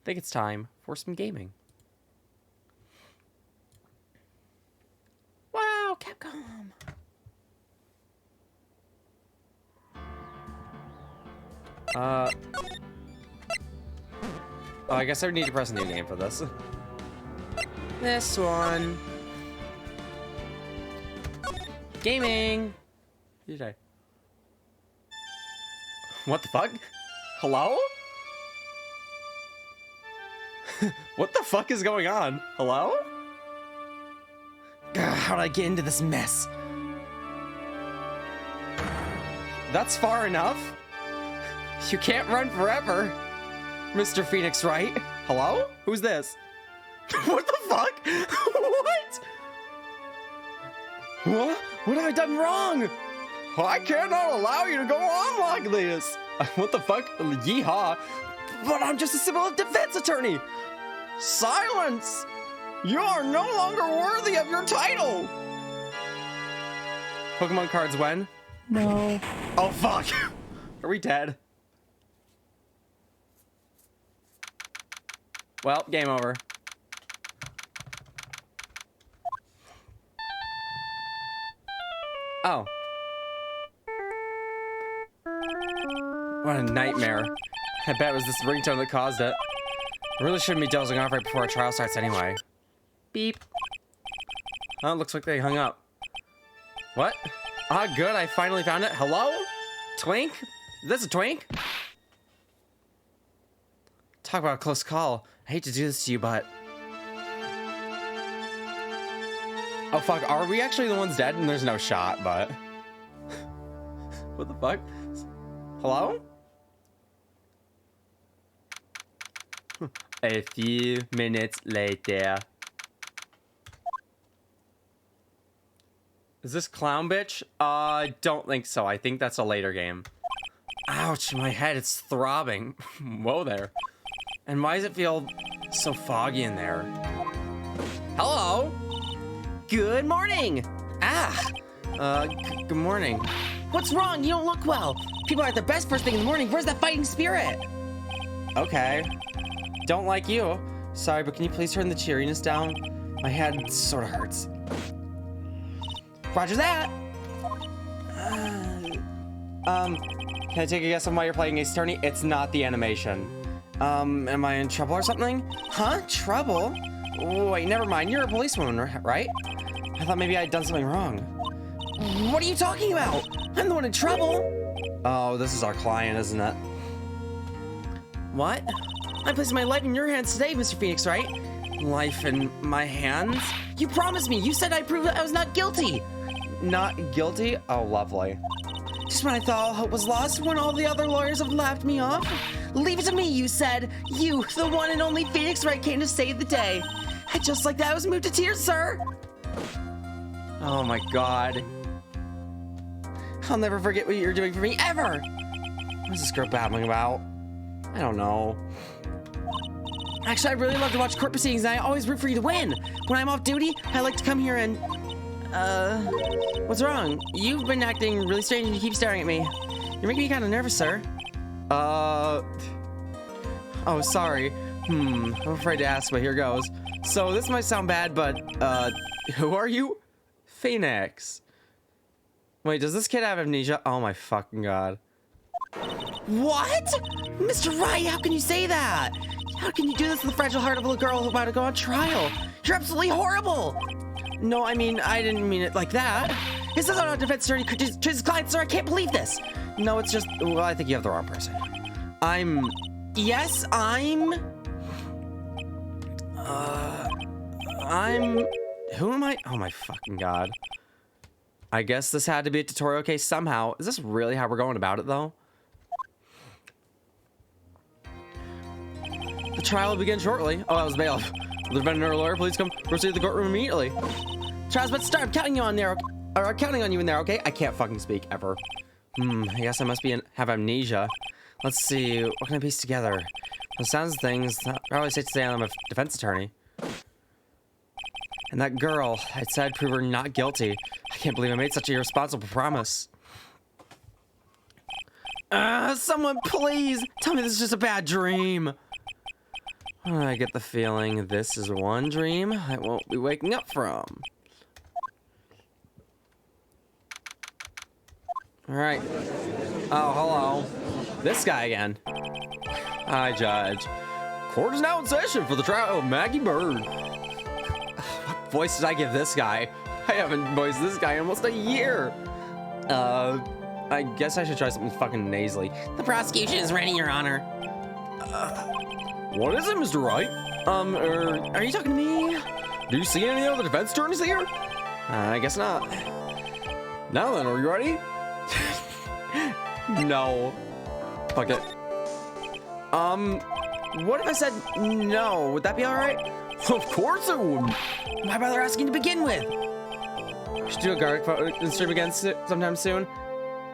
think it's time for some gaming. Wow, Capcom. Oh, I guess I would need to press a new game for this. This one. Gaming. Did I? What the fuck? Hello? What the fuck is going on? Hello? How did I get into this mess? That's far enough. You can't run forever, Mr. Phoenix Wright. Hello? Who's this? What the fuck? What? What? What have I done wrong? I cannot allow you to go on like this. What the fuck? Yeehaw. But I'm just a civil defense attorney. Silence! You are no longer worthy of your title. Pokemon cards when? No. Oh fuck. Are we dead? Well, game over. Oh. What a nightmare. I bet it was this ringtone that caused it. I really shouldn't be dozing off right before our trial starts anyway. Beep. Oh, it looks like they hung up. What? Ah, good, I finally found it. Hello? Twink? Is this a twink? Talk about a close call. I hate to do this to you, but... Oh, fuck. Are we actually the ones dead? And there's no shot, but... What the fuck? Hello? A few minutes later. Is this clown bitch? I don't think so. I think that's a later game. Ouch, my head, it's throbbing. Whoa there. And why does it feel so foggy in there? Hello? Good morning. Good morning. What's wrong? You don't look well. People are at their best first thing in the morning. Where's that fighting spirit? Okay. Don't like you. Sorry, but can you please turn the cheeriness down? My head sort of hurts. Roger that. Can I take a guess on why you're playing Ace Attorney? It's not the animation. Am I in trouble or something? Huh? Trouble? Wait, never mind. You're a policewoman, right? I thought maybe I'd done something wrong. What are you talking about? I'm the one in trouble. Oh, this is our client, isn't it? What? I'm placing my life in your hands today, Mr. Phoenix, right? Life in my hands? You promised me. You said I'd prove that I was not guilty. Not guilty? Oh, lovely. Just when I thought all hope was lost, when all the other lawyers have laughed me off. Leave it to me, you said. You, the one and only Phoenix Wright, came to save the day. And just like that, I was moved to tears, sir. Oh my god. I'll never forget what you're doing for me, ever. What is this girl babbling about? I don't know. Actually, I really love to watch court proceedings, and I always root for you to win. When I'm off duty, I like to come here and... What's wrong? You've been acting really strange and you keep staring at me. You're making me kind of nervous, sir. Oh, sorry. I'm afraid to ask, but here goes. So, this might sound bad, but, who are you? Phoenix. Wait, does this kid have amnesia? Oh my fucking god. What? Mr. Wright, how can you say that? How can you do this to the fragile heart of a little girl who's about to go on trial? You're absolutely horrible! No, I mean, I didn't mean it like that. This is not a defense attorney to his client, sir. I can't believe this. No, it's just... Well, I think you have the wrong person. Yes, I'm... Who am I? Oh my fucking god. I guess this had to be a tutorial case somehow. Is this really how we're going about it, though? The trial will begin shortly. Oh, that was bailiff. The defendant or lawyer, please come proceed to the courtroom immediately. Trial's about to start. I'm counting you on there. Or counting on you in there, okay? I can't fucking speak ever. I guess I must have amnesia. Let's see. What can I piece together? From the sounds of things, I always safe to say I'm a defense attorney. And that girl, I said I'd prove her not guilty. I can't believe I made such a irresponsible promise. Someone please tell me this is just a bad dream. I get the feeling this is one dream I won't be waking up from. Alright. Oh, hello. This guy again. Hi, Judge. Court is now in session for the trial of Maggie Bird. What voice did I give this guy? I haven't voiced this guy in almost a year. I guess I should try something fucking nasally. The prosecution is ready, Your Honor. What is it, Mr. Wright? Are you talking to me? Do you see any other defense attorneys here? I guess not. Now then, are you ready? No. Fuck it. What if I said no? Would that be alright? Of course it would. Why bother asking to begin with? We should do a garlic photo and stream again sometime soon.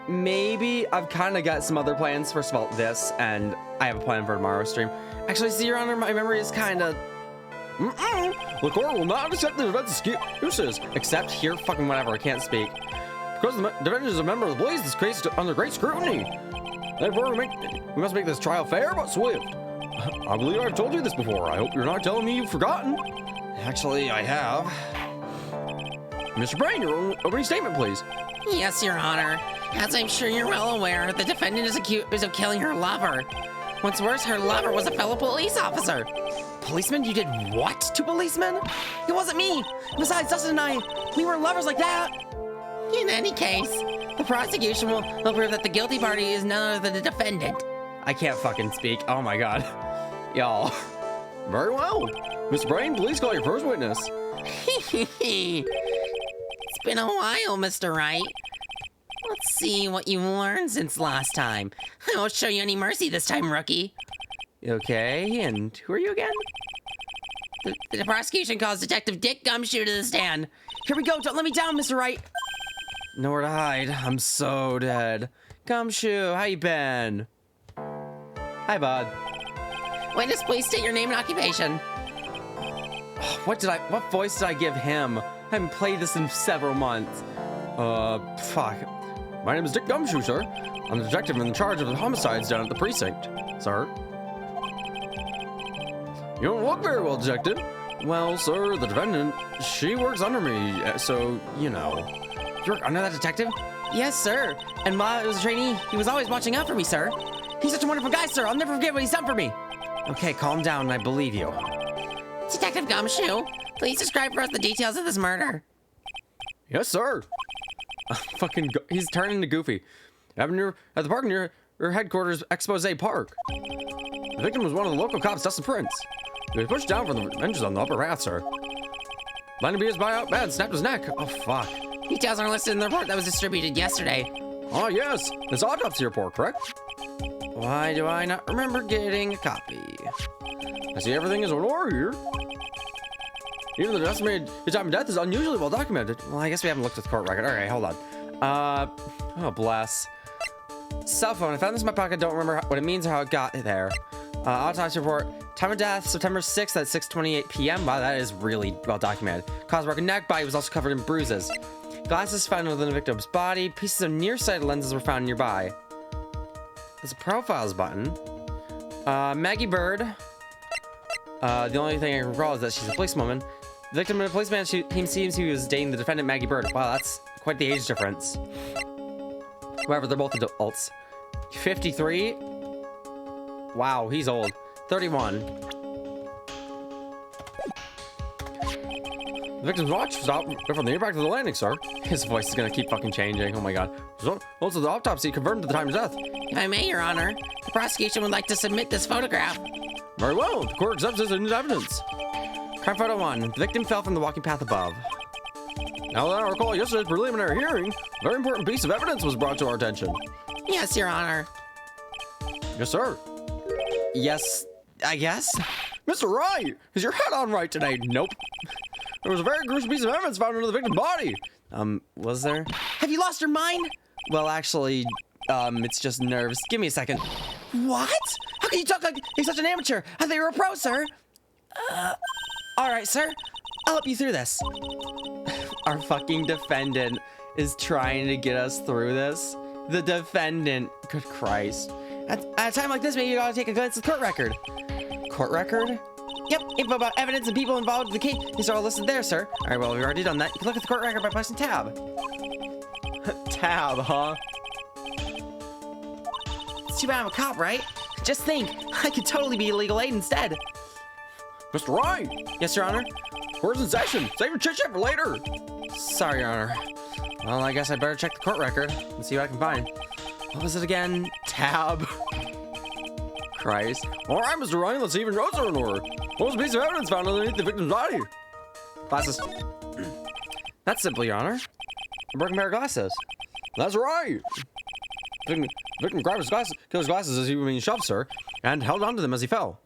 Maybe. I've kind of got some other plans. First of all, this, and I have a plan for tomorrow's stream. Actually, see, Your Honor, my memory is kind of... The court will not accept the defense excuses, except here, fucking whatever, I can't speak. Because the defendant is a member of the police, this case is under great scrutiny. Therefore, we must make this trial fair but swift. I believe I've told you this before. I hope you're not telling me you've forgotten. Actually, I have. Mr. Brain, your opening statement, please. Yes, Your Honor. As I'm sure you're well aware, the defendant is accused of killing her lover. What's worse, her lover was a fellow police officer. Policeman? You did what to policemen? It wasn't me. Besides, Dustin and I, we were lovers like that. In any case, the prosecution will prove that the guilty party is none other than the defendant. I can't fucking speak. Oh my god. Y'all. Very well. Mr. Brain, please call your first witness. It's been a while, Mr. Wright. Let's see what you've learned since last time. I won't show you any mercy this time, rookie. Okay, and who are you again? The prosecution calls Detective Dick Gumshoe to the stand. Here we go. Don't let me down, Mr. Wright. Nowhere to hide. I'm so dead. Gumshoe, how you been? Hi, bud. Witness, please state your name and occupation. What voice did I give him? I haven't played this in several months. Fuck. My name is Dick Gumshoe, sir. I'm the detective in charge of the homicides down at the precinct, sir. You don't look very well, detective. Well, sir, the defendant, she works under me, so, you know. You work under that detective? Yes, sir. And while I was a trainee, he was always watching out for me, sir. He's such a wonderful guy, sir. I'll never forget what he's done for me. Okay, calm down, I believe you. Detective Gumshoe, please describe for us the details of this murder. Yes, sir. He's turning into Goofy. At the park near your headquarters, Expose Park. The victim was one of the local cops, Dustin Prince. He was pushed down from the benches on the upper half, sir. Blinded by his buyout bad, snapped his neck. Oh, fuck. Details are listed in the report that was distributed yesterday. Oh, yes. This autopsy report, correct? Why do I not remember getting a copy? I see everything is in order here. Even the estimated time of death is unusually well documented. Well, I guess we haven't looked at the court record. All right, hold on. Oh, bless. Cell phone. I found this in my pocket. Don't remember what it means or how it got there. Autopsy report. Time of death, September 6th at 6:28 p.m. Wow, that is really well documented. Cause broken neck. Body was also covered in bruises. Glasses found within the victim's body. Pieces of nearsighted lenses were found nearby. There's a profiles button. Maggie Bird. The only thing I can recall is that she's a policewoman. The victim and a policeman, he seems he was dating the defendant, Maggie Bird. Wow, that's quite the age difference. However, they're both adults. 53. Wow, he's old. 31. The victim's watch stopped from the impact of the landing, sir. His voice is gonna keep fucking changing. Oh my god. Also, the autopsy confirmed the time of death. If I may, Your Honor, the prosecution would like to submit this photograph. Very well. The court accepts this into evidence. Crime photo 1. The victim fell from the walking path above. Now that I recall yesterday's preliminary hearing, a very important piece of evidence was brought to our attention. Yes, Your Honor. Yes, sir. Yes, I guess. Mr. Wright, is your head on right today? Nope. There was a very gruesome piece of evidence found under the victim's body. Was there? Have you lost your mind? Well, actually, it's just nerves. Give me a second. What? How can you talk like you're such an amateur? I thought you were a pro, sir. All right, sir. I'll help you through this. Our fucking defendant is trying to get us through this. The defendant. Good Christ. At a time like this, maybe you gotta take a glance at the court record. Court record? Yep, info about evidence and people involved in the case. These are all listed there, sir. All right, well, we've already done that. You can look at the court record by pressing tab. Tab, huh? It's too bad I'm a cop, right? Just think, I could totally be legal aid instead. Mr. Wright! Yes, Your Honor? Court's in session. Save your chit-chat for later. Sorry, Your Honor. Well, I guess I better check the court record and see what I can find. What was it again? Tab. Christ. All right, Mr. Wright, let's see if your notes are in order. What was the piece of evidence found underneath the victim's body? Glasses. That's simple, Your Honor. A broken pair of glasses. That's right. Victim grabbed his glasses, killer's glasses as he was being shoved, sir, and held onto them as he fell.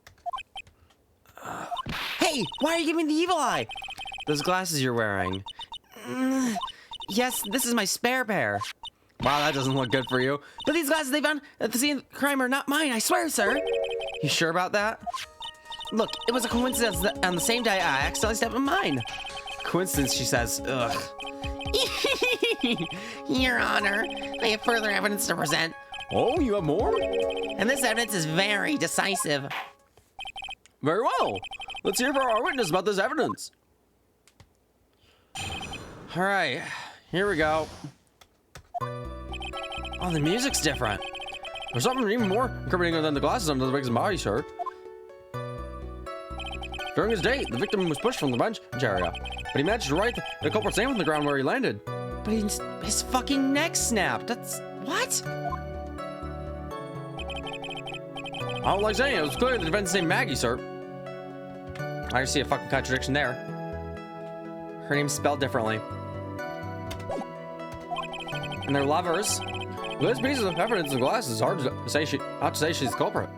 Hey, why are you giving me the evil eye? Those glasses you're wearing. Yes, this is my spare pair. Wow, that doesn't look good for you. But these glasses they found at the scene of the crime are not mine, I swear, sir. You sure about that? Look, it was a coincidence that on the same day I accidentally stepped on mine. Coincidence, she says. Ugh. Your Honor, I have further evidence to present, Oh, you have more? and this evidence is very decisive. Very well. Let's hear from our witness about this evidence. All right, here we go. Oh, the music's different. There's something even more incriminating than the glasses under the victim's body, sir. During his date, the victim was pushed from the bench area, but he managed to write the culprit's name on the ground where he landed. But his fucking neck snapped. That's what? I don't like saying it. It was clear the defendant's name Maggie, sir. I see a fucking contradiction there. Her name's spelled differently. And they're lovers. With this piece of evidence and glasses, it's hard to say not to say she's the culprit.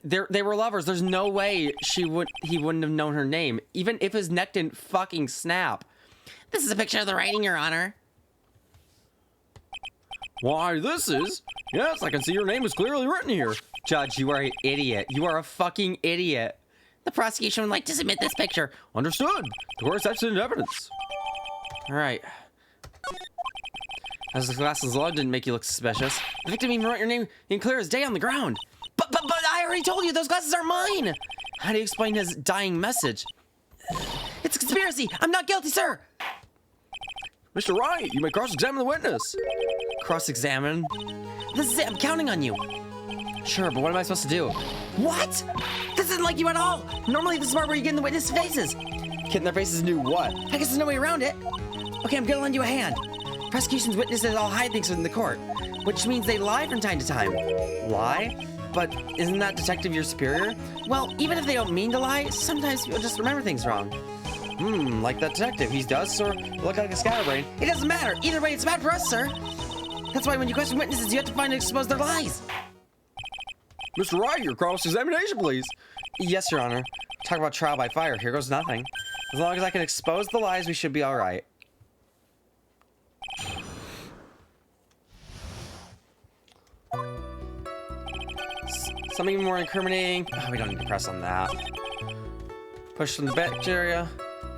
They were lovers. There's no way he wouldn't have known her name, even if his neck didn't fucking snap. This is a picture of the writing, Your Honor. Why, this is... Yes, I can see your name is clearly written here. Judge, you are an idiot. You are a fucking idiot. The prosecution would like to submit this picture. Understood. The court accepts it in evidence. All right. As the glasses law didn't make you look suspicious. The victim even wrote your name in clear as day on the ground. But I already told you those glasses are mine. How do you explain his dying message? It's a conspiracy. I'm not guilty, sir. Mr. Wright, you may cross-examine the witness. Cross-examine? This is it. I'm counting on you. Sure, but what am I supposed to do? What? This isn't like you at all. Normally, this is the part where you get in the witness' faces. Get in their faces and do what? I guess there's no way around it. Okay, I'm gonna lend you a hand. Prosecution's witnesses all hide things within the court, which means they lie from time to time. Lie? But isn't that detective your superior? Well, even if they don't mean to lie, sometimes people just remember things wrong. Like that detective. He does sort of look like a scatterbrain. It doesn't matter. Either way, it's bad for us, sir. That's why when you question witnesses, you have to find and expose their lies. Mr. Wright, your cross-examination, please. Yes, Your Honor. Talk about trial by fire. Here goes nothing. As long as I can expose the lies, we should be all right. Something more incriminating. Oh, we don't need to press on that. Push from the bench area.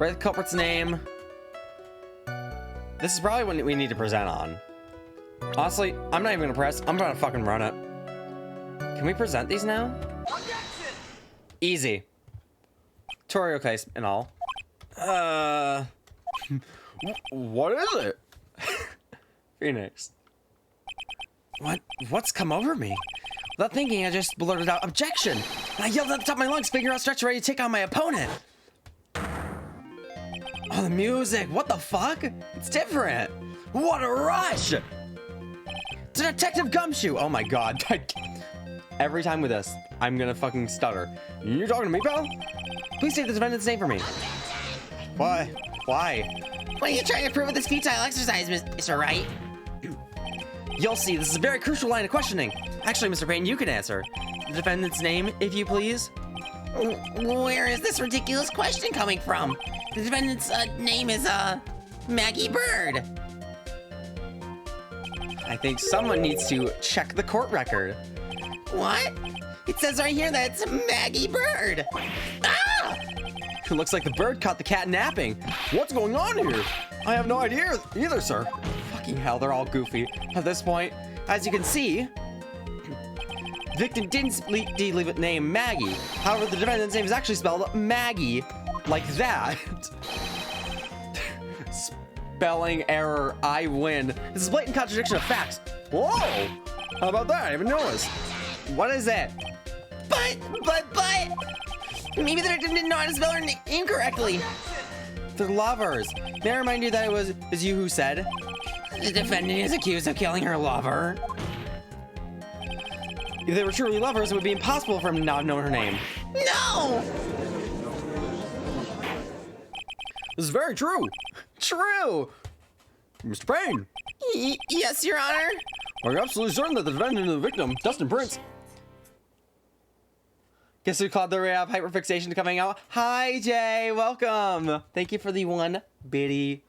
Write the culprit's name. This is probably what we need to present on. Honestly, I'm not even gonna press. I'm gonna fucking run it. Can we present these now? Easy. Tutorial case and all. What is it? Phoenix. What's come over me? Without thinking, I just blurted out objection. And I yelled at the top of my lungs, figure out stretch ready to take on my opponent. Oh, the music. What the fuck? It's different. What a rush. Detective Gumshoe. Oh my god. Every time with this, I'm gonna fucking stutter. You talking to me, pal? Please state the defendant's name for me. Why? Why? What are you trying to prove with this futile exercise, Mr. Wright? You'll see, this is a very crucial line of questioning. Actually, Mr. Payne, you can answer. The defendant's name, if you please. Where is this ridiculous question coming from? The defendant's name is, Maggie Bird. I think someone needs to check the court record. What? It says right here that it's Maggie Bird. Ah! It looks like the bird caught the cat napping. What's going on here? I have no idea either, sir. Fucking hell, they're all goofy. At this point, as you can see, victim didn't leave a name Maggie. However, the defendant's name is actually spelled Maggie, like that. Spelling error, I win. This is a blatant contradiction of facts. Whoa! How about that? I haven't noticed. What is it? But, maybe the victim didn't know how to spell her name correctly. They're lovers. May I remind you that it was you who said? The defendant is accused of killing her lover. If they were truly lovers, it would be impossible for him to not know her name. No! This is very true. True! Mr. Payne, Yes, Your Honor. are you absolutely certain that the defendant and the victim, Dustin Prince, Guess who called the ray of hyperfixation coming out? Hi, Jay. Welcome. Thank you for the 1 biddy.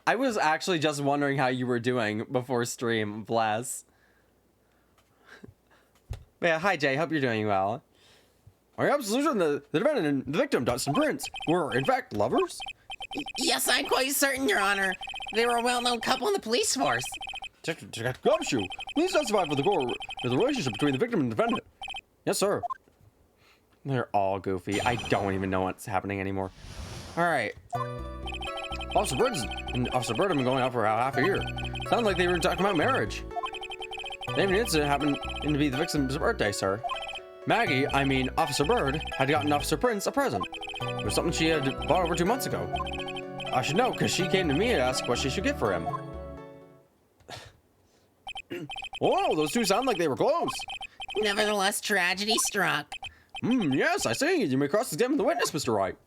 I was actually just wondering how you were doing before stream. Bless. But yeah, hi, Jay. Hope you're doing well. are you absolutely certain that the defendant and the victim, Dustin Prince, were in fact lovers? Yes, I'm quite certain, Your Honor. They were a well-known couple in the police force. Gumshoe, please testify for the court for the relationship between the victim and defendant. Yes, sir. They're all goofy. I don't even know what's happening anymore. All right. Officer Prince and Officer Bird have been going out for half a year. Sounds like they were talking about marriage. The name of the incident happened to be the victim's birthday, sir. Maggie, I mean Officer Bird, had gotten Officer Prince a present. It was something she had bought over 2 months ago. I should know, because she came to me to ask what she should get for him. Oh, those two sound like they were close. Nevertheless, tragedy struck. Yes, I see. You may cross-examine the witness, Mr. Wright.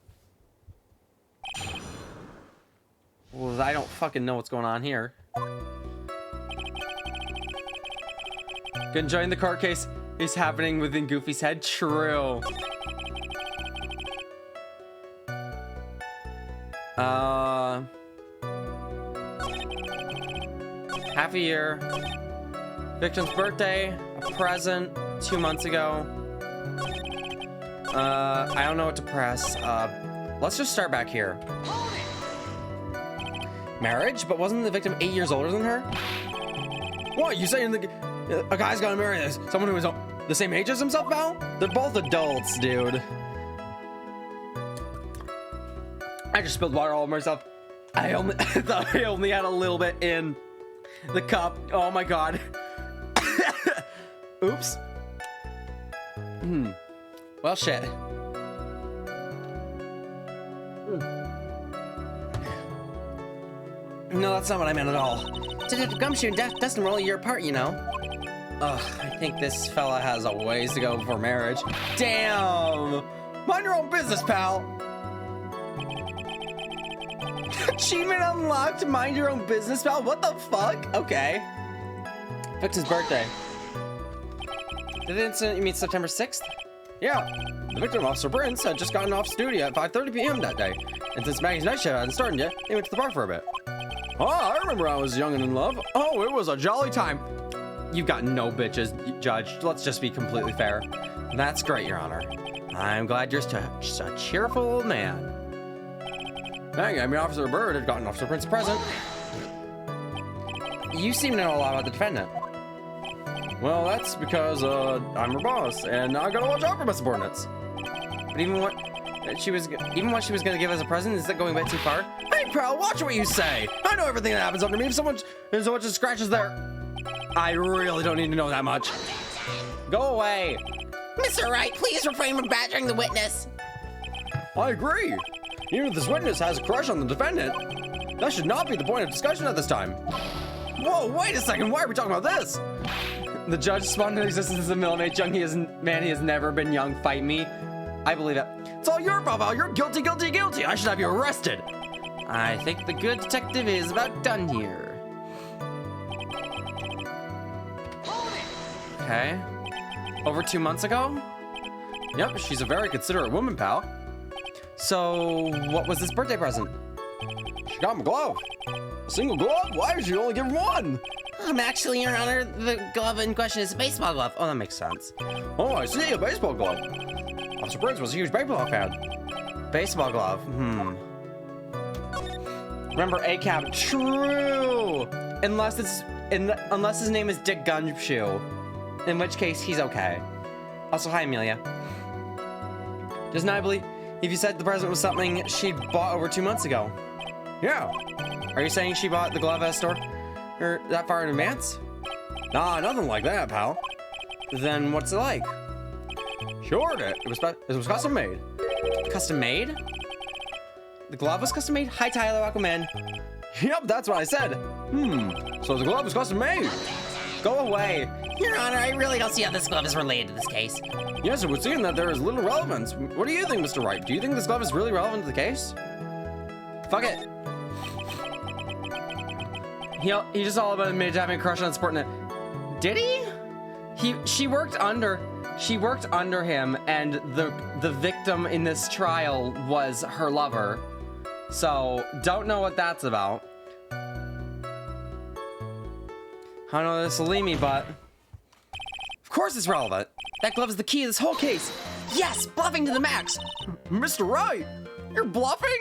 Well, I don't fucking know what's going on here. Enjoying the court case is happening within Goofy's head. True. Half a year. Victim's birthday. A present 2 months ago. I don't know what to press. Let's just start back here. Marriage? But wasn't the victim 8 years older than her? What, you saying a guy's gonna marry this someone who is the same age as himself, Val? They're both adults, dude. I just spilled water all over myself. I thought I only had a little bit in the cup. Oh my god. Oops. Well, shit. No, that's not what I meant at all. Gumshoe and Dustin were only a year apart, you know. Ugh, I think this fella has a ways to go before marriage. Damn! Mind your own business, pal! Achievement unlocked, mind your own business, pal? What the fuck? Okay. Victim's birthday. Did the incident you mean September 6th? Yeah, the victim, Officer Prince, had just gotten off duty at 5:30 p.m. that day. And since Maggie's night shift hadn't started yet, they went to the bar for a bit. Oh, I remember I was young and in love. Oh, it was a jolly time. You've got no bitches, Judge. Let's just be completely fair. That's great, Your Honor. I'm glad you're just a cheerful old man. Maggie, I mean Officer Bird had gotten Officer Prince a present. You seem to know a lot about the defendant. Well, that's because I'm her boss, and I gotta watch out for my subordinates. But even what she was gonna give us a present, is that going a bit too far? Hey, pal, watch what you say. I know everything that happens under me. If someone there's so much as scratches there, I really don't need to know that much. Go away. Mr. Wright, please refrain from badgering the witness. I agree. Even if this witness has a crush on the defendant, that should not be the point of discussion at this time. Whoa, wait a second. Why are we talking about this? The judge spawned into existence as a middle-aged young. He has never been young. Fight me. I believe it. It's all your fault, Val. You're guilty, guilty, guilty. I should have you arrested. I think the good detective is about done here. Okay. Over 2 months ago? Yep, she's a very considerate woman, pal. So, what was this birthday present? She got him a glove. A single glove? Why did you only give him one? Actually, Your Honor, the glove in question is a baseball glove. Oh, that makes sense. Oh, I see, a baseball glove. Officer Prince was a huge baseball fan. Baseball glove. Remember ACAB. True. Unless his name is Dick Gumshoe, in which case he's okay. Also, hi, Amelia. Doesn't I believe if you said the present was something she bought over 2 months ago? Yeah. Are you saying she bought the glove at a store or that far in advance? Nah, nothing like that, pal. Then what's it like? Sure, it was custom made. Custom made? The glove was custom made? Hi, Tyler, welcome in. Yep, that's what I said. So the glove was custom made. Go away. Your Honor, I really don't see how this glove is related to this case. Yes, it would seem that there is little relevance. What do you think, Mr. Wright? Do you think this glove is really relevant to the case? Fuck it. He just all about admitted to having a crush on Sportnet. Did he? She worked under him, and the victim in this trial was her lover. So don't know what that's about. I don't know this will leave me, but of course it's relevant. That glove is the key to this whole case. Yes, bluffing to the max. Mr. Wright, you're bluffing?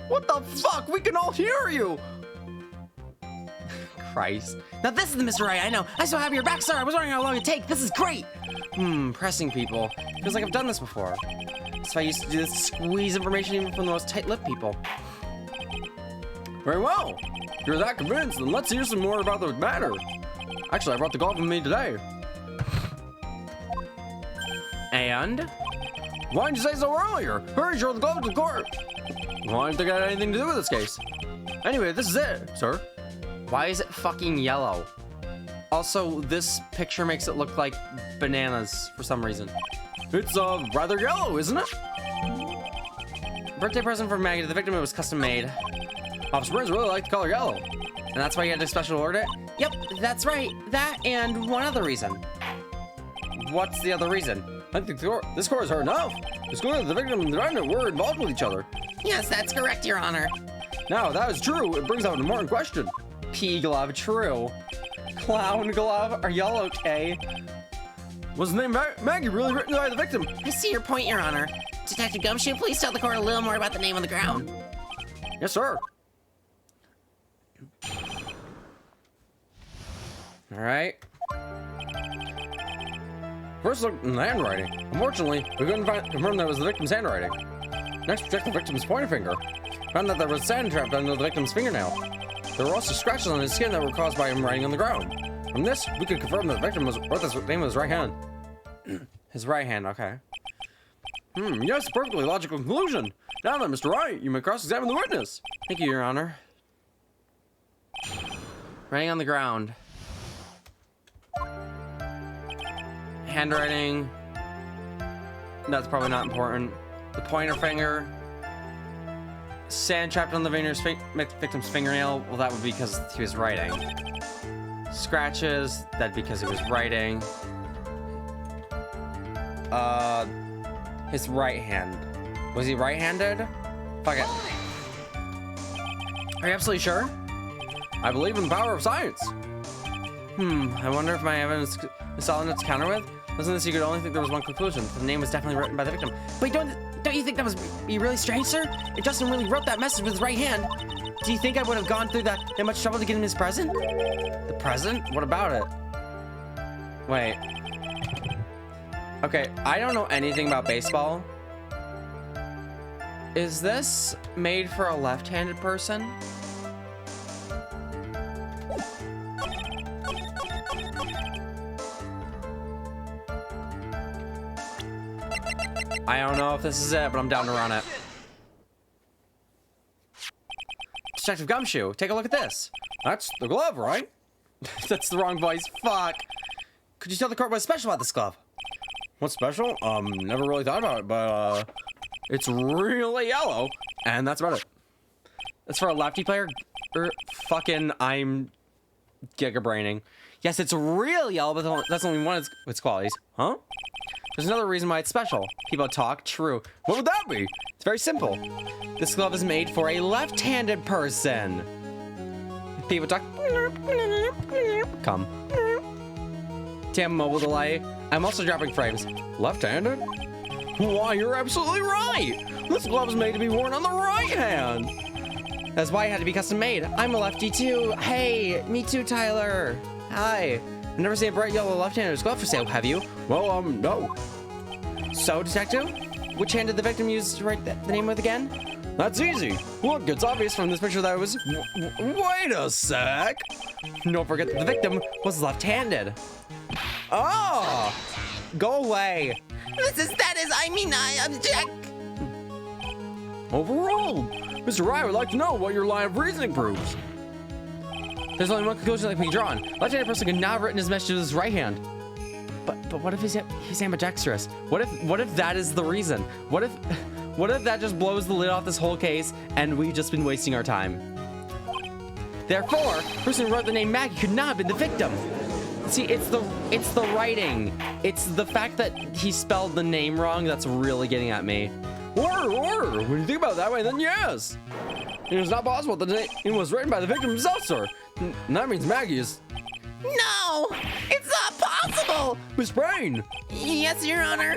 What the fuck? We can all hear you. Christ. Now this is the Mr. Wright I know. I'm so happy you're back, sir. I was wondering how long it'd take. This is great. Pressing people. Feels like I've done this before. So I used to do this to squeeze information even from the most tight-lipped people. Very well. If you're that convinced, then let's hear some more about the matter. Actually, I brought the glove with me today. And? Why didn't you say so earlier? Hurry, show the glove to the court. Why didn't think I had anything to do with this case? Anyway, this is it, sir. Why is it fucking yellow? Also, this picture makes it look like bananas for some reason. It's rather yellow, isn't it? Birthday present for Maggie to the victim. It was custom made. Officer Burns really liked the color yellow. And that's why you had to special order it? Yep, that's right. That and one other reason. What's the other reason? I think this court is hard enough. It's clear that the victim and the defendant were involved with each other. Yes, that's correct, Your Honor. Now, if that is true, it brings out an important question. Pea glove, true. Clown glove, are y'all okay? Was the name Maggie really written by the victim? I see your point, Your Honor. Detective Gumshoe, please tell the court a little more about the name on the ground. Yes, sir. All right. First look in the handwriting. Unfortunately, we couldn't confirm that it was the victim's handwriting. Next, we checked the victim's pointer finger. Found that there was sand trapped under the victim's fingernail. There were also scratches on his skin that were caused by him writing on the ground. From this, we could confirm that the victim wrote this name with his right hand. His right hand, okay. Yes, perfectly logical conclusion. Now then, Mr. Wright, you may cross-examine the witness. Thank you, Your Honor. Writing on the ground. Handwriting. That's probably not important. The pointer finger. Sand trapped on the victim's fingernail. Well, that would be because he was writing. Scratches. That'd be because he was writing. His right hand. Was he right-handed? Fuck it. Are you absolutely sure? I believe in the power of science. I wonder if my evidence is solid enough to counter with? Wasn't this you could only think there was one conclusion? The name was definitely written by the victim. But don't you think that was be really strange, sir? If Justin really wrote that message with his right hand, do you think I would have gone through that much trouble to get him his present? The present? What about it? Wait. Okay, I don't know anything about baseball. Is this made for a left-handed person? I don't know if this is it, but I'm down to run it. Detective Gumshoe, take a look at this. That's the glove, right? That's the wrong voice. Fuck. Could you tell the court what's special about this glove? What's special? Never really thought about it, but it's really yellow, and that's about it. That's for a lefty player? I'm gigabraining. Yes, it's real yellow, but that's only one of its qualities. Huh? There's another reason why it's special. People talk, true. What would that be? It's very simple. This glove is made for a left-handed person. People talk. Come. Damn mobile delay. I'm also dropping frames. Left-handed? Why, you're absolutely right. This glove is made to be worn on the right hand. That's why it had to be custom made. I'm a lefty too. Hey, me too, Tyler. Hi. I've never seen a bright yellow left-hander's glove for sale, have you? Well, no. So, detective, which hand did the victim use to write the name with again? That's easy. Look, it's obvious from this picture that it was... Wait a sec. Don't forget that the victim was left-handed. Oh! Go away. I object. Overruled. Mr. Wright would like to know what your line of reasoning proves. There's only one conclusion that can be drawn. Left-handed person could not have written his message with his right hand. But what if he's ambidextrous? What if that is the reason? What if that just blows the lid off this whole case and we've just been wasting our time? Therefore, the person who wrote the name Maggie could not have been the victim. See, it's the writing. It's the fact that he spelled the name wrong that's really getting at me. Order. When you think about it that way, then yes. It is not possible that the name was written by the victim himself, sir. And that means Maggie is... No, it's not possible. Miss Brain. Yes, Your Honor.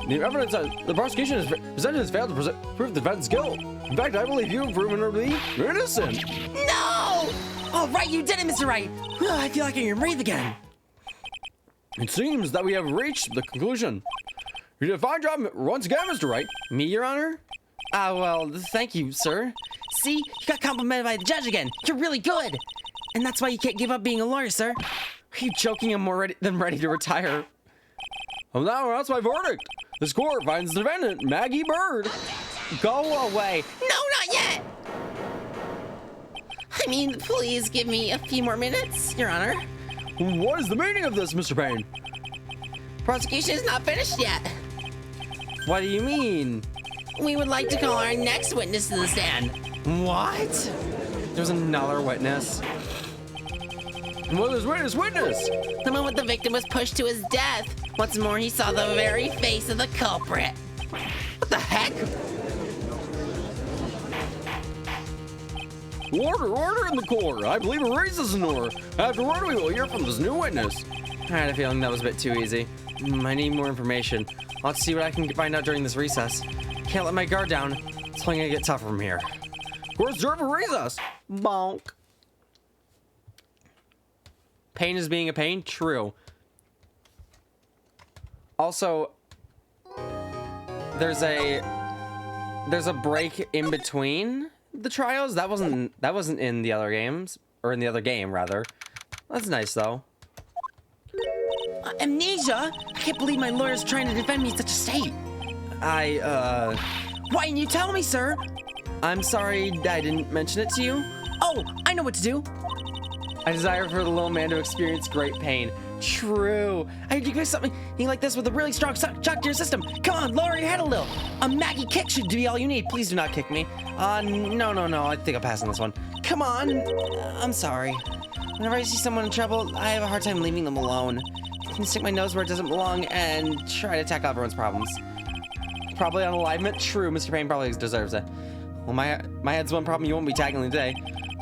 The evidence that the prosecution has presented has failed to prove the defendant's guilt. In fact, I believe you have proven her to be innocent. No! Oh, right, you did it, Mr. Wright. I feel like I can breathe again. It seems that we have reached the conclusion. You did a fine job once again, Mr. Wright. Me, Your Honor? Well, thank you, sir. See, you got complimented by the judge again. You're really good. And that's why you can't give up being a lawyer, sir. Are you joking? I'm more ready to retire. Well, now that's my verdict. This court finds the defendant, Maggie Bird. Go away. No, not yet. Please give me a few more minutes, Your Honor. What is the meaning of this, Mr. Payne? Prosecution is not finished yet. What do you mean? We would like to call our next witness to the stand. What? There's another witness. Well, there's witness. The moment the victim was pushed to his death. What's more, he saw the very face of the culprit. What the heck? Order in the court. I believe a race is in order. Afterward, we will hear from this new witness. I had a feeling that was a bit too easy. I need more information. I'll have to see what I can find out during this recess. Can't let my guard down. It's only gonna get tougher from here. Court's adjourned for recess. Bonk. Pain is being a pain? True. Also, there's a break in between the trials. That wasn't in the other games, or in the other game rather. That's nice though. Amnesia? I can't believe my lawyer's trying to defend me in such a state. Why didn't you tell me, sir? I'm sorry I didn't mention it to you. Oh, I know what to do. I desire for the little man to experience great pain. True. I heard you guys something like this with a really strong shock to your system. Come on, lower your head a little. A Maggie kick should be all you need. Please do not kick me. No. I think I'll pass on this one. Come on. I'm sorry. Whenever I see someone in trouble, I have a hard time leaving them alone. I can stick my nose where it doesn't belong and try to tackle everyone's problems. Probably on alignment. True, Mr. Payne probably deserves it. Well, my head's one problem you won't be tackling today.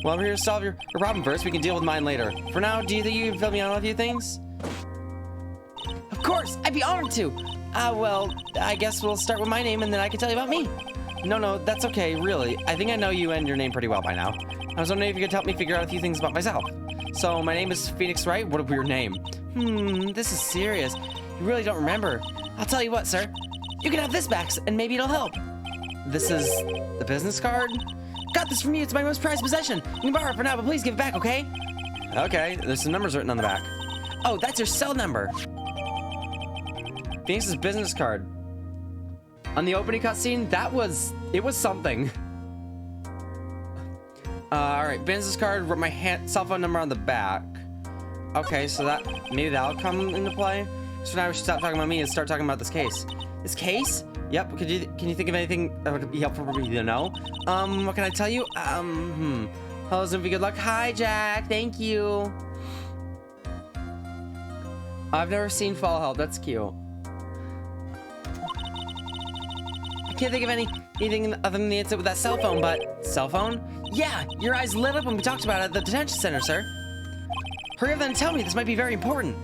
Well, I'm here to solve your problem first. We can deal with mine later. For now, do you think you can fill me in on a few things? Of course, I'd be honored to. Well, I guess we'll start with my name and then I can tell you about me. No, that's okay, really. I think I know you and your name pretty well by now. I was wondering if you could help me figure out a few things about myself. So, my name is Phoenix Wright. What a weird name. This is serious. You really don't remember. I'll tell you what, sir. You can have this back, and maybe it'll help. This is the business card? Got this from you. It's my most prized possession. You can borrow it for now, but please give it back, okay? Okay, there's some numbers written on the back. Oh, that's your cell number. Phoenix's business card. On the opening cutscene, it was something. Alright, business card, wrote my cell phone number on the back. Okay, so maybe that'll come into play. So now we should stop talking about me and start talking about this case. This case? Yep, can you think of anything that would be helpful for me to know? What can I tell you? Hello, Zimby, good luck. Hi, Jack, thank you. I've never seen Fall Help, that's cute. I can't think of anything other than the incident with that cell phone, but... Cell phone? Yeah, your eyes lit up when we talked about it at the detention center, sir. Hurry up then and tell me, this might be very important.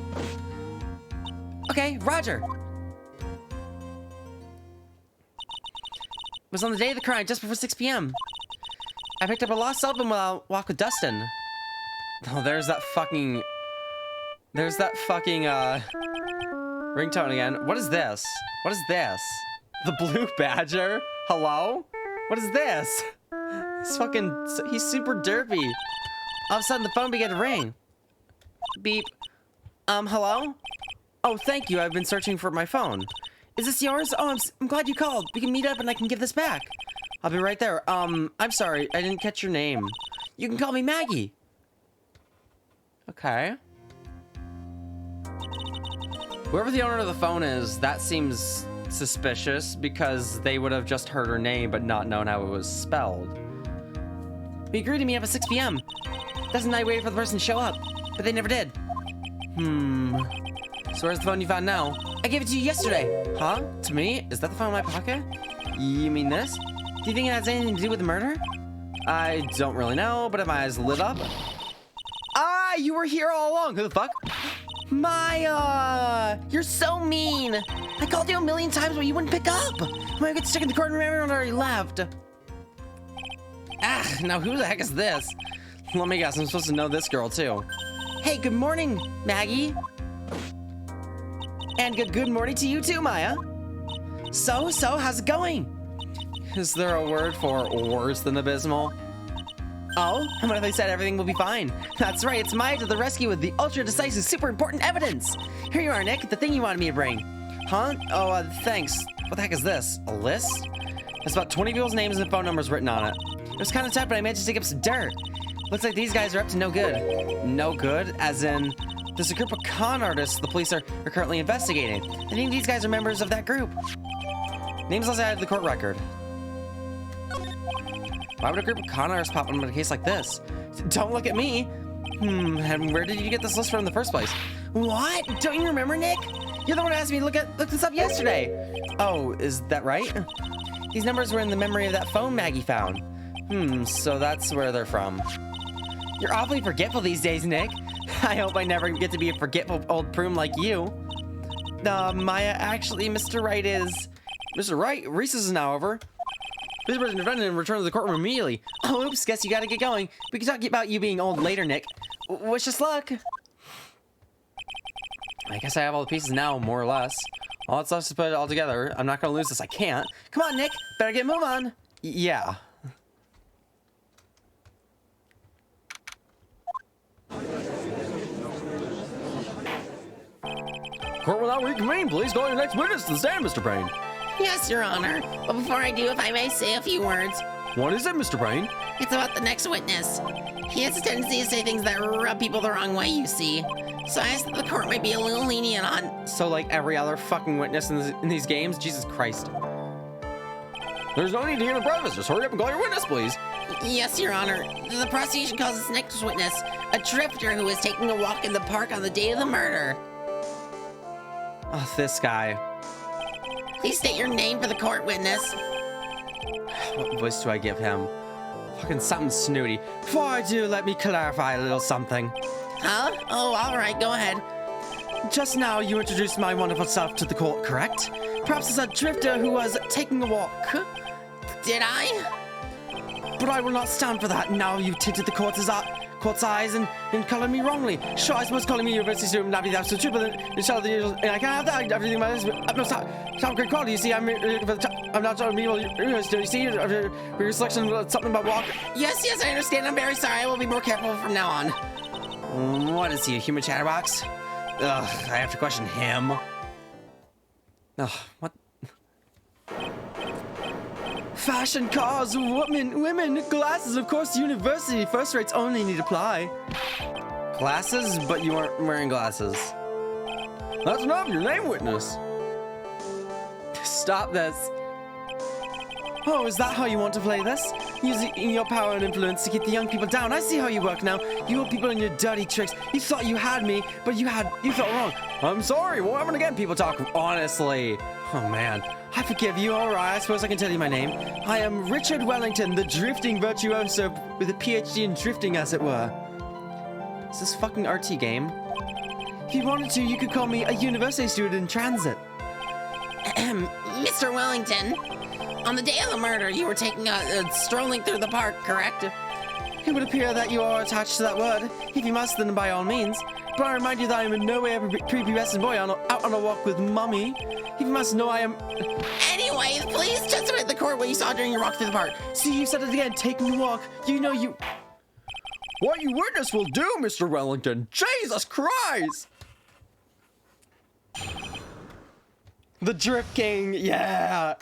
Okay, Roger. It was on the day of the crime, just before 6 p.m. I picked up a lost cell phone while I walked with Dustin. Oh, there's that fucking There's that fucking, ringtone again. What is this? What is this? The blue badger? Hello? What is this? He's super derpy. All of a sudden, the phone began to ring. Beep. Hello? Oh, thank you. I've been searching for my phone. Is this yours? Oh, I'm glad you called. We can meet up and I can give this back. I'll be right there. I'm sorry. I didn't catch your name. You can call me Maggie. Okay. Whoever the owner of the phone is, that seems suspicious because they would have just heard her name but not known how it was spelled. We agreed to meet up at 6 p.m. Dustin and I waited for the person to show up, but they never did. So where's the phone you found now? I gave it to you yesterday. Huh? To me? Is that the phone in my pocket? You mean this? Do you think it has anything to do with the murder? I don't really know, but if my eyes lit up... Ah, you were here all along. Who the fuck? Maya! You're so mean! I called you a million times, but you wouldn't pick up! Maya got stuck in the corner and everyone already left. Ah, now who the heck is this? Let me guess, I'm supposed to know this girl too. Hey, good morning, Maggie. And good morning to you too, Maya. So, how's it going? Is there a word for worse than abysmal? Oh, and what if I said everything will be fine? That's right, it's Maya to the rescue with the ultra-decisive, super important evidence. Here you are, Nick, the thing you wanted me to bring. Huh? Oh, thanks. What the heck is this? A list? There's about 20 people's names and phone numbers written on it. It was kind of tough, but I managed to dig up some dirt. Looks like these guys are up to no good. No good? As in, there's a group of con artists the police are currently investigating. I think these guys are members of that group. Names also added to the court record. Why would a group of con artists pop up in a case like this? Don't look at me. And where did you get this list from in the first place? What? Don't you remember, Nick? You're the one who asked me to look this up yesterday. Oh, is that right? These numbers were in the memory of that phone Maggie found. So that's where they're from. You're awfully forgetful these days, Nick. I hope I never get to be a forgetful old prune like you. Maya, actually, Mr. Wright is... Mr. Wright? Recess is now over. This person defendant and return to the courtroom immediately. Oh, oops, guess you gotta get going. We can talk about you being old later, Nick. Wish us luck. I guess I have all the pieces now, more or less. All that's left is to put it all together. I'm not gonna lose this, I can't. Come on, Nick, better get move on. Yeah. Court will now reconvene. Please call your next witness to the stand, Mr. Brain. Yes, Your Honor. But before I do, if I may say a few words. What is it, Mr. Brain? It's about the next witness. He has a tendency to say things that rub people the wrong way, you see. So I asked that the court might be a little lenient on... So like every other fucking witness in these games? Jesus Christ. There's no need to hear the preface. Just hurry up and call your witness, please. Yes, Your Honor. The prosecution calls its next witness a drifter who was taking a walk in the park on the day of the murder. Oh, this guy. Please state your name for the court, witness. What voice do I give him? Fucking something snooty. Before I do, let me clarify a little something. Huh? Oh, all right, go ahead. Just now, you introduced my wonderful self to the court, correct? Perhaps as a drifter who was taking a walk. Did I? But I will not stand for that. Now you've tinted the court's eyes and colored me wrongly. Sure, I suppose calling me university student would not be that so true, but and I can't have that. Everything about this, no, stop great quality. You see, I'm not trying to be university. You see, your selection something about walk. Yes, I understand. I'm very sorry. I will be more careful from now on. What is he, a human chatterbox? Ugh, I have to question him. Ugh, what? Fashion, cars, women, glasses, of course, university, first rates only need apply. Glasses? But you aren't wearing glasses. That's enough, your name witness. Stop this. Oh, is that how you want to play this? Using your power and influence to keep the young people down. I see how you work now. You old people and your dirty tricks. You thought you had me, but you felt wrong. I'm sorry, won't happen again, people talk. Honestly. Oh, man. I forgive you. All right, I suppose I can tell you my name. I am Richard Wellington, the drifting virtuoso with a PhD in drifting, as it were. Is this fucking RT game? If you wanted to, you could call me a university student in transit. Mr. Wellington, on the day of the murder, you were taking strolling through the park, correct? It would appear that you are attached to that word. If you must, then by all means. But I remind you that I am in no way a prepubescent boy out on a walk with Mummy. If you must know I am... Anyways, please justify the court what you saw during your walk through the park. See, you said it again. Taking a walk. You know you... What you witness will do, Mr. Wellington. Jesus Christ! The Drip King, yeah!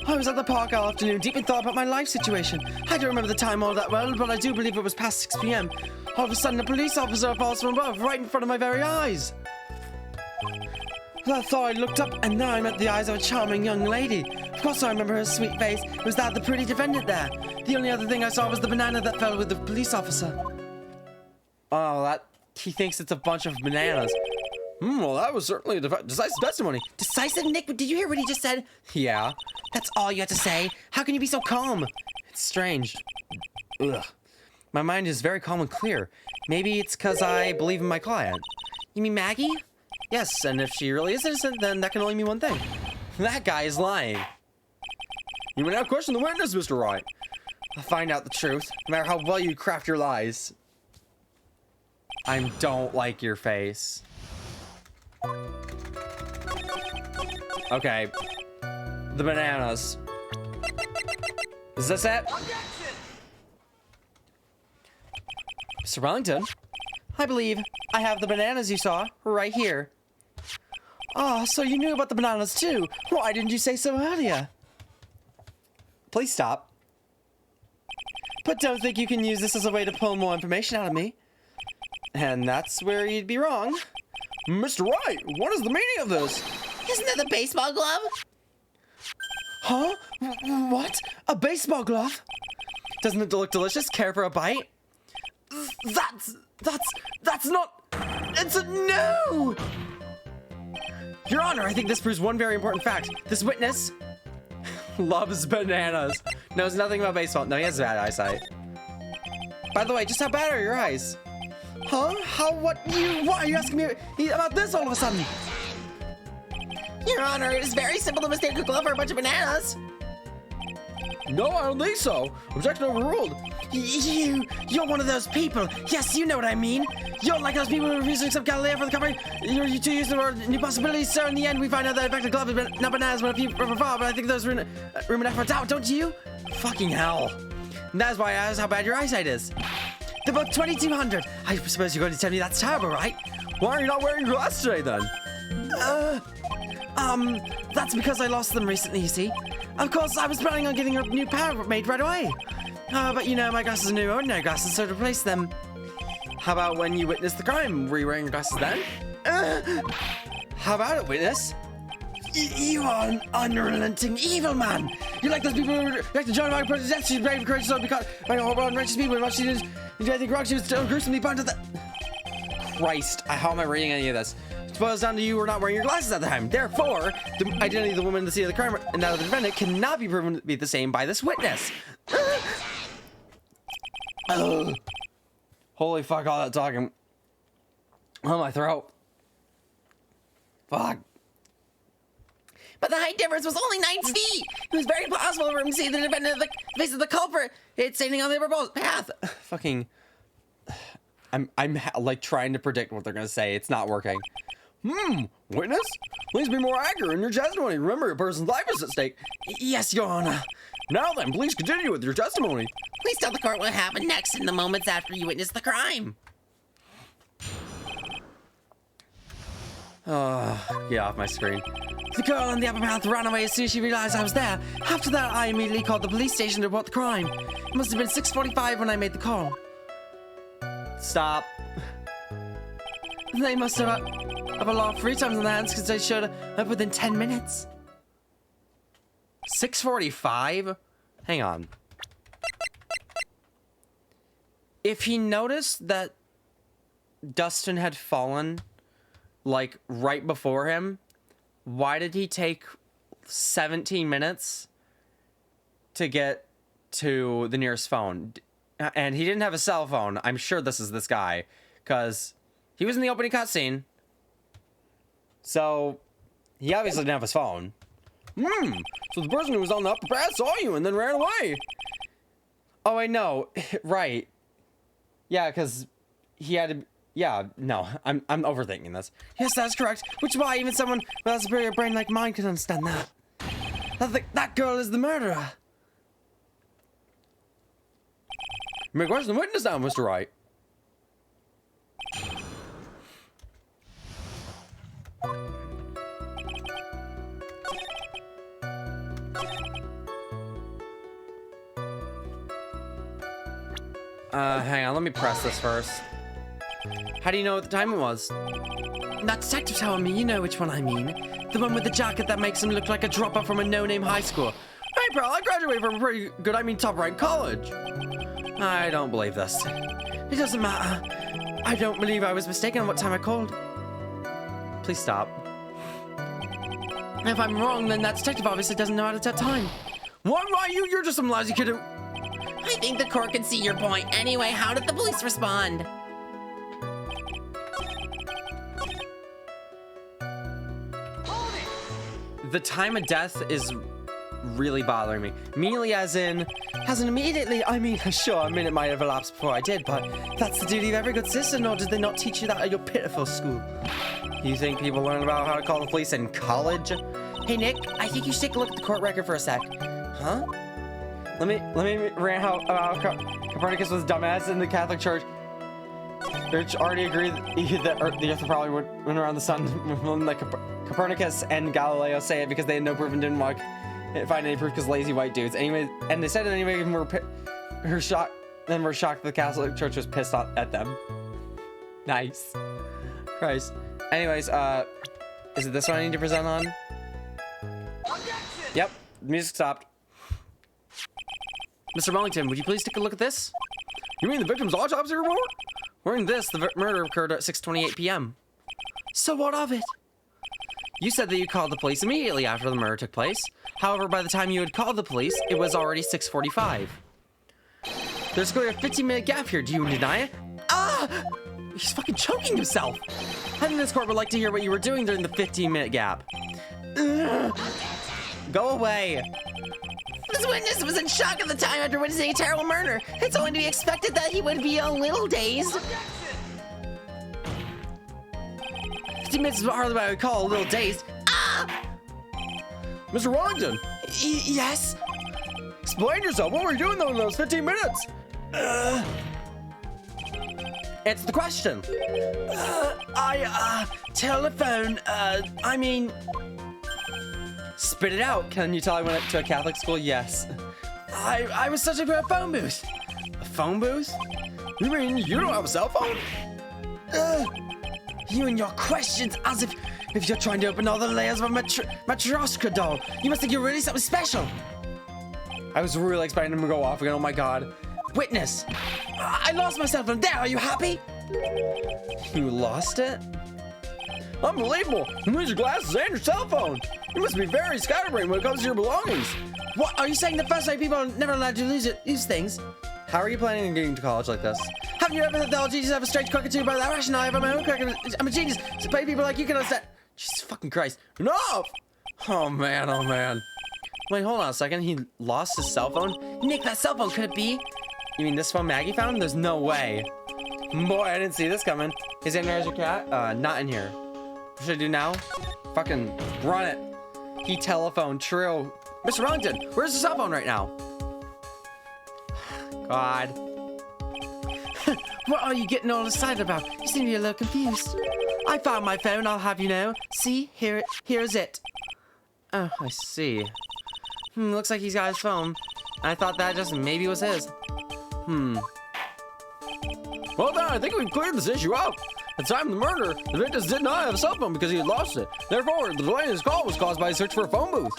I was at the park all afternoon, deep in thought about my life situation. I don't remember the time all that well, but I do believe it was past 6 p.m. All of a sudden, a police officer falls from above, right in front of my very eyes. I thought I looked up, and now I met the eyes of a charming young lady. Of course I remember her sweet face. Was that the pretty defendant there? The only other thing I saw was the banana that fell with the police officer. Oh, that... He thinks it's a bunch of bananas. Well, that was certainly a decisive testimony. Decisive, Nick? Did you hear what he just said? Yeah. That's all you had to say? How can you be so calm? It's strange. Ugh. My mind is very calm and clear. Maybe it's because I believe in my client. You mean Maggie? Yes, and if she really is innocent, then that can only mean one thing. That guy is lying. You may now question the witness, Mr. Wright. I'll find out the truth, no matter how well you craft your lies. I don't like your face. Okay. The bananas. Is this it? Mr. Wellington, I believe I have the bananas you saw right here. Oh, so you knew about the bananas too. Why didn't you say so earlier? Please stop. But don't think you can use this as a way to pull more information out of me. And that's where you'd be wrong. Mr. Wright, what is the meaning of this? Isn't that the baseball glove? Huh? What? A baseball glove? Doesn't it look delicious? Care for a bite? That's not... It's a no! Your Honor, I think this proves one very important fact. This witness loves bananas. Knows nothing about baseball. No, he has bad eyesight. By the way, just how bad are your eyes? Huh? Why are you asking me about this all of a sudden? Your Honor, it is very simple to mistake a glove for a bunch of bananas. No, I don't think so. Objection overruled. You're one of those people. Yes, you know what I mean. You're like those people who refuse to accept Galileo for the company. You two use the word new possibilities, sir. In the end, we find out that in fact the glove is not bananas, but a few from afar. But I think there's room enough for doubt, don't you? Fucking hell. And that's why I asked how bad your eyesight is. They're about 2,200. I suppose you're going to tell me that's terrible, right? Why are you not wearing glasses today, then? That's because I lost them recently, you see. Of course, I was planning on getting a new pair made right away. But you know, my glasses are new ordinary glasses, so to replace them. How about when you witnessed the crime? Were you wearing glasses then? How about it, witness? You are an unrelenting evil man. You're like those people who react to John Mark Death. She's brave and courageous, so because by horrible and righteous people, what she did, I think wrong, she was still gruesomely burned to the... Christ, how am I reading any of this? It boils down to you were not wearing your glasses at the time. Therefore, the identity of the woman in the scene of the crime and that of the defendant cannot be proven to be the same by this witness. Holy fuck, all that talking. Oh, my throat. Fuck. But the height difference was only 9 feet. It was very possible for him to see the defendant of the face of the culprit. It's standing on the proposed path. Fucking... I'm like trying to predict what they're gonna say. It's not working. Witness? Please be more accurate in your testimony. Remember, a person's life is at stake. Yes, Your Honor. Now then, please continue with your testimony. Please tell the court what happened next in the moments after you witnessed the crime. Get off my screen. The girl on the upper path ran away as soon as she realized I was there. After that, I immediately called the police station to report the crime. It must have been 6:45 when I made the call. Stop. They must have a lot of free time on their hands because they showed up within 10 minutes. 6:45? Hang on. If he noticed that Dustin had fallen, like, right before him, why did he take 17 minutes to get to the nearest phone? And he didn't have a cell phone. I'm sure this is this guy, because he was in the opening cutscene. So, he obviously didn't have his phone. So the person who was on the upper path saw you and then ran away. Oh, I know. Right. Yeah, because he had to... Yeah, no, I'm overthinking this. Yes, that's correct. Which is why even someone with a superior brain like mine could understand that. That girl is the murderer. Make question the witness now, Mr. Wright. Hang on, let me press this first. How do you know what the time it was? That detective telling me, you know which one I mean. The one with the jacket that makes him look like a dropout from a no-name high school. Hey, bro, I graduated from a pretty good, top-ranked college. I don't believe this. It doesn't matter. I don't believe I was mistaken on what time I called. Please stop. If I'm wrong, then that detective obviously doesn't know how to tell time. What, Wright? You're just some lousy kid who... I think the court can see your point. Anyway, how did the police respond? The time of death is really bothering me. Immediately as in... Hasn't immediately... I mean, sure, a minute might have elapsed before I did, but that's the duty of every good citizen, or did they not teach you that at your pitiful school? You think people learn about how to call the police in college? Hey, Nick, I think you should take a look at the court record for a sec. Huh? Let me rant how Copernicus was dumbass in the Catholic Church. Church already agreed that the Earth probably went around the sun when like Copernicus and Galileo say it because they had no proof and didn't want to find any proof because lazy white dudes. Anyway, and they said it anyway and were shocked the Catholic Church was pissed off at them. Nice. Christ. Anyways, is it this one I need to present on? Yep, the music stopped. Mr. Wellington, would you please take a look at this? You mean the victim's autopsy report? According to this, the murder occurred at 6:28 p.m. So what of it? You said that you called the police immediately after the murder took place. However, by the time you had called the police, it was already 6:45. There's clearly a 15-minute gap here. Do you deny it? Ah! He's fucking choking himself. I think this court would like to hear what you were doing during the 15-minute gap. Ugh. Go away. This witness was in shock at the time after witnessing a terrible murder. It's only to be expected that he would be a little dazed. 15 minutes is hardly what I would call a little dazed. Ah! Mr. Wellington, Yes? explain yourself. What were you doing though in those 15 minutes? It's the question. Telephone, I mean... Spit it out. Can you tell I went to a Catholic school? Yes. I was searching for a phone booth. A phone booth? You mean you don't have a cell phone? You and your questions, as if you're trying to open all the layers of a Matryoshka doll. You must think you're really something special. I was really expecting him to go off again. Oh my god. Witness, I lost my cell phone. There, are you happy? You lost it? Unbelievable. You lose your glasses and your cell phone. You must be very scatterbrained when it comes to your belongings. What, are you saying the first rate people are never allowed to lose things? How are you planning on getting to college like this? Haven't you ever heard the old genius have a strange cockatoo about that rationale? I have my own cockatoo. I'm a genius. So play people like you can understand. Jesus fucking Christ. Enough! Oh man, oh man. Wait, hold on a second. He lost his cell phone? Nick, that cell phone, could it be? You mean this phone Maggie found? There's no way. Boy, I didn't see this coming. Is it in there as your cat? Not in here. What should I do now? Fucking run it. He telephoned, true. Mr. Wellington, where's the cell phone right now? God. What are you getting all excited about? You seem to be a little confused. I found my phone, I'll have you know. See, here's it. Oh, I see. Looks like he's got his phone. I thought that just maybe was his. Well then, I think we've cleared this issue up. At the time of the murder, the victim did not have a cell phone because he had lost it. Therefore, the delay in his call was caused by a search for a phone booth.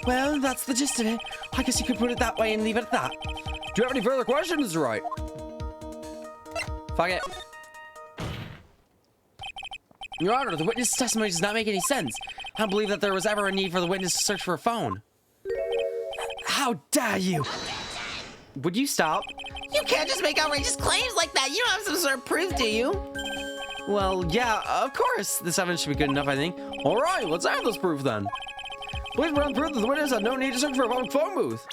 Well, that's the gist of it. I guess you could put it that way and leave it at that. Do you have any further questions, Mr. Wright? Fuck it. Your Honor, the witness testimony does not make any sense. I don't believe that there was ever a need for the witness to search for a phone. How dare you? Would you stop? You can't just make outrageous claims like that. You don't have some sort of proof, do you? Well, yeah, of course. This evidence should be good enough, I think. All right, let's have this proof then. Police run through that the witness had no need to search for a public phone booth.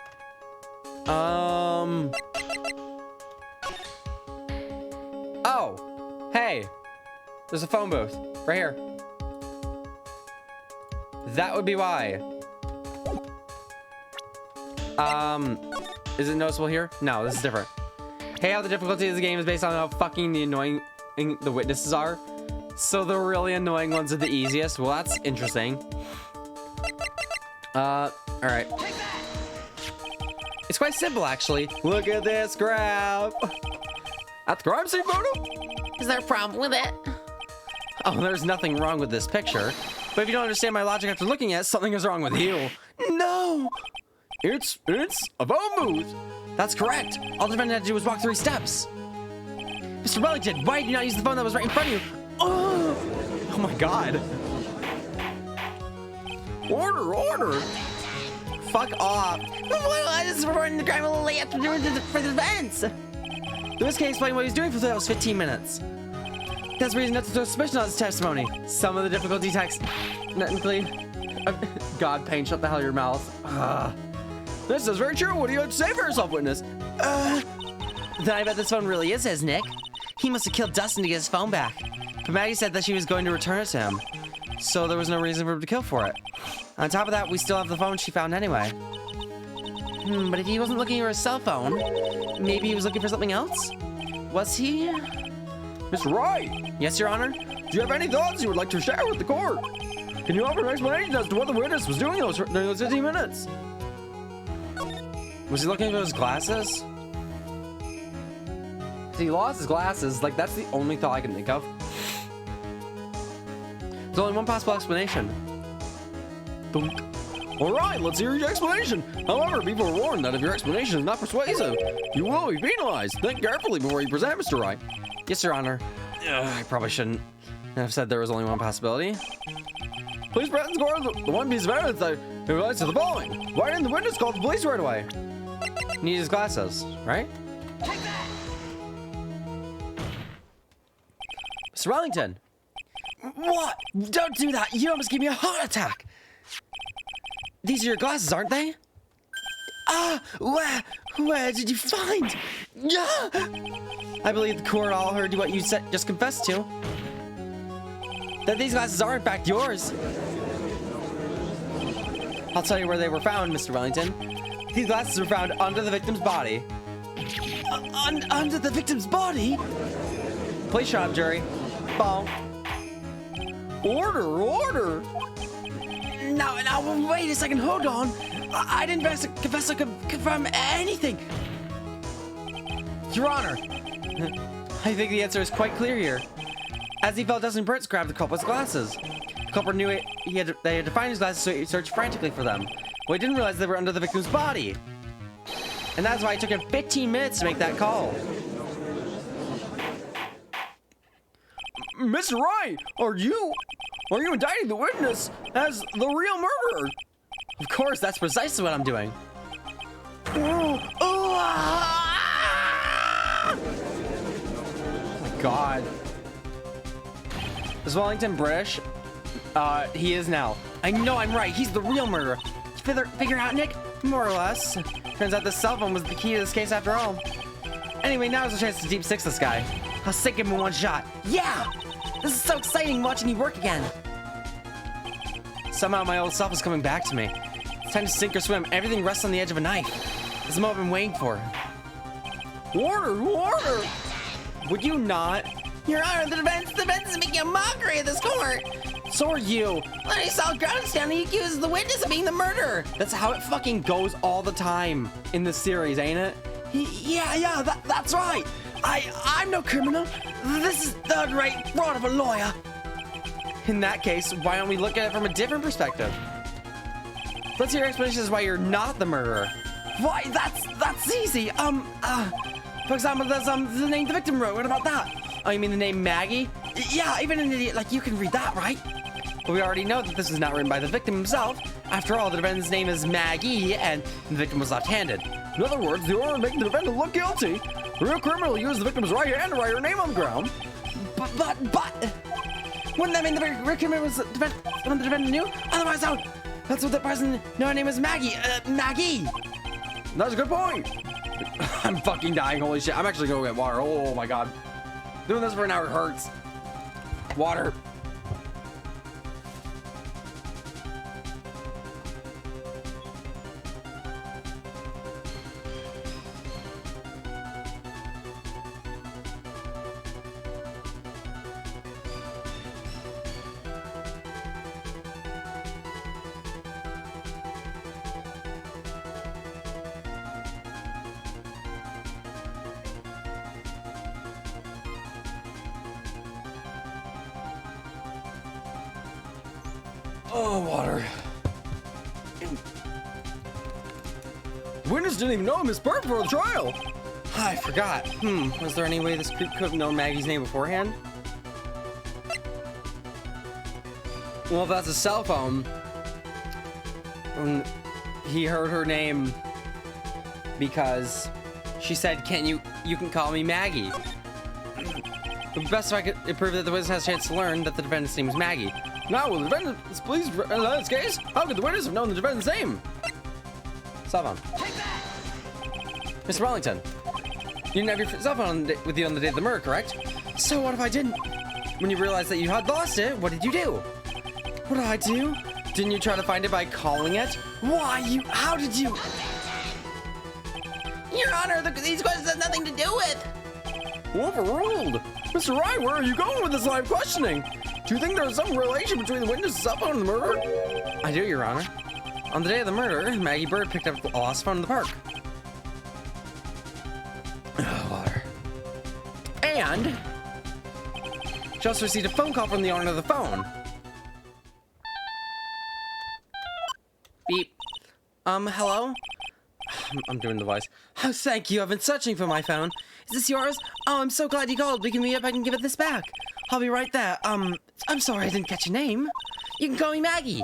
Oh, hey, there's a phone booth right here. That would be why. Is it noticeable here? No, this is different. Hey, how the difficulty of the game is based on how fucking annoying the witnesses are. So the really annoying ones are the easiest. Well, that's interesting. All right. It's quite simple, actually. Look at this graph. At the crime scene photo? Is there a problem with it? Oh, there's nothing wrong with this picture. But if you don't understand my logic after looking at it, something is wrong with you. No! It's a phone booth. That's correct. All the defendant had to do was walk 3 steps. Mr. Wellington, why did you not use the phone that was right in front of you? Oh my god. Order. Fuck off. I just reporting the crime a little late after doing for the defense. Lewis can't explain what he was doing for those 15 minutes. That's the reason not to throw suspicion on his testimony. Some of the difficulty text... Technically... God, Payne, shut the hell your mouth. This is very true. What do you have to say for yourself, witness? Then I bet this phone really is his, Nick. He must have killed Dustin to get his phone back. But Maggie said that she was going to return it to him. So there was no reason for him to kill for it. On top of that, we still have the phone she found anyway. But if he wasn't looking for his cell phone, maybe he was looking for something else? Was he? Mr. Wright, Yes, Your Honor? do you have any thoughts you would like to share with the court? Can you offer an explanation as to what the witness was doing during those 15 minutes? Was he looking for his glasses? He lost his glasses. Like, that's the only thought I can think of. There's only one possible explanation. Dunk. All right, let's hear your explanation. However, be forewarned that if your explanation is not persuasive, you will be penalized. Think carefully before you present, Mr. Wright. Yes, Your Honor. I probably shouldn't have said there was only one possibility. Please present the court the one piece of evidence that relates to the following. Why didn't the witness call the police right away? Need his glasses, right? Mr. Wellington! What? Don't do that! You almost gave me a heart attack! These are your glasses, aren't they? Where did you find? I believe the court all heard what you said, just confessed to. That these glasses are in fact yours. I'll tell you where they were found, Mr. Wellington. These glasses were found under the victim's body. Under the victim's body? Please shut up, jury. Bonk. Order. Now, wait a second, hold on. I didn't confess to confirm anything. Your Honor, I think the answer is quite clear here. As he felt, Dustin Burtz grabbed the culprit's glasses. The culprit knew they had to find his glasses, so he searched frantically for them. Well, he didn't realize they were under the victim's body. And that's why it took him 15 minutes to make that call. Mr. Wright, are you indicting the witness as the real murderer? Of course, that's precisely what I'm doing. Oh my God. Is Wellington British? He is now. I know I'm right. He's the real murderer. Figure out, Nick? More or less. Turns out this cell phone was the key to this case after all. Anyway, now's a chance to deep six this guy. I'll sink him in one shot. Yeah! This is so exciting watching you work again. Somehow my old self is coming back to me. It's time to sink or swim. Everything rests on the edge of a knife. This is the moment I've been waiting for. Order! Would you not? Your Honor, the defense is making a mockery of this court. So are you. Lenny saw ground standing, he accuses the witness of being the murderer. That's how it fucking goes all the time in this series, ain't it? Yeah, that's right. I'm no criminal. This is third-rate fraud of a lawyer. In that case, why don't we look at it from a different perspective? Let's hear your explanation as why you're not the murderer. Why, that's easy. For example, there's the name the victim wrote. What about that? Oh, you mean the name Maggie? Yeah, even an idiot like you can read that, right? But we already know that this is not written by the victim himself. After all, the defendant's name is Maggie, and the victim was left-handed. In other words, the order making the defendant look guilty. The real criminal used the victim's right hand to write her name on the ground. But wouldn't that mean the real criminal was the defendant knew? Otherwise, how That's what the person knew her name was Maggie. Maggie! That's a good point. I'm fucking dying, holy shit. I'm actually gonna go get water. Oh my god. Doing this for an hour hurts. Water. Oh, water. Witness didn't even know Miss Burke before the trial. I forgot. Was there any way this creep could have known Maggie's name beforehand? Well, if that's a cell phone, he heard her name because she said, you can call me Maggie. It would be best if I could prove that the witness has a chance to learn that the defendant's name is Maggie. Now, will the defendant please analyze this case? How could the witness have known the defendant's name? Cell phone. Mr. Wellington, you didn't have your cell phone with you on the day of the murder, correct? So what if I didn't? When you realized that you had lost it, what did you do? What did I do? Didn't you try to find it by calling it? How did you? Your Honor, these questions have nothing to do with. Overruled. Mr. Wright, where are you going with this live questioning? Do you think there's some relation between the witness's cell phone and the murder? I do, Your Honor. On the day of the murder, Maggie Bird picked up a lost phone in the park. Water. And she also received a phone call from the owner of the phone. Beep. Hello? I'm doing the voice. Oh, thank you. I've been searching for my phone. Is this yours? Oh, I'm so glad you called. We can meet up. I can give it this back. I'll be right there. I'm sorry I didn't catch your name. You can call me Maggie.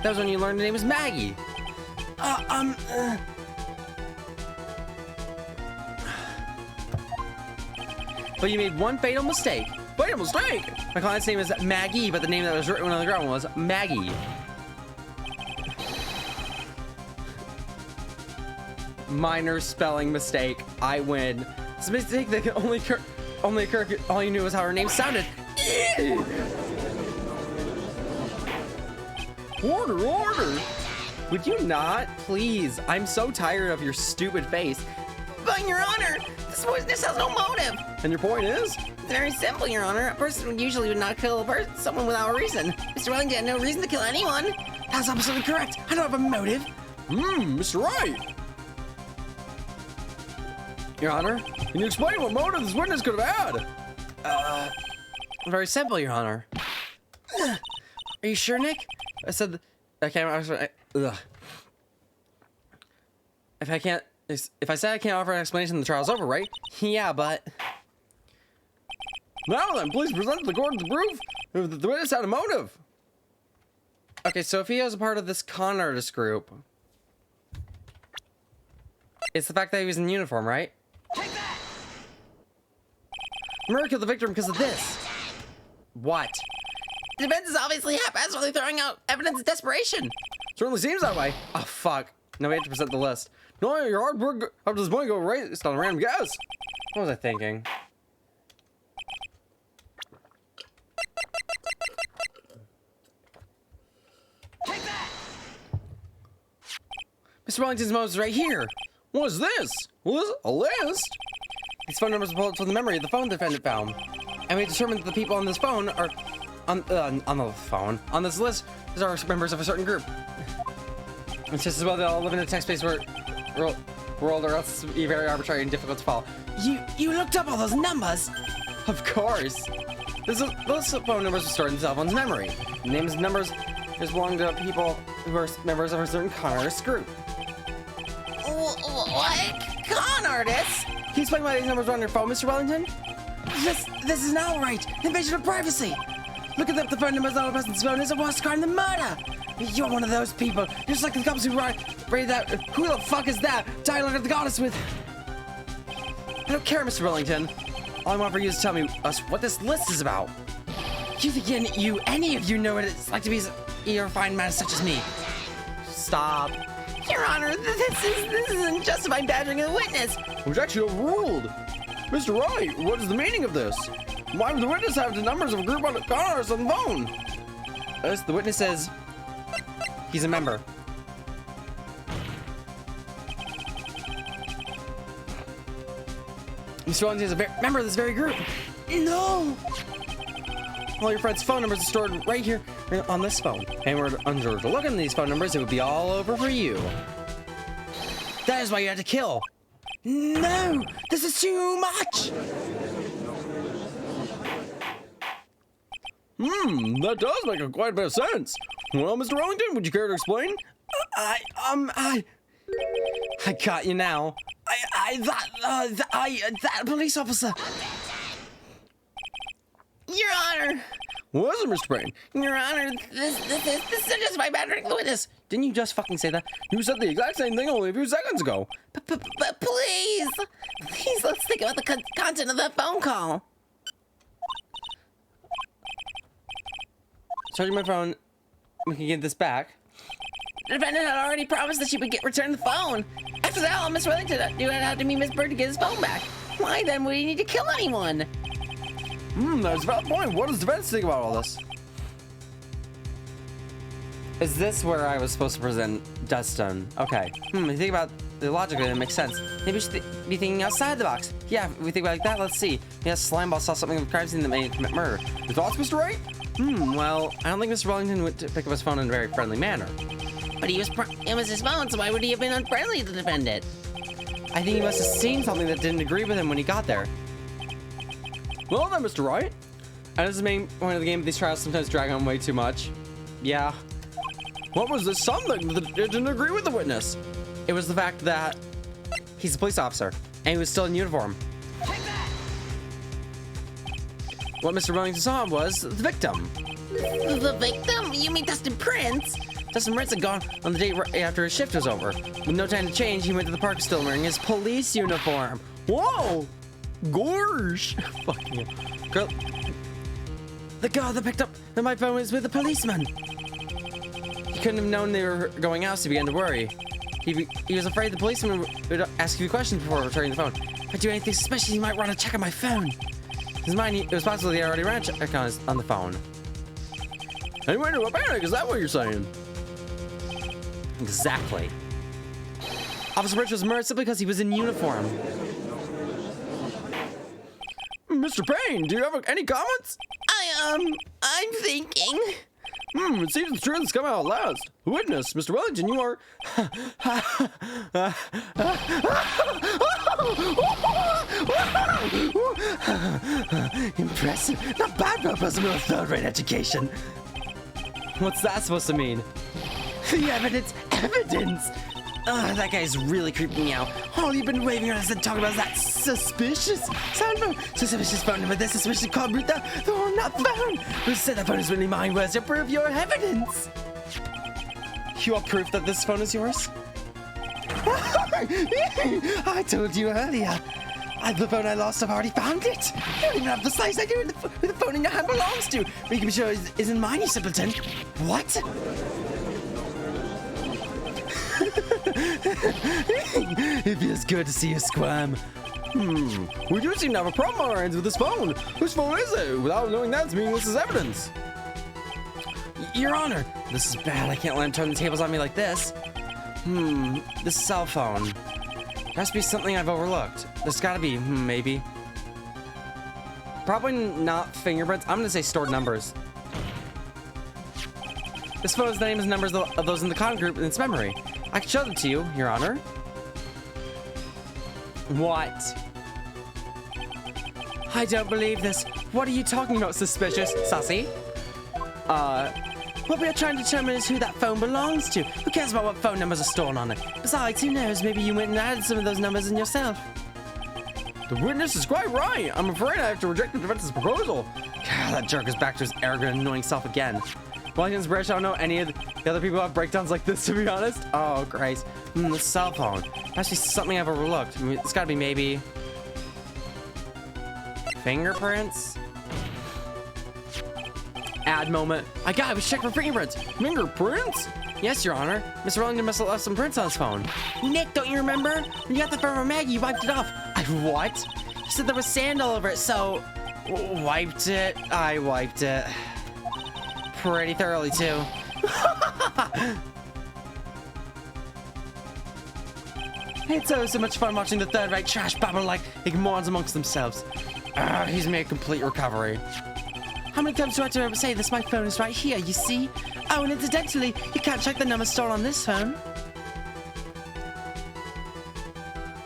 That was when you learned the name was Maggie. But you made one fatal mistake. Fatal mistake? My client's name is Maggie, but the name that was written on the ground was Maggie. Minor spelling mistake. I win. It's a mistake that can only occur if all you knew was how her name sounded. Order, order. Would you not? Please. I'm so tired of your stupid face. But, Your Honor, this witness has no motive. And your point is? It's very simple, Your Honor. A person usually would not kill someone without a reason. Mr. Wellington had no reason to kill anyone. That's absolutely correct. I don't have a motive. Mr. Wright. Your Honor? Can you explain what motive this witness could have had? Very simple, Your Honor. Are you sure, Nick? I said I can't. Ugh. If I said I can't offer an explanation, the trial's over, right? Yeah, but. Now then, please present the court the proof that the witness had a motive. Okay, so if he was a part of this con artist group, it's the fact that he was in uniform, right? Take that! Murder killed the victim because of this. What? The defense is obviously haphazardly throwing out evidence of desperation. Certainly seems that way. Oh, fuck. Now we have to present the list. No, your hard work. How does money go based on a random guess? What was I thinking? Take that! Mr. Wellington's motive is right here. What is this? A list? These phone numbers are pulled from the memory of the phone the defendant found. And we determined that the people on this phone are on the phone. On this list is our members of a certain group. It's just as well they all live in a text-based world or else it's be very arbitrary and difficult to follow. You looked up all those numbers? Of course. Those phone numbers are stored in the cell phone's memory. The names and numbers just belong to people who are members of a certain con artist group. What? Con artists? Can you explain why these numbers are on your phone, Mr. Wellington? This is not right. Invasion of privacy. Looking up the phone numbers on a person's phone is a worse crime than murder. You're one of those people. You're just like the cops who raided that. Who the fuck is that? Dialogue of the goddess with. I don't care, Mr. Wellington. All I want for you is to tell me what this list is about. You think any of you know what it's like to be a refined man such as me? Stop. Your Honor, this isn't justified badgering of the witness. Objection overruled. Mr. Wright, what is the meaning of this? Why would the witness have the numbers of a group on the cars on the phone? As the witness says, he's a member. Mr. Wellington is a member of this very group. No! All your friends' phone numbers are stored right here on this phone. And we're under to look at these phone numbers, it would be all over for you. That is why you had to kill. No! This is too much! That does make quite a bit of sense. Well, Mr. Wellington, would you care to explain? I got you now. That police officer. Your Honor. What is it, Mr. Payne? Your Honor, this is justified badgering of the witness. Didn't you just fucking say that? You said the exact same thing only a few seconds ago. But please, let's think about the content of that phone call. Charging my phone. We can get this back. The defendant had already promised that she would return the phone. After that, all Miss Wellington would have to meet Miss Bird to get his phone back. Why then would he need to kill anyone? That's a valid point. What does the defense think about all this? Is this where I was supposed to present Dustin? Okay. You think about the logic of it, it makes sense. Maybe we should be thinking outside the box. Yeah, if we think about it like that, let's see. Yes, Slimeball saw something in the crime scene that made him commit murder. Your thoughts, Mr. Wright? Well, I don't think Mr. Wellington would pick up his phone in a very friendly manner. But it was his phone, so why would he have been unfriendly to the defendant? I think he must have seen something that didn't agree with him when he got there. Well then, Mr. Wright. And as the main point of the game, these trials sometimes drag on way too much. Yeah. What was this something that didn't agree with the witness? It was the fact that he's a police officer, and he was still in uniform. What Mr. Wellington saw was the victim. The victim? You mean Dustin Prince? Dustin Prince had gone on the date right after his shift was over. With no time to change, he went to the park still wearing his police uniform. Whoa! Gawrsh! Fucking girl. The girl that picked up my phone was with a policeman. He couldn't have known they were going out, so he began to worry. He was afraid the policeman would ask you questions before returning the phone. If I do anything suspicious, he might want to check on my phone. In his mind, it was possible he already ran a check on the phone. And he went into a panic, is that what you're saying? Exactly. Officer Rich was murdered simply because he was in uniform. Mr. Payne, do you have any comments? I'm thinking. It seems the truth has come out at last. Witness, Mr. Wellington, you are... Impressive. Not bad for a person with a third-rate education. What's that supposed to mean? The evidence! Evidence! That guy's really creeping me out. All you've been waving around and talking about is that suspicious sound phone. Suspicious phone number, this suspicious call route, the one that phone. Who said that phone is really mine? Where's your proof, your evidence? You want proof that this phone is yours? I told you earlier. The phone I lost, I've already found it. You don't even have the slightest idea who the phone in your hand belongs to. But you can be sure it isn't mine, you simpleton. What? It feels good to see you squirm. We do seem to have a problem on our hands with this phone. Whose phone is it? Without knowing that's meaningless as evidence. Your Honor, this is bad. I can't let him turn the tables on me like this. This cell phone. There has to be something I've overlooked. There's gotta be, maybe. Probably not fingerprints. I'm gonna say stored numbers. This phone is the name and numbers of those in the con group in its memory. I can show them to you, Your Honor. What? I don't believe this. What are you talking about, suspicious? Sassy? What we are trying to determine is who that phone belongs to. Who cares about what phone numbers are stored on it? Besides, who knows? Maybe you went and added some of those numbers in yourself. The witness is quite right. I'm afraid I have to reject the defense's proposal. God, that jerk is back to his arrogant, annoying self again. Wellington's British, I don't know any of the other people who have breakdowns like this, to be honest. Oh, Christ. The cell phone. That's just something I've overlooked. I mean, it's gotta be maybe... fingerprints? ad moment. I gotta check for fingerprints. Fingerprints? Yes, Your Honor. Mr. Wellington must have left some prints on his phone. Nick, don't you remember? When you got the phone from Maggie, you wiped it off. What? You said there was sand all over it, so... Wiped it? I wiped it. Pretty thoroughly, too. It's always so much fun watching the Third Reich trash babble like morons amongst themselves. He's made a complete recovery. How many times do I have to say this? My phone is right here, you see? Oh, and incidentally, you can't check the number stored on this phone.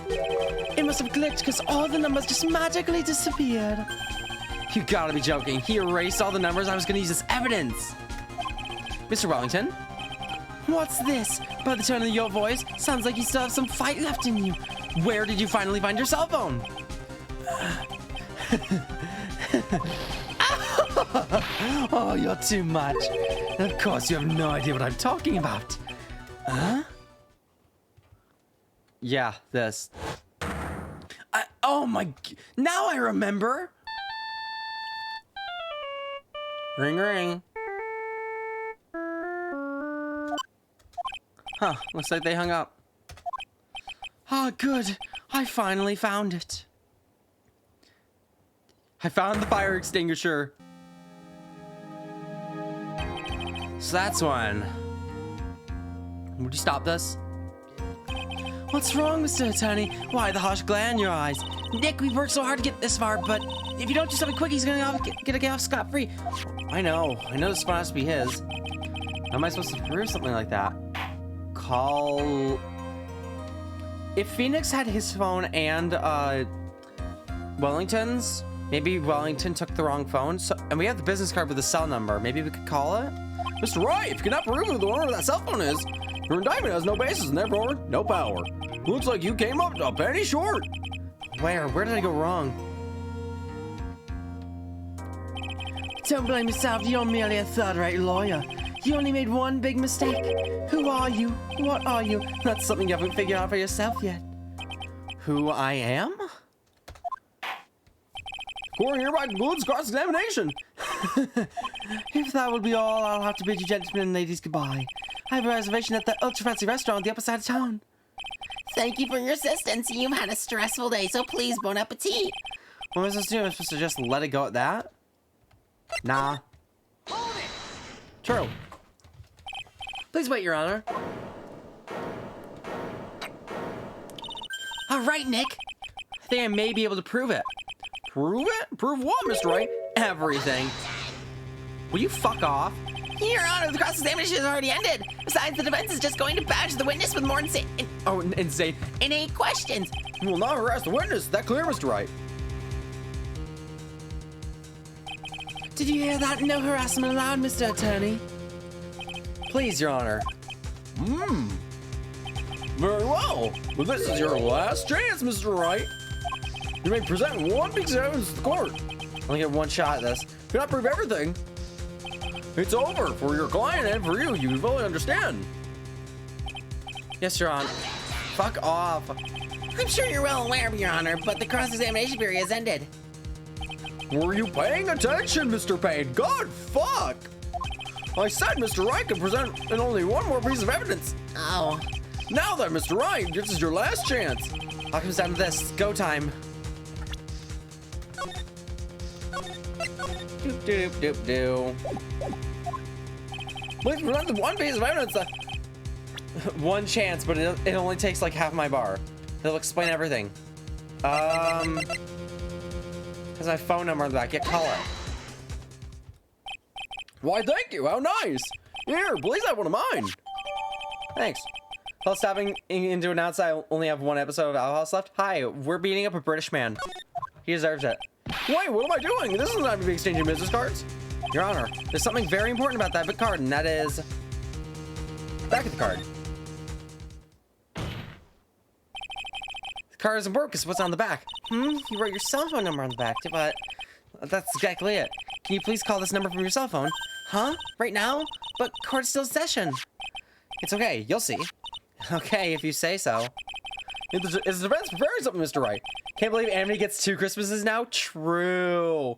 It must have glitched because all the numbers just magically disappeared. You gotta be joking. He erased all the numbers I was gonna use as evidence. Mr. Wellington? What's this? By the tone of your voice, sounds like you still have some fight left in you. Where did you finally find your cell phone? Oh, you're too much. Of course, you have no idea what I'm talking about. Huh? Yeah, this. Oh my... Now I remember. Ring, ring. Huh, looks like they hung up. Ah, good. I finally found it. I found the fire extinguisher. So that's one. Would you stop this? What's wrong, Mr. Attorney? Why the harsh glare in your eyes? Nick, we've worked so hard to get this far, but if you don't do something quick, he's gonna get off scot-free. I know this phone has to be his. How am I supposed to prove something like that? Call... If Phoenix had his phone and, Wellington's, maybe Wellington took the wrong phone, so, and we have the business card with the cell number. Maybe we could call it? Mr. Wright, if you cannot prove who the owner of that cell phone is, your indictment has no basis and therefore no power. Looks like you came up a penny short. Where did I go wrong? Don't blame yourself, you're merely a third-rate lawyer. You only made one big mistake. Who are you? What are you? That's something you haven't figured out for yourself yet. Who I am? Court hereby concludes cross-examination. If that would be all, I'll have to bid you gentlemen and ladies goodbye. I have a reservation at the ultra-fancy restaurant on the upper side of town. Thank you for your assistance. You've had a stressful day, so please, bon appetit. What am I supposed to do? Am I supposed to just let it go at that? Nah. True. Please wait, Your Honor. All right, Nick. I think I may be able to prove it. Prove it? Prove what, Mr. Wright? Everything. Will you fuck off? Your Honor, the cross-examination has already ended. Besides, the defense is just going to badge the witness with more insane questions. You will not harass the witness. That clear, Mr. Wright? Did you hear that? No harassment allowed, Mr. Attorney. Please, Your Honor. Very well. But this is your last chance, Mr. Wright. You may present one piece of evidence to the court. I only get one shot at this. If you not prove everything, it's over for your client and for you. You fully understand. Yes, Your Honor. Fuck off. I'm sure you're well aware, Your Honor, but the cross-examination period has ended. Were you paying attention, Mr. Payne? God, fuck! I said Mr. Wright could present in only one more piece of evidence. Oh. Now then, Mr. Wright, this is your last chance. All comes down to this. Go time. Doop doop doop doo. Please present the one piece of evidence. One chance, but it only takes like half my bar. It'll explain everything. Has my phone number on the back. Yeah, call it. Why, thank you. How nice. Here, please have one of mine. Thanks. While stopping in to announce I only have one episode of Owl House left. Hi, we're beating up a British man. He deserves it. Wait, what am I doing? This isn't time to be exchanging business cards. Your Honor, there's something very important about that card, and that is... back of the card. The card is important because what's on the back? You wrote your cell phone number on the back, but that's exactly it. Can you please call this number from your cell phone? Huh? Right now? But court's still in session. It's okay, you'll see. Okay, if you say so. Is the defense preparing something, Mr. Wright? Can't believe Amity gets 2 Christmases now? True.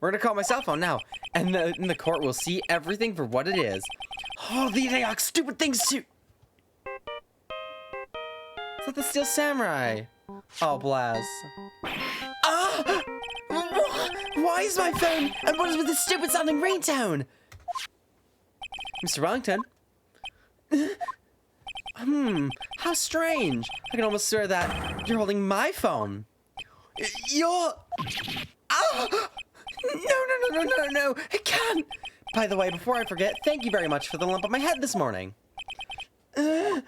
We're gonna call my cell phone now, and the court will see everything for what it is. Oh, these are stupid things too. Is that the Steel Samurai? Oh, blaz. Ah! Why is my phone? And what is with this stupid sounding ringtone? Mr. Wellington? How strange. I can almost swear that you're holding my phone. You're... Ah! No, I can't. By the way, before I forget, thank you very much for the lump on my head this morning. I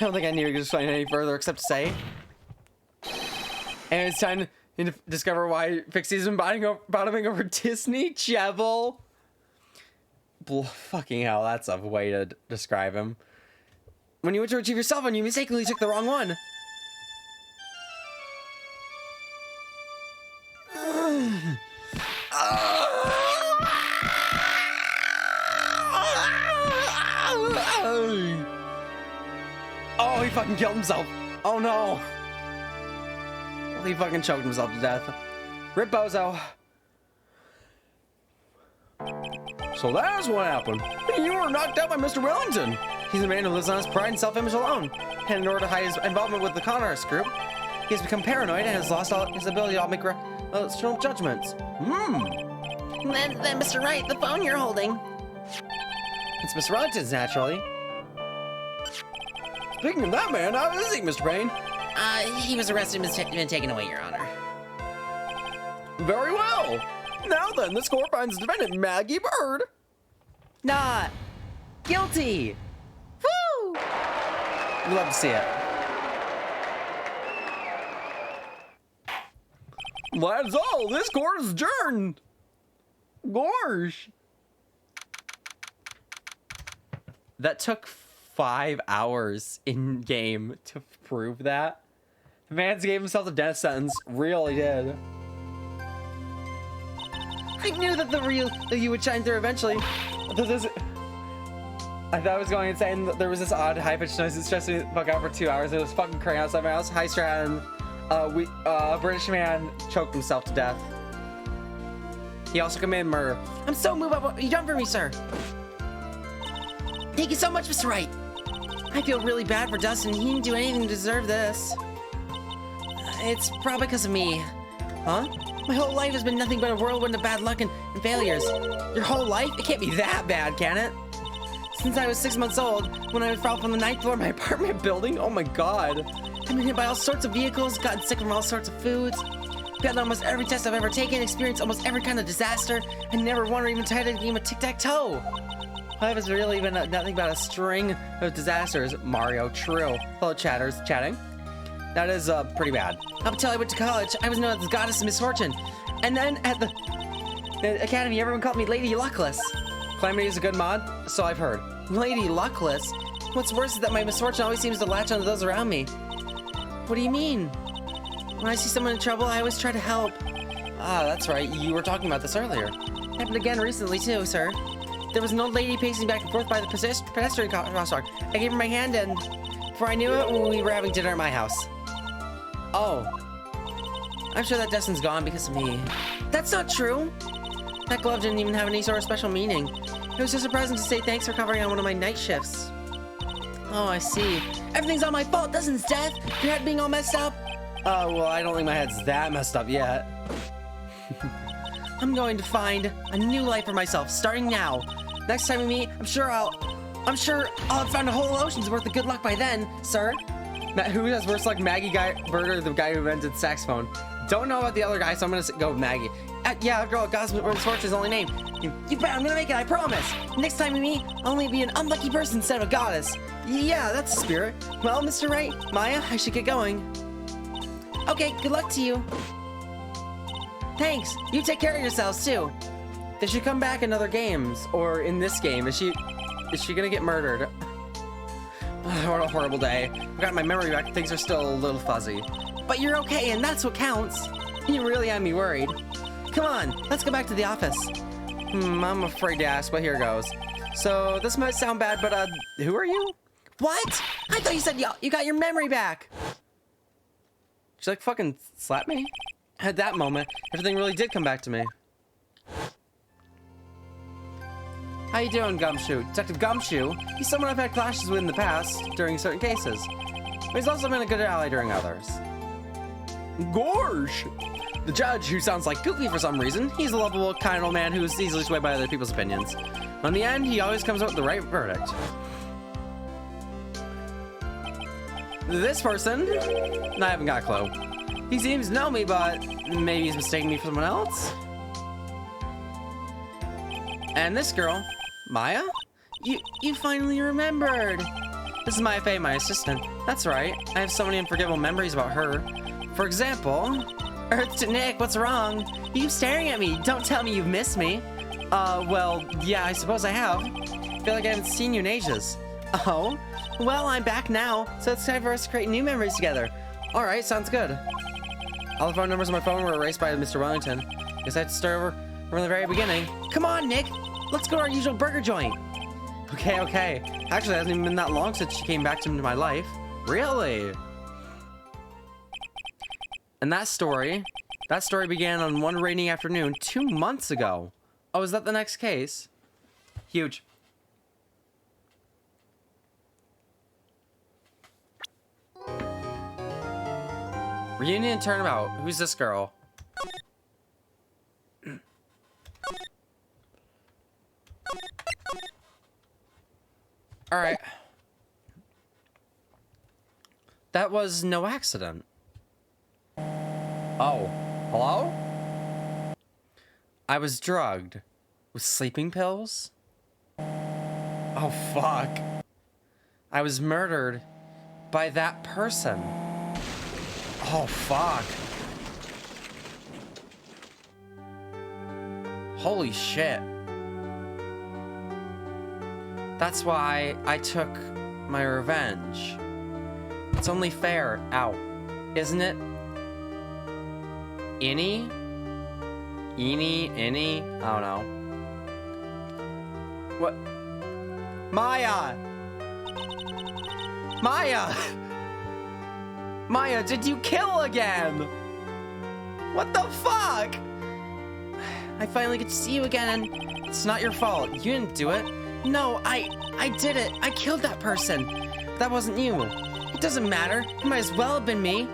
don't think I need to explain any further except to say... And it's time to discover why Pixie's been bottoming over Disney Chevil. Fucking hell, that's a way to describe him. When you went to retrieve your cell phone, you mistakenly took the wrong one. Oh, he fucking killed himself. Oh no. He fucking choked himself to death. Rip Bozo. So that's what happened. You were knocked out by Mr. Wellington. He's a man who lives on his pride and self-image alone. And in order to hide his involvement with the con artist group, he has become paranoid and has lost all his ability to make rational judgments. Then, Mr. Wright, the phone you're holding. It's Mr. Wellington's, naturally. Speaking of that man, how is he, Mr. Payne? He was arrested and taken away, Your Honor. Very well. Now then, this court finds defendant Maggie Bird Not guilty. Woo! We love to see it. That's all. This court is adjourned. Gawrsh. That took 5 hours in game to prove that. The man gave himself a death sentence. Really did. I knew that that you would shine through eventually. I thought I was going insane. There was this odd high-pitched noise that stressed me the fuck out for 2 hours. It was fucking crazy outside my house. High strat, and a British man choked himself to death. He also committed murder. I'm so moved by what you done for me, sir. Thank you so much, Mr. Wright. I feel really bad for Dustin. He didn't do anything to deserve this. It's probably because of me. Huh? My whole life has been nothing but a whirlwind of bad luck and failures. Your whole life? It can't be that bad, can it? Since I was 6 months old, when I fell from the 9th floor of my apartment building, oh my god. I've been hit by all sorts of vehicles, gotten sick from all sorts of foods, failed almost every test I've ever taken, experienced almost every kind of disaster, and never won or even tried a game of tic-tac-toe. Life has really been nothing but a string of disasters. Mario, true. Hello, chatters. Chatting? That is pretty bad. Up until I went to college, I was known as the goddess of misfortune. And then at the academy, everyone called me Lady Luckless. Calamity is a good mod, so I've heard. Lady Luckless? What's worse is that my misfortune always seems to latch onto those around me. What do you mean? When I see someone in trouble, I always try to help. Ah, that's right. You were talking about this earlier. Happened again recently, too, sir. There was an old lady pacing back and forth by the pedestrian crosswalk. I gave her my hand, and before I knew it, we were having dinner at my house. Oh. I'm sure that Dustin's gone because of me. That's not true. That glove didn't even have any sort of special meaning. It was just a present to say thanks for covering on one of my night shifts. Oh, I see. Everything's all my fault. Dustin's death. Your head being all messed up. Oh, well, I don't think my head's that messed up yet. I'm going to find a new life for myself, starting now. Next time we meet, I'm sure I'll have found a whole ocean's worth of good luck by then, sir. Who has worse luck, Maggie Bird or the guy who invented saxophone? Don't know about the other guy, so I'm gonna go with Maggie. Yeah, after all, God's misfortune's only name. You bet, I'm gonna make it, I promise. Next time we meet, I'll only be an unlucky person instead of a goddess. Yeah, that's the spirit. Well, Mr. Wright, Maya, I should get going. Okay, good luck to you. Thanks. You take care of yourselves too. They should come back in other games, or in this game. Is she gonna get murdered? What a horrible day. I got my memory back. Things are still a little fuzzy. But you're okay, and that's what counts. You really had me worried. Come on, let's go back to the office. I'm afraid to ask, but here goes. So this might sound bad, but who are you? What? I thought you said you got your memory back. Did you like fucking slap me? At that moment, everything really did come back to me. How you doing, Gumshoe? Detective Gumshoe? He's someone I've had clashes with in the past, during certain cases. But he's also been a good ally during others. Gawrsh! The judge, who sounds like Goofy for some reason, he's a lovable, kind old man who's easily swayed by other people's opinions. But in the end, he always comes up with the right verdict. This person? I haven't got a clue. He seems to know me, but maybe he's mistaking me for someone else? And this girl, Maya? You finally remembered! This is Maya Fey, my assistant. That's right, I have so many unforgettable memories about her. For example... Earth to Nick, what's wrong? You keep staring at me, don't tell me you've missed me. Well, yeah, I suppose I have. I feel like I haven't seen you in ages. Oh? Well, I'm back now, so it's time for us to create new memories together. Alright, sounds good. All the phone numbers on my phone were erased by Mr. Wellington. Guess I had to start over from the very beginning. Come on, Nick! Let's go to our usual burger joint! Okay. Actually, it hasn't even been that long since she came back into my life. Really? And that story began on one rainy afternoon 2 months ago. Oh, is that the next case? Huge. Reunion turnabout. Who's this girl? All right. That was no accident. Oh, hello? I was drugged with sleeping pills? Oh, fuck. I was murdered by that person. Oh, fuck. Holy shit. That's why I took my revenge. It's only fair. Ow. Isn't it? Innie? I don't know. What? Maya! Maya, did you kill again? What the fuck? I finally get to see you again, and it's not your fault. You didn't do it. No, I did it. I killed that person. That wasn't you. It doesn't matter. It might as well have been me.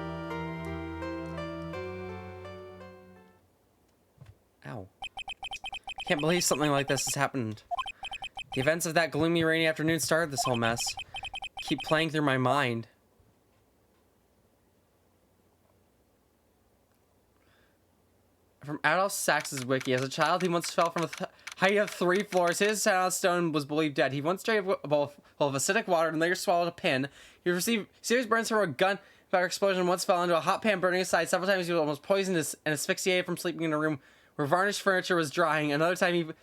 Ow. Can't believe something like this has happened. The events of that gloomy, rainy afternoon started this whole mess. Keep playing through my mind. From Adolf Sax's wiki, as a child, he once fell from a height of 3 floors. His head on a stone was believed dead. He once drank a bowl full of acidic water and later swallowed a pin. He received serious burns from a gunfire explosion and once fell into a hot pan burning his side. Several times he was almost poisoned and asphyxiated from sleeping in a room where varnished furniture was drying. Another time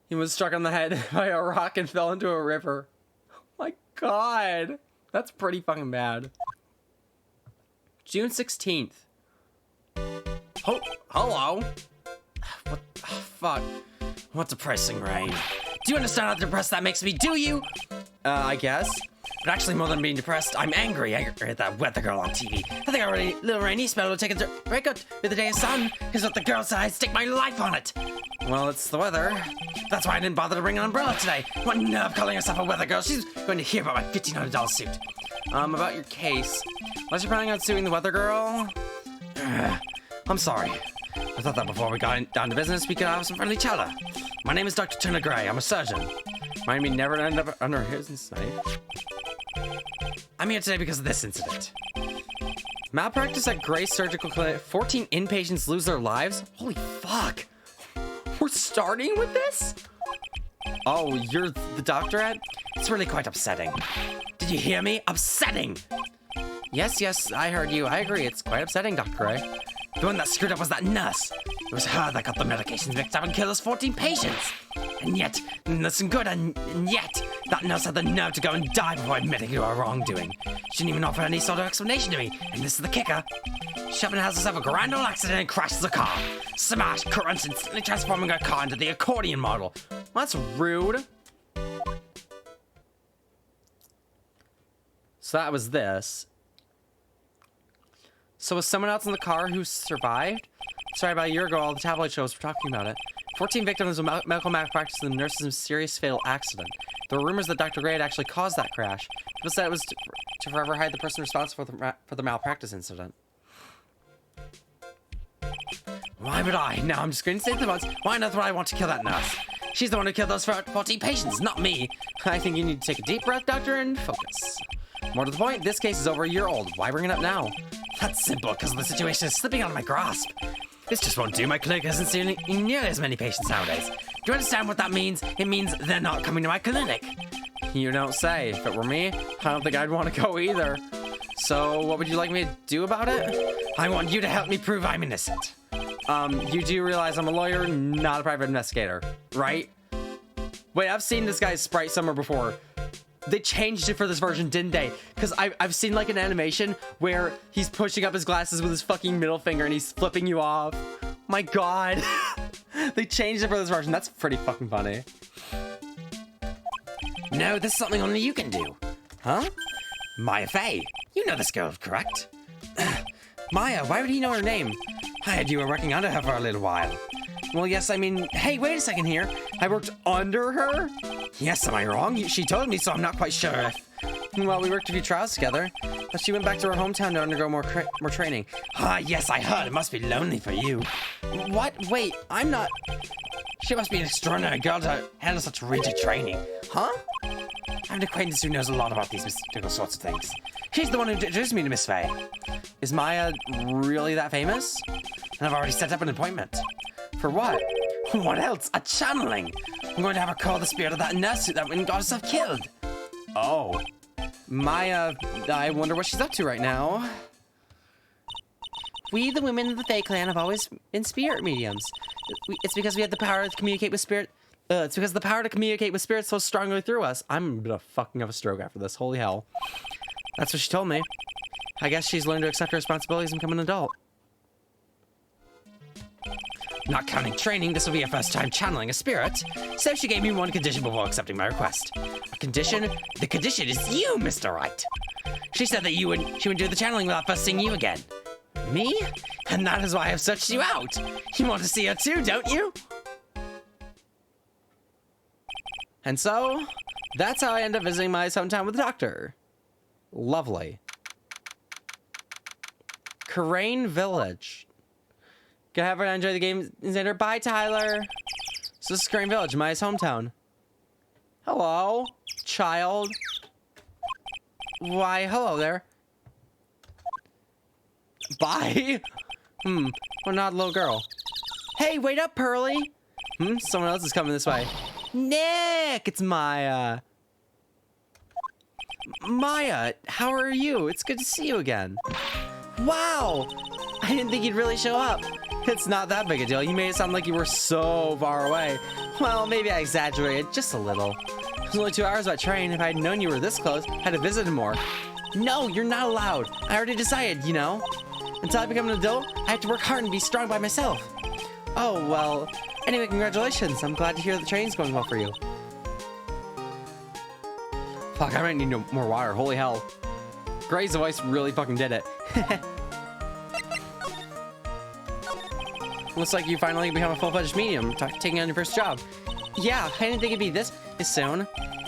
he was struck on the head by a rock and fell into a river. Oh my god. That's pretty fucking bad. June 16th. Oh, hello. What? Oh, fuck. What depressing, Wright? Do you understand how depressed that makes me, do you? I guess. But actually, more than being depressed, I'm angry at that weather girl on TV. I think already little rainy spell will take a break out with the day of sun. Here's what the girl said, I'd stake my life on it. Well, it's the weather. That's why I didn't bother to bring an umbrella today. What nerve calling herself a weather girl? She's going to hear about my $1,500 suit. About your case. Unless you're planning on suing the weather girl? I'm sorry. I thought that before we got down to business, we could have some friendly chatter. My name is Dr. Turner Gray. I'm a surgeon. Mind me never end up under his knife. I'm here today because of this incident. Malpractice at Gray Surgical Clinic. 14 inpatients lose their lives? Holy fuck. We're starting with this? Oh, you're the doctor, Ed? It's really quite upsetting. Did you hear me? Upsetting! Yes, I heard you. I agree. It's quite upsetting, Dr. Gray. The one that screwed up was that nurse. It was her that got the medications mixed up and killed us 14 patients. And yet, nothing good, and yet, that nurse had the nerve to go and die before admitting to her wrongdoing. She didn't even offer any sort of explanation to me, and this is the kicker. She happened to have herself a grand old accident and crashes the car. Smash, currents, instantly transforming her car into the accordion model. Well, that's rude. So that was this. So was someone else in the car who survived? Sorry, about a year ago, all the tabloid shows were talking about it. 14 victims of medical malpractice and the nurse's mysterious fatal accident. There were rumors that Dr. Gray had actually caused that crash. People said it was to forever hide the person responsible for the malpractice incident. Why would I? Now I'm just going to say to the once, why not would I want to kill that nurse? She's the one who killed those 14 patients, not me. I think you need to take a deep breath, doctor, and focus. More to the point, this case is over a year old. Why bring it up now? That's simple, because the situation is slipping out of my grasp. This just won't do. My clinic hasn't seen nearly as many patients nowadays. Do you understand what that means? It means they're not coming to my clinic. You don't say. If it were me, I don't think I'd want to go either. So, what would you like me to do about it? I want you to help me prove I'm innocent. You do realize I'm a lawyer, not a private investigator, right? Wait, I've seen this guy's sprite somewhere before. They changed it for this version, didn't they? Because I've seen like an animation where he's pushing up his glasses with his fucking middle finger and he's flipping you off. My god. They changed it for this version. That's pretty fucking funny. No, this is something only you can do. Huh? Maya Fey. You know this girl, correct? Maya, why would he know her name? I had you were working under her for a little while. Well, yes, I mean, hey, wait a second here. I worked under her? Yes, am I wrong? She told me, so I'm not quite sure if... Well, we worked a few trials together, but she went back to her hometown to undergo more training. Ah, yes, I heard. It must be lonely for you. What? Wait, I'm not... She must be an extraordinary girl to handle such rigid training. Huh? I have an acquaintance who knows a lot about these mystical sorts of things. She's the one who introduced me to Miss Fey. Is Maya really that famous? And I've already set up an appointment. For what? What else? A channeling. I'm going to have her call the spirit of that nurse that went and got herself killed. Oh. Maya, I wonder what she's up to right now. We, the women of the Fae clan, have always been spirit mediums. It's because we have the power to communicate with spirit. It's because the power to communicate with spirits so strongly through us. I'm gonna fucking have a stroke after this. Holy hell. That's what she told me. I guess she's learned to accept her responsibilities and become an adult. Not counting training, this will be her first time channeling a spirit. So she gave me one condition before accepting my request. A condition? The condition is you, Mr. Wright. She said that she would do the channeling without first seeing you again. Me? And that is why I've searched you out. You want to see her too, don't you? And so, that's how I end up visiting my hometown with the doctor. Lovely. Crane Village. Go have her enjoy the game. Bye, Tyler. So this is Crane Village, Maya's hometown. Hello, child. Why, hello there. Bye. What an odd little girl. Hey, wait up, Pearly. Someone else is coming this way. Nick, it's Maya. Maya, how are you? It's good to see you again. Wow, I didn't think you'd really show up. It's not that big a deal. You made it sound like you were so far away. Well, maybe I exaggerated just a little. It was only 2 hours by train. If I had known you were this close, I'd have visited more. No, you're not allowed. I already decided, you know. Until I become an adult, I have to work hard and be strong by myself. Oh, well, anyway, congratulations. I'm glad to hear the training's going well for you. Fuck, I might need no more water. Holy hell. Gray's voice really fucking did it. Looks like you finally become a full-fledged medium, taking on your first job. Yeah, I didn't think it'd be this soon.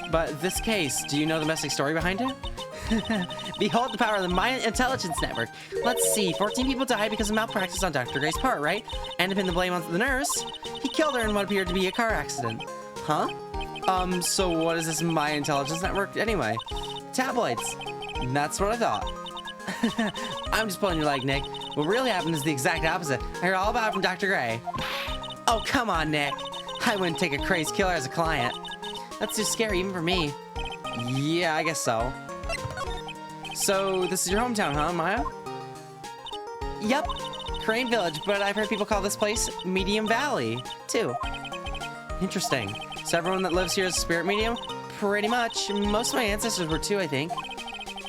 But this case, do you know the messy story behind it? Behold the power of the Mayan Intelligence Network. Let's see, 14 people died because of malpractice on Dr. Gray's part, right? And to pin the blame on the nurse, he killed her in what appeared to be a car accident. Huh? So what is this Mayan Intelligence Network anyway? Tabloids. That's what I thought. I'm just pulling your leg, Nick. What really happened is the exact opposite. I heard all about it from Dr. Gray. Oh, come on, Nick. I wouldn't take a crazed killer as a client. That's too scary even for me. Yeah, I guess so. So, this is your hometown, huh, Maya? Yep, Crane Village, but I've heard people call this place Medium Valley, too. Interesting. So everyone that lives here is a spirit medium? Pretty much. Most of my ancestors were too, I think.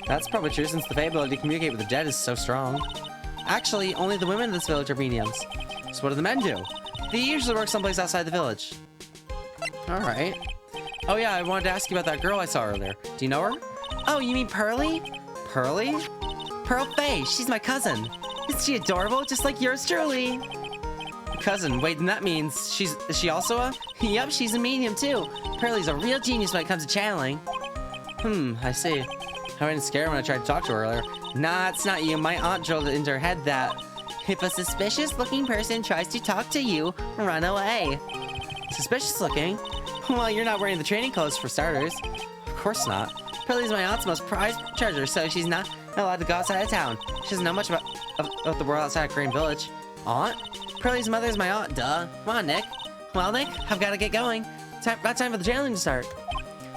That's probably true since the Fae ability to communicate with the dead is so strong. Actually, only the women in this village are mediums. So what do the men do? They usually work someplace outside the village. Alright. Oh yeah, I wanted to ask you about that girl I saw earlier. Do you know her? Oh, you mean Pearly? Pearly? Pearl Faye, she's my cousin. Is she adorable? Just like yours truly. Cousin, wait, then that means is she also a? Yup, she's a medium too. Pearlie's a real genius when it comes to channeling. I see. I wasn't scared when I tried to talk to her earlier. Nah, it's not you. My aunt drilled it into her head that if a suspicious looking person tries to talk to you, run away. Suspicious looking? Well, you're not wearing the training clothes for starters. Of course not. Pearlie's my aunt's most prized treasure, so she's not allowed to go outside of town. She doesn't know much about the world outside of Green Village. Aunt? Pearlie's mother's my aunt, duh. Come on, Nick. Well, Nick, I've got to get going. About time for the channeling to start.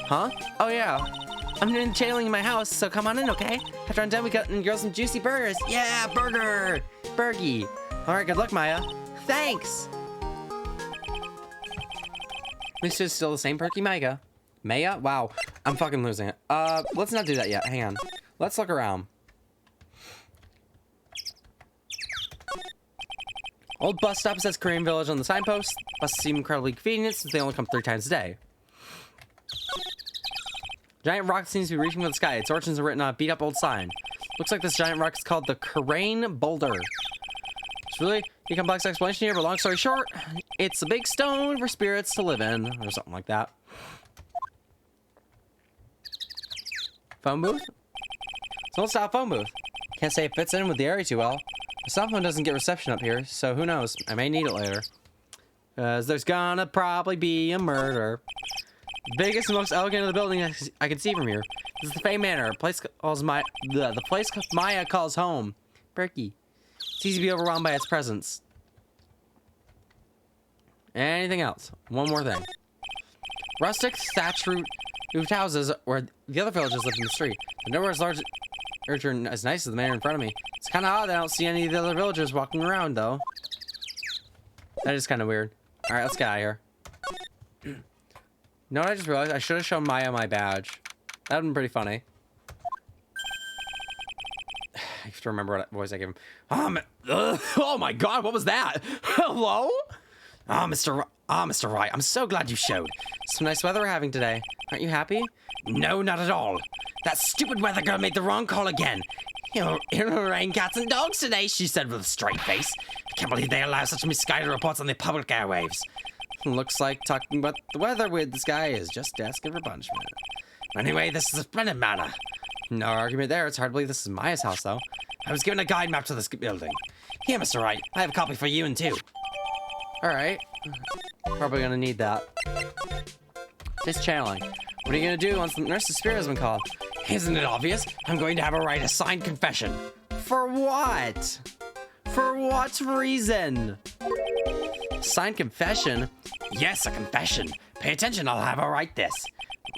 Huh? Oh, yeah. I'm doing the channeling in my house, so come on in, okay? After I'm done, we got and grill some juicy burgers. Yeah, burger! Burgie. All right, good luck, Maya. Thanks! This is still the same perky Maya. Maya? Wow. I'm fucking losing it. Let's not do that yet. Hang on. Let's look around. Old bus stop says Korean Village on the signpost. Buses seem incredibly convenient since they only come 3 times a day. Giant rock seems to be reaching for the sky. Its origins are written on a beat-up old sign. Looks like this giant rock is called the Korean Boulder. It's really a complex explanation here, but long story short, it's a big stone for spirits to live in, or something like that. Phone booth? It's an old-style phone booth. Can't say it fits in with the area too well. My cell phone doesn't get reception up here, so who knows? I may need it later. As there's gonna probably be a murder. Biggest and most elegant of the building I can see from here. This is the Fey Manor, a place calls the place Maya calls home. Perky. It's easy to be overwhelmed by its presence. Anything else? One more thing. Rustic thatch roofed houses where the other villagers lived in the street. But nowhere as large or as nice as the manor in front of me. It's kind of odd that I don't see any of the other villagers walking around, though. That is kind of weird. All right, let's get out of here. You know what I just realized? I should have shown Maya my badge. That would have been pretty funny. I have to remember what voice I gave him. Oh my god, what was that? Hello? Mr. Wright, I'm so glad you showed. Some nice weather we're having today. Aren't you happy? No, not at all. That stupid weather girl made the wrong call again. It'll rain cats and dogs today, she said with a straight face. I can't believe they allow such misguided reports on the public airwaves. Looks like talking about the weather with this guy is just asking for punishment. Anyway, this is a splendid manor. No argument there. It's hard to believe this is Maya's house, though. I was given a guide map to this building. Here, Mr. Wright. I have a copy for you and two. Alright. Probably gonna need that. This channeling. What are you gonna do once the nurse's spirit has been called? Isn't it obvious? I'm going to have her write a signed confession. For what? For what reason? Signed confession? Yes, a confession. Pay attention, I'll have her write this.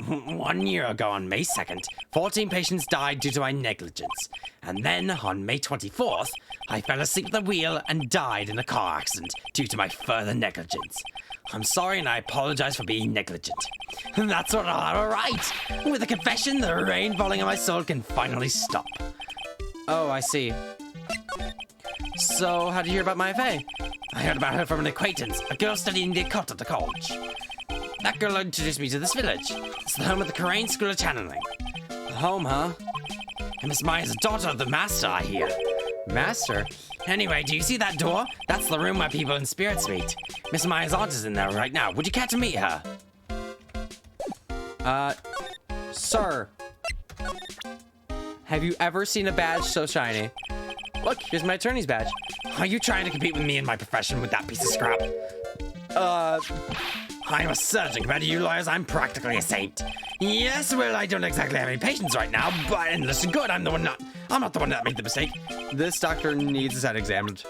1 year ago on May 2nd, 14 patients died due to my negligence. And then, on May 24th, I fell asleep at the wheel and died in a car accident due to my further negligence. I'm sorry and I apologize for being negligent. And that's what I'll have her write. With a confession, the rain falling on my soul can finally stop. Oh, I see. So, how did you hear about Maya Fey? I heard about her from an acquaintance, a girl studying the occult at the college. That girl introduced me to this village. It's the home of the Korean School of Channeling. The home, huh? And Miss Maya's a daughter of the master, I hear. Master? Anyway, do you see that door? That's the room where people and spirits meet. Miss Maya's aunt is in there right now. Would you care to meet her? Sir. Have you ever seen a badge so shiny? Look, here's my attorney's badge. Are you trying to compete with me in my profession with that piece of scrap? I'm a surgeon. Compared to you lawyers, I'm practically a saint. Yes, well, I don't exactly have any patients right now, but and listen good, I'm not the one that made the mistake. This doctor needs his head examined.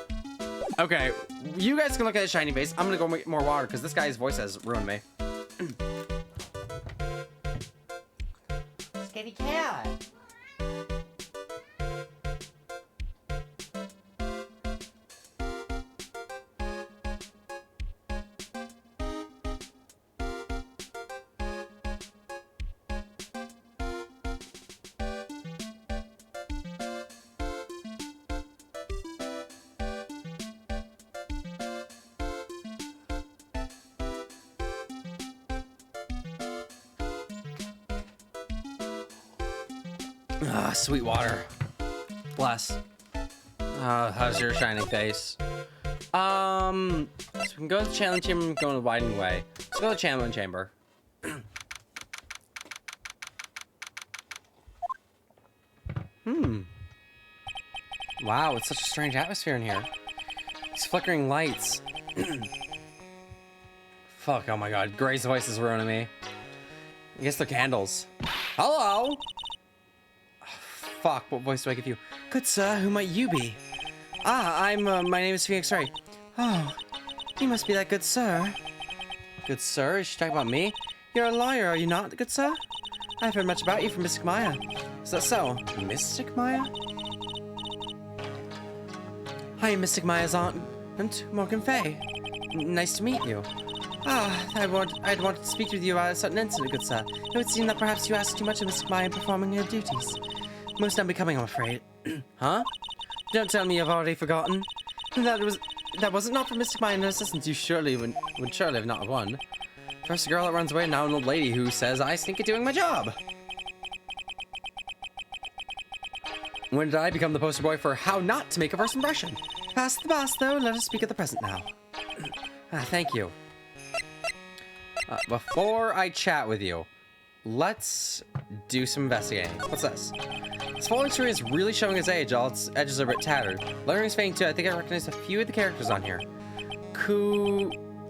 Okay, you guys can look at his shiny face. I'm gonna go get more water because this guy's voice has ruined me. Scaredy cat. Ah, sweet water. Bless. How's your shining face? So we can go to the channeling chamber and go in the widening way. Let's go to the channeling chamber. Wow, it's such a strange atmosphere in here. These flickering lights. Fuck, oh my god, Gray's voice is ruining me. I guess they're candles. Hello? Fuck, what voice do I give you? Good sir, who might you be? My name is Phoenix Wright. Oh, you must be that good sir. Good sir, is she talking about me? You're a lawyer, are you not, good sir? I've heard much about you from Mystic Maya. Is that so? Mystic Maya? I am Mystic Maya's aunt, Morgan Fay. Nice to meet you. I'd wanted to speak with you about a certain incident, good sir. It would seem that perhaps you asked too much of Mystic Maya in performing her duties. Most unbecoming, I'm afraid. Huh? Don't tell me you've already forgotten. That was it not for Mystic Maya and her assistants, you surely would surely have not won. First a girl that runs away, now an old lady who says I stink at doing my job. When did I become the poster boy for how not to make a first impression? Past the past, though, let us speak of the present now. Thank you. Before I chat with you, let's do some investigating. What's this? This falling tree is really showing its age. All its edges are a bit tattered. Lettering is fading too. I think I recognize a few of the characters on here.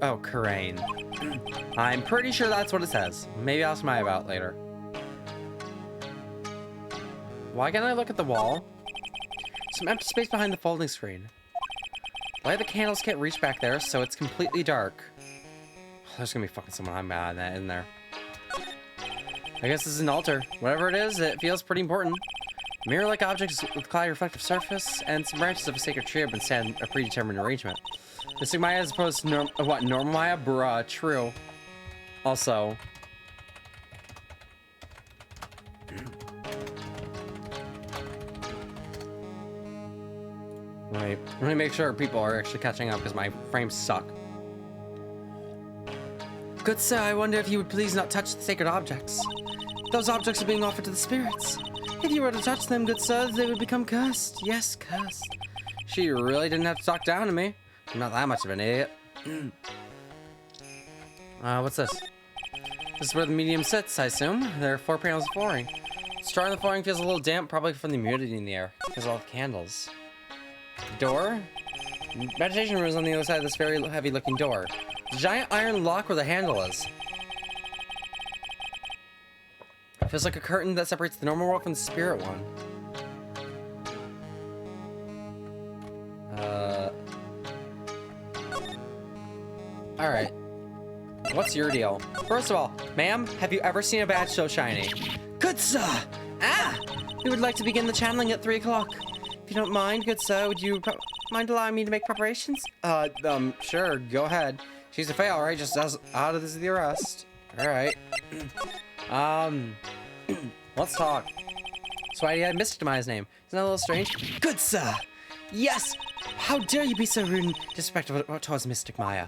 Karain. I'm pretty sure that's what it says. Maybe I'll smile about it later. Why can't I look at the wall? Some empty space behind the folding screen. Why the candles can't reach back there, so it's completely dark. There's gonna be fucking someone I'm mad at in there. I guess this is an altar. Whatever it is, it feels pretty important. Mirror-like objects with cloudy reflective surface and some branches of a sacred tree have been set in a predetermined arrangement. Mystic Maya as opposed to normal Maya? Bruh, true. Also, wait, let me make sure people are actually catching up because my frames suck. Good sir, I wonder if you would please not touch the sacred objects. Those objects are being offered to the spirits. If you were to touch them, good sir, they would become cursed. Yes, cursed. She really didn't have to talk down to me. I'm not that much of an idiot. What's this? This is where the medium sits, I assume. There are 4 panels of flooring. The straw on the flooring feels a little damp, probably from the humidity in the air, because of all the candles. Door? Meditation room is on the other side of this very heavy-looking door. The giant iron lock where the handle is. Feels like a curtain that separates the normal world from the spirit one. Alright. What's your deal? First of all, ma'am, have you ever seen a badge so shiny? Good sir! We would like to begin the channeling at 3 o'clock. If you don't mind, good sir, would you mind allowing me to make preparations? Sure, go ahead. She's a fail, right? Just as out of the arrest. Alright. Let's talk. So why do you have Mystic Maya's name? Isn't that a little strange? Good sir! Yes! How dare you be so rude and disrespectful towards Mystic Maya?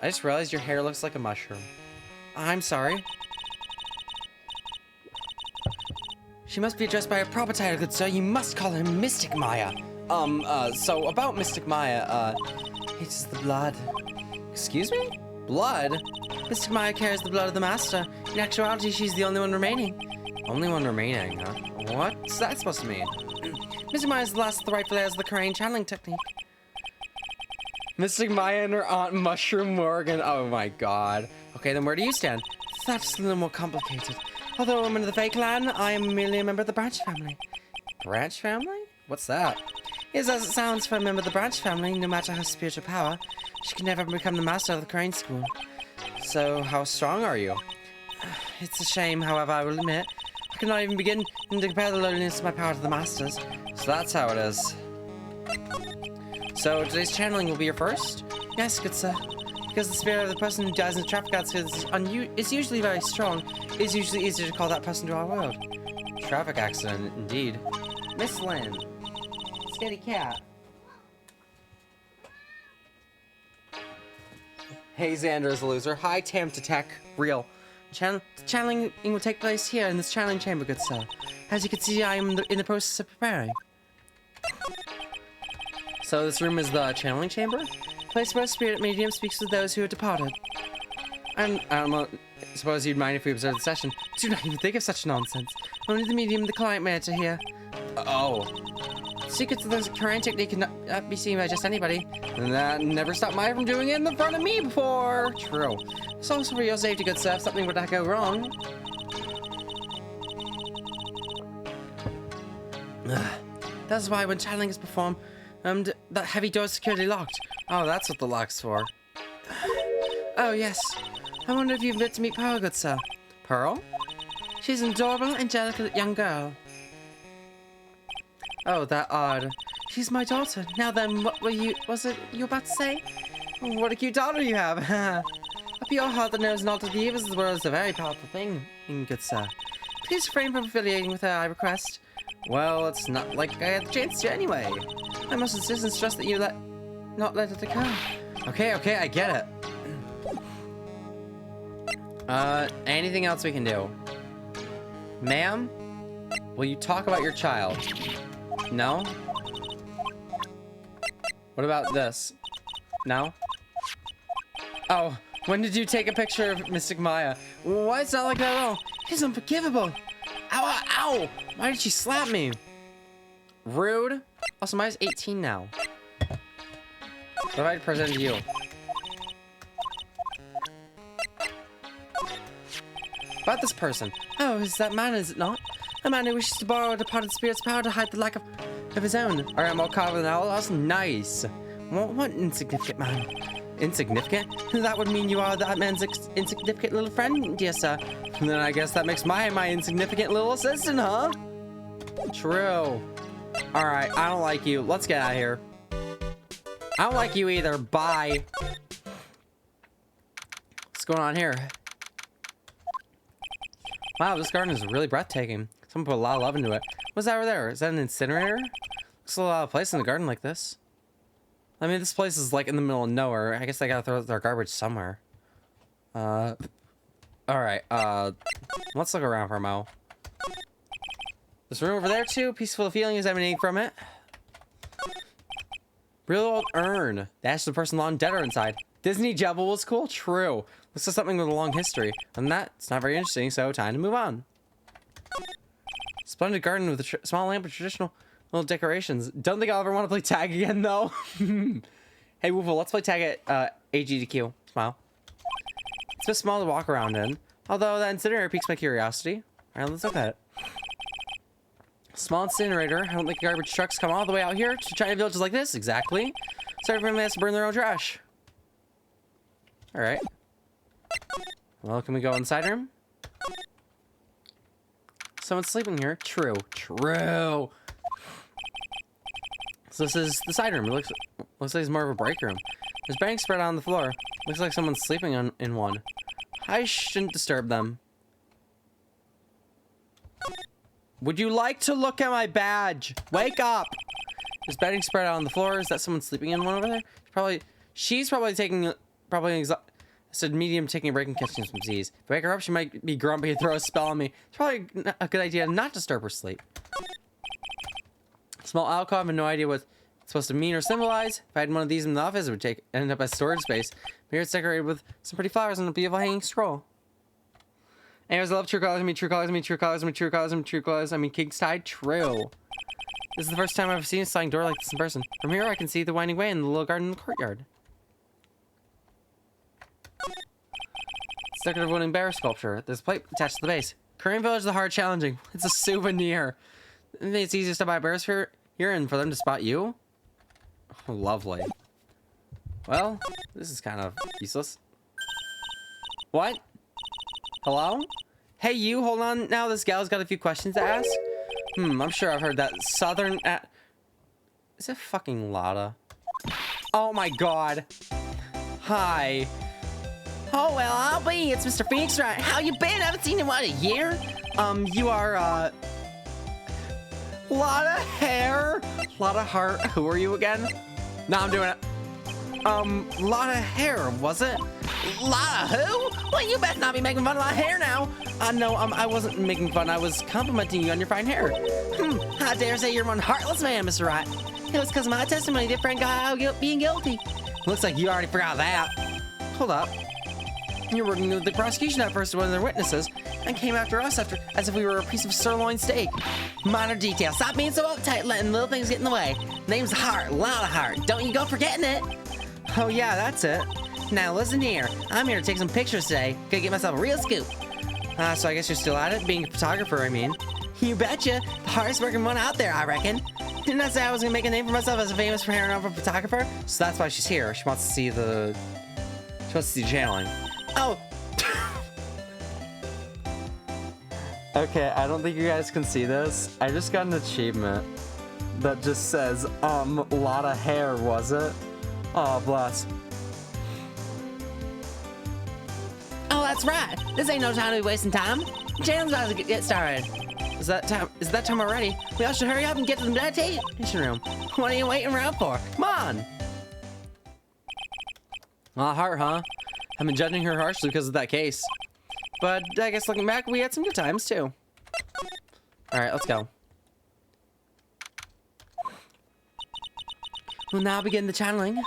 I just realized your hair looks like a mushroom. I'm sorry. She must be addressed by a proper title, good sir. You must call her Mystic Maya. So about Mystic Maya, It is the blood. excuse me? Blood? Mystic Maya carries the blood of the Master. In actuality, she's the only one remaining. Only one remaining, huh? What's that supposed to mean? Mystic Maya is the last of the rightful heirs of the Crane channeling technique. Mystic Maya and her aunt Mushroom Morgan. Oh my god. Okay, then where do you stand? That's a little more complicated. Although a woman of the Fae clan, I am merely a member of the Branch family. Branch family? What's that? Is as it sounds for a member of the Branch family, no matter her spiritual power, she can never become the master of the Crane School. So, how strong are you? It's a shame, however, I will admit. I cannot even begin to compare the loneliness of my power to the Master's. So that's how it is. So, today's channeling will be your first? Yes, good sir. Because the spirit of the person who dies in a traffic accident is usually very strong, it is usually easier to call that person to our world. Traffic accident, indeed. Miss Lynn. Steady cat. Hey, Xander's a loser. Hi, Tam to Tech. Real. Channeling will take place here in this channeling chamber, good sir. As you can see, I am in the process of preparing. So this room is the channeling chamber? Place where spirit medium speaks with those who have departed. And I don't know, suppose you'd mind if we observe the session. Do not even think of such nonsense. Only the medium and the client may enter here. Oh. Secrets of the current technique cannot be seen by just anybody. And that never stopped Maya from doing it in the front of me before. True. It's also for your safety, good sir. If something would go wrong. That's why when channeling is performed, that heavy door is securely locked. Oh, that's what the lock's for. Oh, yes. I wonder if you've been to meet Pearl, good sir. Pearl? She's an adorable, angelic young girl. Oh, that odd. She's my daughter. Now then, what was it you were about to say? What a cute daughter you have. A pure heart that knows not of the evils of the world is a very powerful thing, good sir. Please refrain from affiliating with her, I request. Well, it's not like I had the chance to anyway. I must insist and stress that you not let it occur. Okay, I get it. Anything else we can do? Ma'am, will you talk about your child? No? What about this? No? Oh, when did you take a picture of Mystic Maya? Why, it's not like that at all. It's unforgivable. Ow, ow! Why did she slap me? Rude. Also, Maya's 18 now. What have I presented you? About this person. Oh, is that man, is it not? A man who wishes to borrow a departed spirit's power to hide the lack of his own. Alright, I'm all caught up now. That's nice. What insignificant man? Insignificant? That would mean you are that man's insignificant little friend, dear sir. And then I guess that makes my insignificant little assistant, huh? True. Alright, I don't like you. Let's get out of here. I don't like you either. Bye. What's going on here? Wow, this garden is really breathtaking. Someone put a lot of love into it. What's that over there? Is that an incinerator? Looks a lot of place in a garden like this. I mean, this place is like in the middle of nowhere. I guess they gotta throw their garbage somewhere. Alright, let's look around for a mo. This room over there too, peaceful feeling is emanating from it. Real old urn. That's the person long dead or inside. Disney Jebel was cool? True. Looks like something with a long history. And that, it's not very interesting, so time to move on. Splendid garden with a small lamp with traditional little decorations. Don't think I'll ever want to play tag again, though. Hey, Woofle, let's play tag at AGDQ. Smile. It's a bit small to walk around in. Although that incinerator piques my curiosity. Alright, let's look at it. Small incinerator. I don't think garbage trucks come all the way out here to China villages like this. Exactly. So everyone has to burn their own trash. Alright. Well, can we go inside room? Someone's sleeping here. True. True. So this is the side room. It looks like it's more of a break room. There's bedding spread out on the floor. Looks like someone's sleeping in one. I shouldn't disturb them. Would you like to look at my badge? Wake up! There's bedding spread out on the floor. Is that someone sleeping in one over there? She's probably taking said medium taking a break and catching some disease. If I wake her up, she might be grumpy and throw a spell on me. It's probably a good idea not to disturb her sleep. Small alcove, I have no idea what it's supposed to mean or symbolize. If I had one of these in the office, it would end up as storage space. Here it's decorated with some pretty flowers and a beautiful hanging scroll. Anyways, I love true colors. I mean true colors. I mean true colors. I mean true colors. I mean true colors. I mean King's Tide. True. This is the first time I've ever seen a sliding door like this in person. From here, I can see the winding way and the little garden in the courtyard. It's decorative wooden bear sculpture. There's a plate attached to the base. Korean Village is the hard challenging. It's a souvenir. I think it's easiest to buy bears here and for them to spot you. Oh, lovely. Well, this is kind of useless. What? Hello? Hey, you, hold on now. This gal's got a few questions to ask. I'm sure I've heard that southern Is it fucking Lada? Oh my god. Hi. Oh, well, I'll be. It's Mr. Phoenix, right? How you been? I haven't seen you in, what, a year? You are, lot of hair, lot of heart. Who are you again? No, I'm doing it. Lot of hair, was it? Lot of who? Well, you best not be making fun of my hair now. No, I wasn't making fun. I was complimenting you on your fine hair. I dare say you're one heartless man, Mr. Wright. It was because of my testimony that friend got out being guilty. Looks like you already forgot that. Hold up. You're working with the prosecution at first, one of their witnesses, and came after us as if we were a piece of sirloin steak. Minor detail. Stop being so uptight, letting little things get in the way. Name's Heart, a lot of heart. Don't you go forgetting it. Oh yeah, that's it. Now listen here. I'm here to take some pictures today. Gonna get myself a real scoop. So I guess you're still at it, being a photographer, I mean. You betcha. The hardest working one out there, I reckon. Didn't I say I was gonna make a name for myself as a famous paranormal photographer? So that's why she's here. She wants to see the... She wants to see channeling. Oh. Okay, I don't think you guys can see this. I just got an achievement that just says, lot of hair, was it? Oh, bless. Oh, that's right. This ain't no time to be wasting time. Channel's about to get started. Is that time already? We all should hurry up and get to the meditation room. What are you waiting around for? Come on. Heart, huh? I've been judging her harshly because of that case. But I guess looking back, we had some good times too. Alright, let's go. We'll now begin the channeling.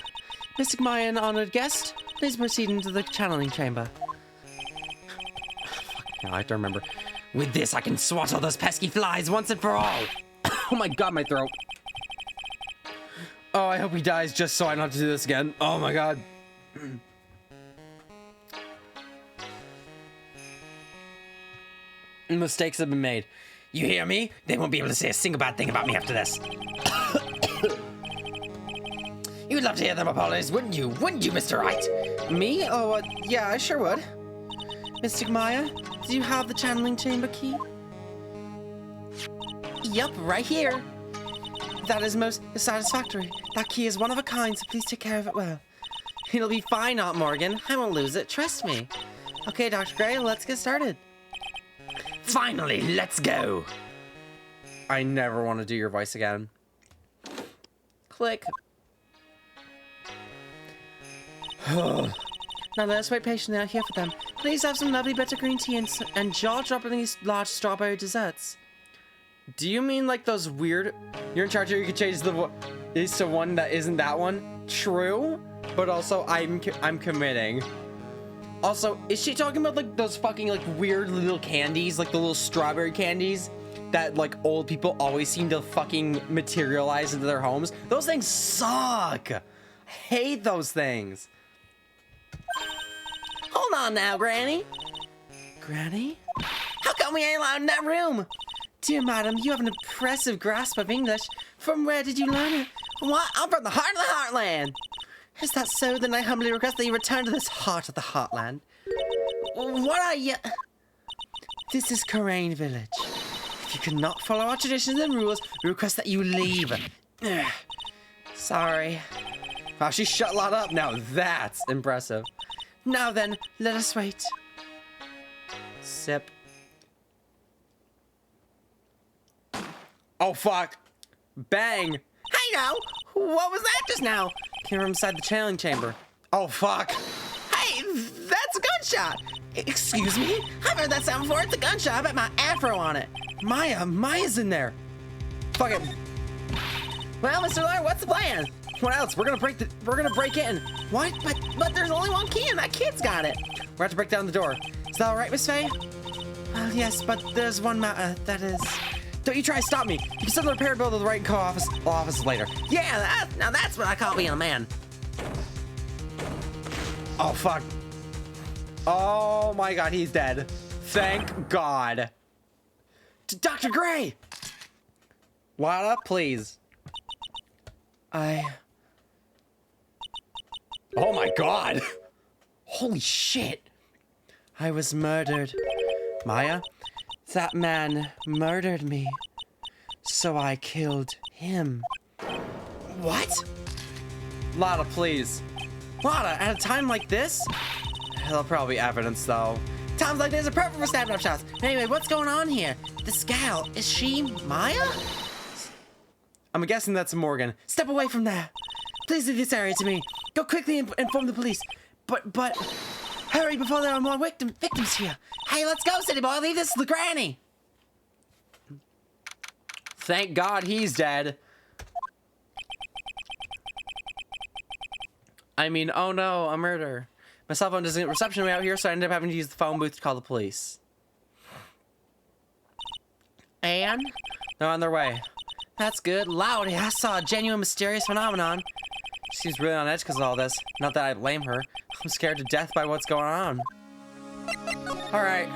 Mystic Maya and honored guest, please proceed into the channeling chamber. Now I have to remember. With this, I can swat all those pesky flies once and for all. Oh my god, my throat. Oh, I hope he dies just so I don't have to do this again. Oh my god. Mistakes have been made. You hear me? They won't be able to say a single bad thing about me after this. You'd love to hear them apologize, wouldn't you? Wouldn't you, Mr. Wright? Me? Oh, yeah, I sure would. Mystic Maya, do you have the channeling chamber key? Yup, right here. That is most satisfactory. That key is one of a kind, so please take care of it well. It'll be fine, Aunt Morgan. I won't lose it, trust me. Okay, Dr. Gray, let's get started. Finally, let's go. I never want to do your voice again. Click. Now let us wait patiently out here for them. Please have some lovely bitter green tea and jaw-dropping these large strawberry desserts. Do you mean like those weird... You're in charge here, you can change these to one that isn't that one? True, but also I'm committing. Also, is she talking about like those fucking like weird little candies, like the little strawberry candies that like old people always seem to fucking materialize into their homes? Those things suck. I hate those things. Hold on now, Granny. Granny? How come we ain't allowed in that room? Dear madam, you have an impressive grasp of English. From where did you learn it? What? I'm from the heart of the heartland. Is that so? Then I humbly request that you return to this heart of the heartland. What are you? This is Corain Village. If you cannot follow our traditions and rules, we request that you leave. Sorry. Wow, she shut a lot up now. That's impressive. Now then, let us wait. Sip. Oh, fuck. Bang. Hey now! What was that just now? Came from inside the channeling chamber. Oh, fuck. Hey, that's a gunshot! Excuse me? I've heard that sound before. It's a gunshot. I bet my afro on it. Maya's in there. Fuck it. Well, Mr. Lawyer, what's the plan? What else? We're gonna break in. What? But there's only one key and that kid's got it. We're have to break down the door. Is that all right, Miss Faye? Well, yes, but there's one matter. That is... Don't you try to stop me. You can send the repair bill to the Wright & Co. office later. Yeah, now that's what I call being a man. Oh, fuck. Oh, my God, he's dead. Thank God. Dr. Gray! Lada, please. Oh, my God. Holy shit. I was murdered. Maya? That man murdered me, so I killed him. What? Lada, please. Lada, at a time like this? There'll probably be evidence, though. Times like this are perfect for snapping up shots. Anyway, what's going on here? This gal, is she Maya? I'm guessing that's Morgan. Step away from there. Please leave this area to me. Go quickly and inform the police. But... Hurry before there are more victims here. Hey, let's go, city boy. Leave this to the granny. Thank God he's dead. I mean, oh no, a murder. My cell phone doesn't get reception way out here, so I ended up having to use the phone booth to call the police. And? They're on their way. That's good. Loud, I saw a genuine mysterious phenomenon. She seems really on edge because of all this. Not that I blame her. I'm scared to death by what's going on. Alright.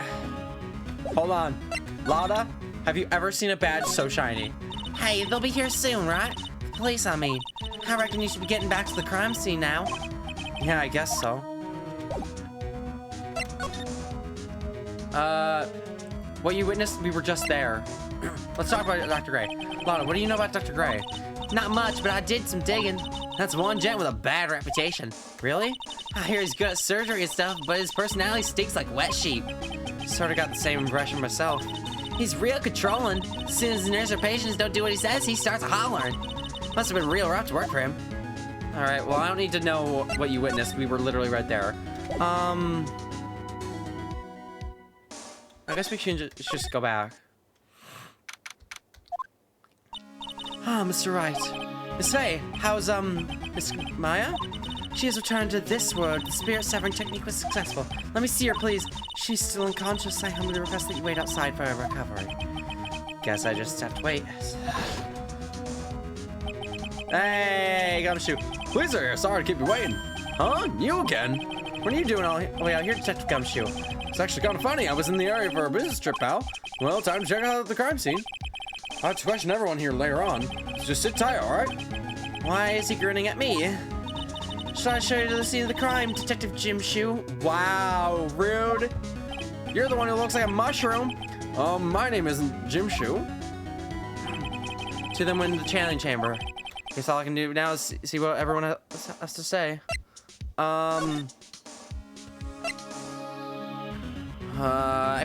Hold on. Lauda, have you ever seen a badge so shiny? Hey, they'll be here soon, right? The police, I mean. I reckon you should be getting back to the crime scene now. Yeah, I guess so. What you witnessed, we were just there. Let's talk about Dr. Gray. Lana, what do you know about Dr. Gray? Not much, but I did some digging. That's one gent with a bad reputation. Really? I hear he's good at surgery and stuff, but his personality stinks like wet sheep. Sort of got the same impression myself. He's real controlling. As soon as the nurse or patients don't do what he says, he starts hollering. Must have been real rough to work for him. All right, well, I don't need to know what you witnessed. We were literally right there. I guess we should just go back. Ah, Mr. Wright. Miss Faye, how's, Miss Maya? She has returned to this world. The spirit severing technique was successful. Let me see her, please. She's still unconscious. I humbly request that you wait outside for her recovery. Guess I just have to wait. Hey, Gumshoe. Please, sir. Sorry to keep you waiting. Huh? You again? What are you doing all the way out here, Detective Gumshoe? It's actually kind of funny. I was in the area for a business trip, pal. Well, time to check out the crime scene. I'll have to question everyone here later on. So just sit tight, all right? Why is he grinning at me? Should I show you to the scene of the crime, Detective Jim Shoe? Wow, rude. You're the one who looks like a mushroom. My name isn't Jim Shoe. To them in the channeling chamber. Guess all I can do now is see what everyone has to say. I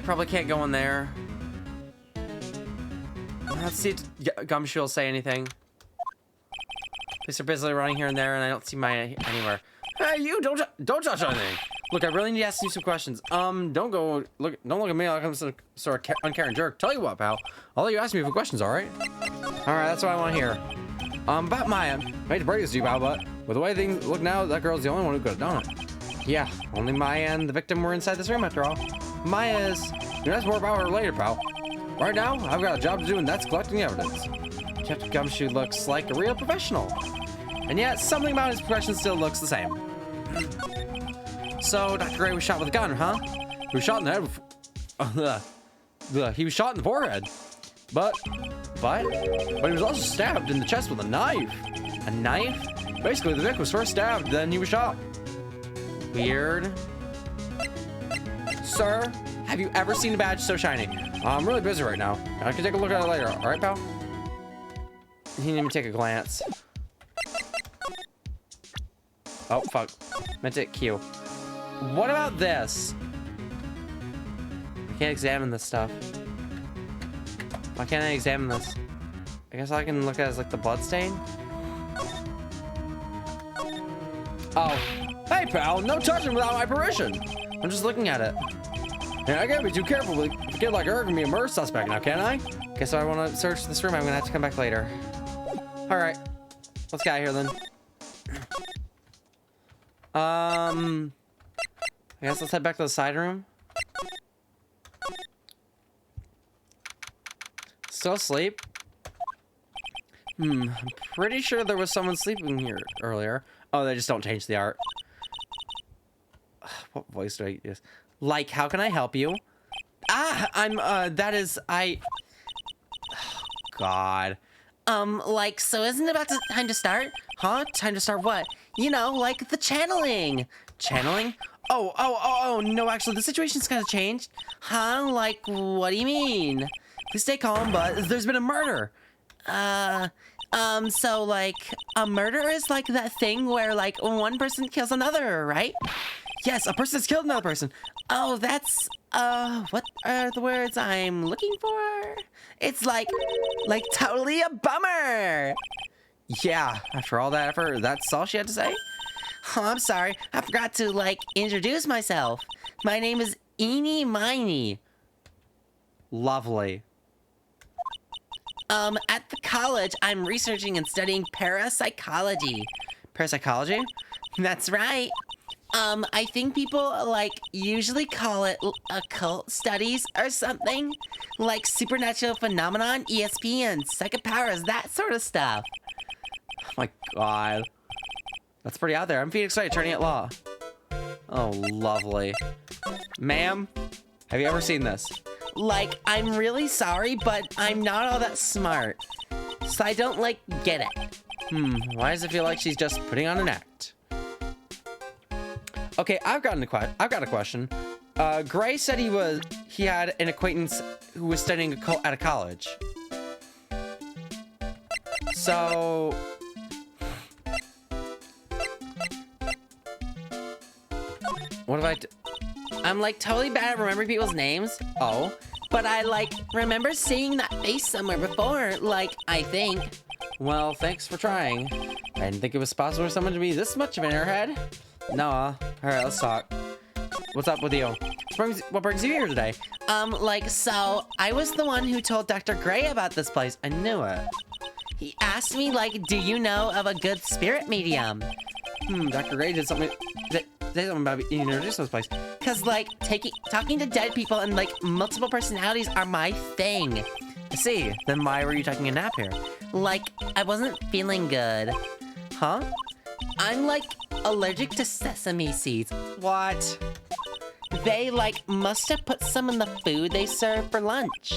probably can't go in there. Let's see if Gumshoe will say anything. Police are busily running here and there, and I don't see Maya anywhere. Hey, you! Don't touch anything. Look, I really need to ask you some questions. Don't look at me like I'm some sort of uncaring jerk. Tell you what, pal. I'll let you ask me for questions, all right? All right, that's what I want to hear. About Maya. I hate to break this to you, pal, but with the way things look now, that girl's the only one who could have done it. Yeah, only Maya and the victim were inside this room after all. Maya is. That's more about her later, pal. Right now, I've got a job to do, and that's collecting evidence. Captain Gumshoe looks like a real professional. And yet, something about his profession still looks the same. So, Dr. Gray was shot with a gun, huh? He was shot in the head. He was shot in the forehead. But he was also stabbed in the chest with a knife. A knife? Basically, the victim was first stabbed, then he was shot. Weird. Sir, have you ever seen a badge so shiny? I'm really busy right now. I can take a look at it later. All right, pal? He didn't even take a glance. Oh, fuck. Meant to hit Q. What about this? I can't examine this stuff. Why can't I examine this? I guess I can look at it as like the blood stain. Oh. Hey, pal. No touching without my permission. I'm just looking at it. Yeah, I can't be too careful. A kid like her can be a murder suspect now, can I? Guess if I want to search this room, I'm going to have to come back later. All right. Let's get out of here, then. I guess let's head back to the side room. Still asleep? I'm pretty sure there was someone sleeping here earlier. Oh, they just don't change the art. What voice do I use? Like, how can I help you? God. Like, so isn't it about time to start? Huh? Time to start what? You know, like the channeling. Channeling? Oh, no, actually, the situation's kind of changed. Huh? Like, what do you mean? Please stay calm, but there's been a murder. So, like, a murder is like that thing where, like, one person kills another, right? Yes, a person has killed another person. Oh, that's, what are the words I'm looking for? It's like totally a bummer. Yeah, after all that effort, that's all she had to say? Oh, I'm sorry. I forgot to, like, introduce myself. My name is Eenie Miney. Lovely. At the college, I'm researching and studying parapsychology. Parapsychology? That's right. I think people, like, usually call it occult studies or something. Like supernatural phenomenon, ESP, second powers, that sort of stuff. Oh my god. That's pretty out there. I'm Phoenix Wright, attorney at law. Oh, lovely. Ma'am, have you ever seen this? Like, I'm really sorry, but I'm not all that smart. So I don't, like, get it. Why does it feel like she's just putting on an act? Okay, I've got a question. Gray said he had an acquaintance who was studying occult at a college. So what have I'm, like, totally bad at remembering people's names. Oh, But I, like, remember seeing that face somewhere before, like, I think. well, thanks for trying. I didn't think it was possible for someone to be this much of an airhead. No, all right, let's talk. What's up with you? What brings you here today? Like, so, I was the one who told Dr. Gray about this place. I knew it. He asked me, like, do you know of a good spirit medium? Dr. Gray did something. Say something about you introduced this place. Cause, like, talking to dead people and, like, multiple personalities are my thing. I see. Then why were you taking a nap here? Like, I wasn't feeling good. Huh? I'm, like, allergic to sesame seeds. What? They, like, must have put some in the food they serve for lunch.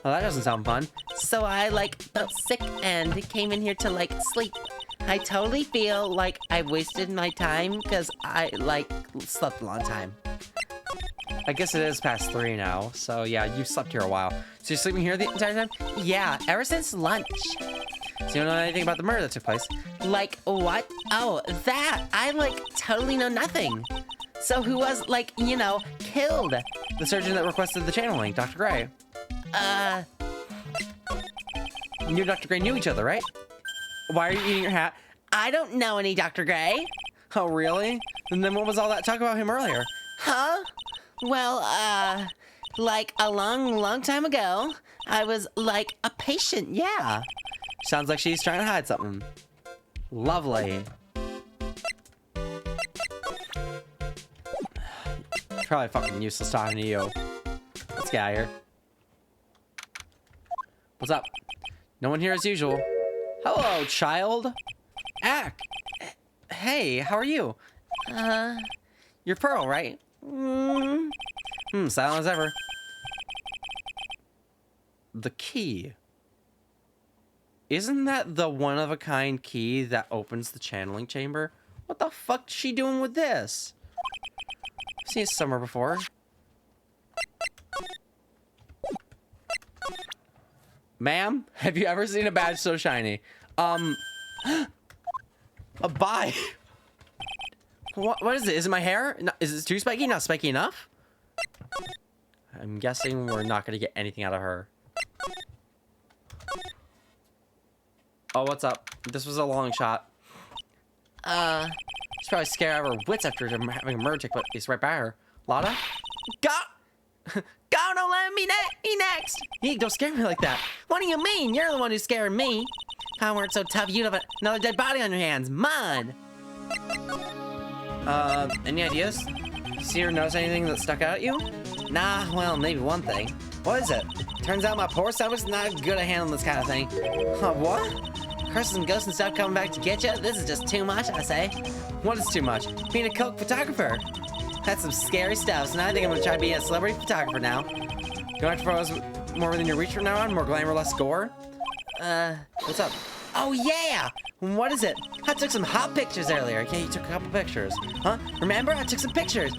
Well, that doesn't sound fun. So I, like, felt sick and came in here to, like, sleep. I totally feel like I wasted my time because I, like, slept a long time. I guess it is past 3 now, so yeah, you slept here a while. So you're sleeping here the entire time? Yeah, ever since lunch. So you don't know anything about the murder that took place? Like, what? Oh, that! I, like, totally know nothing. So who was, like, you know, killed? The surgeon that requested the channeling, Dr. Gray. You and Dr. Gray knew each other, right? Why are you eating your hat? I don't know any Dr. Gray. Oh, really? And then what was all that talk about him earlier? Huh? Well, like, a long, long time ago, I was, like, a patient, yeah. Sounds like she's trying to hide something. Lovely. Probably fucking useless talking to you. Let's get out of here. What's up? No one here as usual. Hello, child. Ack. Hey, how are you? You're Pearl, right? Silent as ever. The key. Isn't that the one-of-a-kind key that opens the channeling chamber? What the fuck's she doing with this? I've seen it somewhere before. Ma'am, have you ever seen a badge so shiny? A bye. What is it? Is it my hair? No, is it too spiky? Not spiky enough? I'm guessing we're not gonna get anything out of her. Oh, what's up? This was a long shot. She's probably scared out of her wits after having a murder take place right by her. Lotta? Go! Go, don't let me next! Hey, don't scare me like that. What do you mean? You're the one who's scaring me. If I weren't so tough, you'd have another dead body on your hands. Mine. Any ideas? See or notice anything that stuck out at you? Nah, well, maybe one thing. What is it? Turns out my poor stomach's not good at handling this kind of thing. What? Curses and ghosts and stuff coming back to get you. This is just too much, I say. What is too much? Being a cult photographer. That's some scary stuff, so now I think I'm gonna try being a celebrity photographer now. Going after photos more within your reach from now on? More glamour, less gore? What's up? Oh yeah! What is it? I took some hot pictures earlier. Yeah, you took a couple pictures. Huh? Remember? I took some pictures.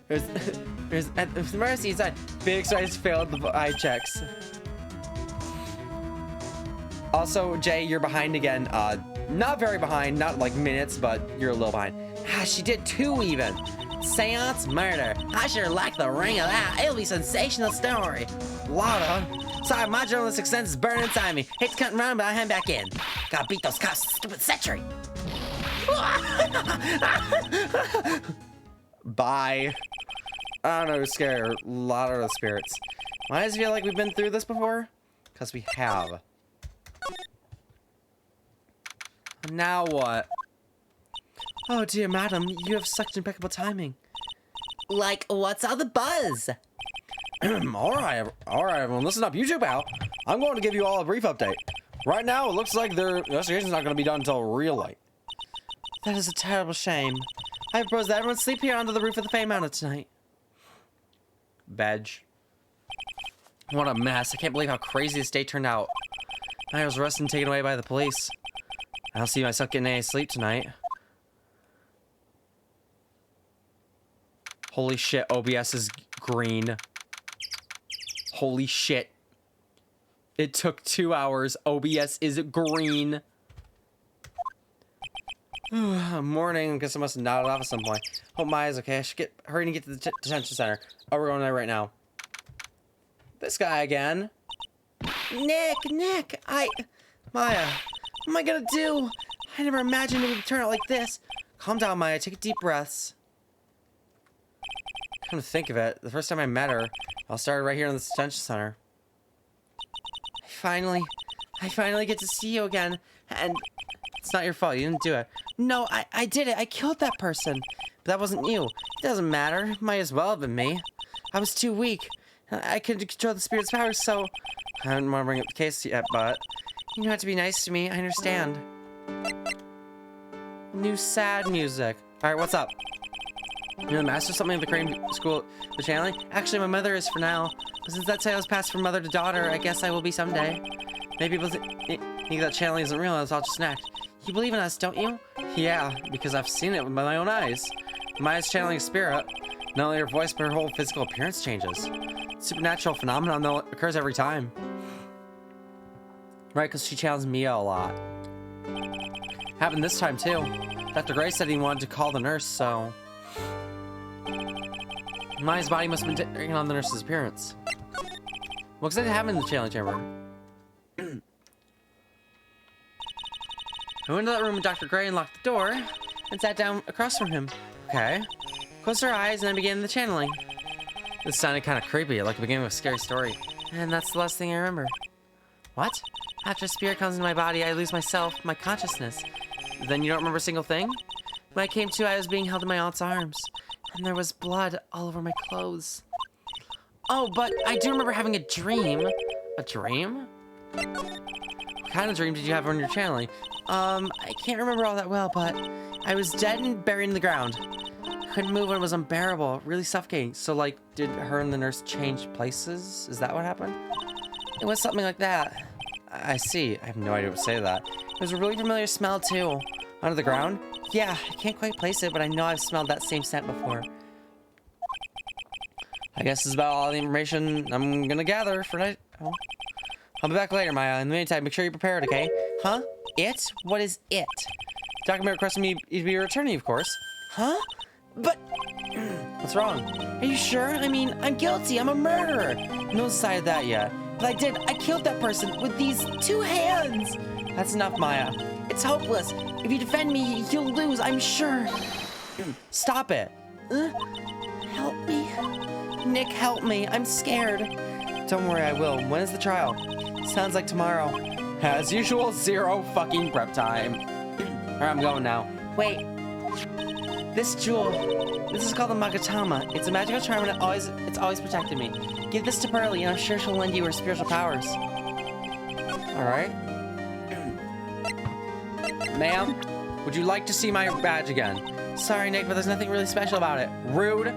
There's at the mercy side. Big size failed the eye checks. Also, Jay, you're behind again. Not very behind, not like minutes, but you're a little behind. Ah, she did 2 even. Seance murder. I sure like the ring of that. It'll be a sensational story. Lotta. Sorry, my journalistic sense is burning inside me. Hate to cut and run, but I head back in. Gotta beat those cops. Stupid century. Bye. I don't know, scare a lot of the spirits. Why does it feel like we've been through this before? Because we have. Now what? Oh dear, madam, you have such impeccable timing. Like, what's all the buzz? all right, everyone, listen up. YouTube out. I'm going to give you all a brief update. Right now, it looks like their investigation's not going to be done until real light. That is a terrible shame. I propose that everyone sleep here under the roof of the Fame Mountain tonight. Veg. What a mess. I can't believe how crazy this day turned out. I was arrested and taken away by the police. I don't see myself getting any sleep tonight. Holy shit, OBS is green. Holy shit. It took 2 hours. OBS is green. Morning. Guess I must have nodded off at some point. Hope my eyes okay. I should hurry and get to the detention center. Oh, we're going there right now. This guy again. Nick, Maya, what am I gonna do? I never imagined it would turn out like this. Calm down, Maya. Take deep breaths. Come to think of it, the first time I met her, I started right here in the detention center. I finally get to see you again, and it's not your fault. You didn't do it. No, I did it. I killed that person, but that wasn't you. It doesn't matter. Might as well have been me. I was too weak. I couldn't control the spirit's powers, so I don't want to bring up the case yet, but you don't have to be nice to me. I understand. New sad music. All right, what's up? You know, the master something at the Crane School, the channeling? Actually, my mother is for now. But since that title's passed from mother to daughter, I guess I will be someday. Maybe people think that channeling isn't real, it's all just an act. You believe in us, don't you? Yeah, because I've seen it with my own eyes. Maya's channeling a spirit. Not only her voice, but her whole physical appearance changes. Supernatural phenomenon, though, occurs every time. Right, because she challenged Mia a lot. Happened this time, too. Dr. Gray said he wanted to call the nurse, so... Maya's body must have been taking on the nurse's appearance. Looks like it happened in the channeling chamber. I went into that room with Dr. Gray and locked the door, and sat down across from him. Okay. Closed her eyes, and then began the channeling. This sounded kind of creepy, like the beginning of a scary story. And that's the last thing I remember. What? After a spirit comes into my body, I lose myself, my consciousness. Then you don't remember a single thing? When I came to, I was being held in my aunt's arms. And there was blood all over my clothes. Oh, but I do remember having a dream. A dream? What kind of dream did you have when you were channeling? I can't remember all that well, but I was dead and buried in the ground. I couldn't move and it was unbearable, really suffocating. So, like, did her and the nurse change places? Is that what happened? It was something like that. I see. I have no idea what to say to that. It was a really familiar smell, too. Under the ground? Yeah, I can't quite place it, but I know I've smelled that same scent before. I guess this is about all the information I'm gonna gather for tonight. Oh. I'll be back later, Maya. In the meantime, make sure you're prepared, okay? Huh? It? What is it? Document requesting me to be your attorney, of course. Huh? But... What's wrong? Are you sure? I mean, I'm guilty. I'm a murderer. No one's decided that yet. But I did. I killed that person with these 2 hands. That's enough, Maya. It's hopeless. If you defend me, you'll lose, I'm sure. Stop it. Help me. Nick, help me. I'm scared. Don't worry, I will. When is the trial? Sounds like tomorrow. As usual, 0 fucking prep time. Alright, I'm going now. Wait. This jewel. This is called the Magatama. It's a magical charm and it's always protected me. Give this to Pearly and I'm sure she'll lend you her spiritual powers. Alright. Ma'am, would you like to see my badge again? Sorry, Nick, but there's nothing really special about it. Rude.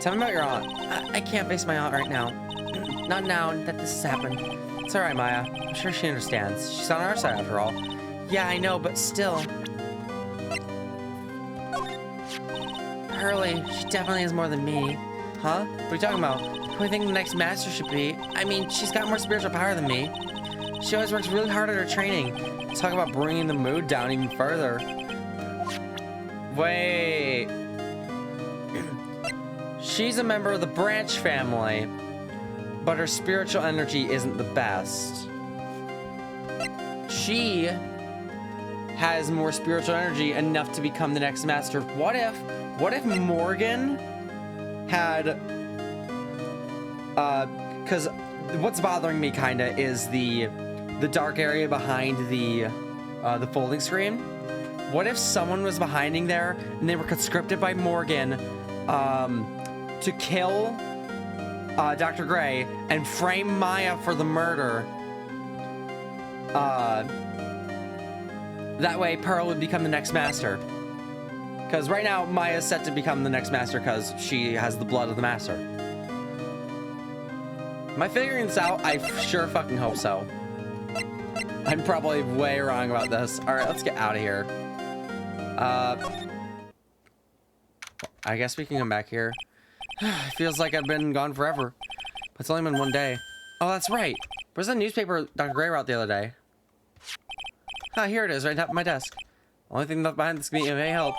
Tell me about your aunt. I can't face my aunt right now. Not now that this has happened. It's alright, Maya. I'm sure she understands. She's on our side after all. Yeah, I know, but still. Hurley, she definitely has more than me. Huh? What are you talking about? Who do you think the next master should be? I mean, she's got more spiritual power than me. She always works really hard at her training. Talk about bringing the mood down even further. Wait. She's a member of the Branch family, but her spiritual energy isn't the best. She has more spiritual energy enough to become the next master. What if Morgan had, because what's bothering me kinda is the dark area behind the the folding screen. What if someone was behind there and they were conscripted by Morgan to kill Dr. Gray and frame Maya for the murder? That way Pearl would become the next master. Because right now Maya's set to become the next master because she has the blood of the master. Am I figuring this out? I sure fucking hope so. I'm probably way wrong about this. All right, let's get out of here. I guess we can come back here. It feels like I've been gone forever. But it's only been one day. Oh, that's right. Where's the newspaper Dr. Gray wrote the other day? Ah, here it is, right on top of my desk. Only thing left behind this can be of any help.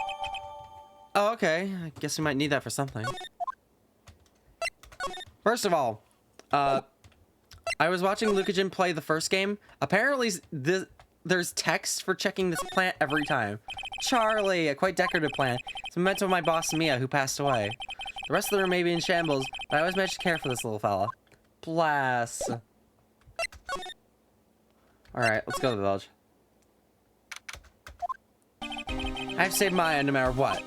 Oh, okay. I guess we might need that for something. First of all, I was watching Lucajin play the first game. Apparently, there's text for checking this plant every time. Charlie, a quite decorative plant. It's a memento of my boss, Mia, who passed away. The rest of the room may be in shambles, but I always managed to care for this little fella. Bless. Alright, let's go to the village. I have to save Maya no matter what.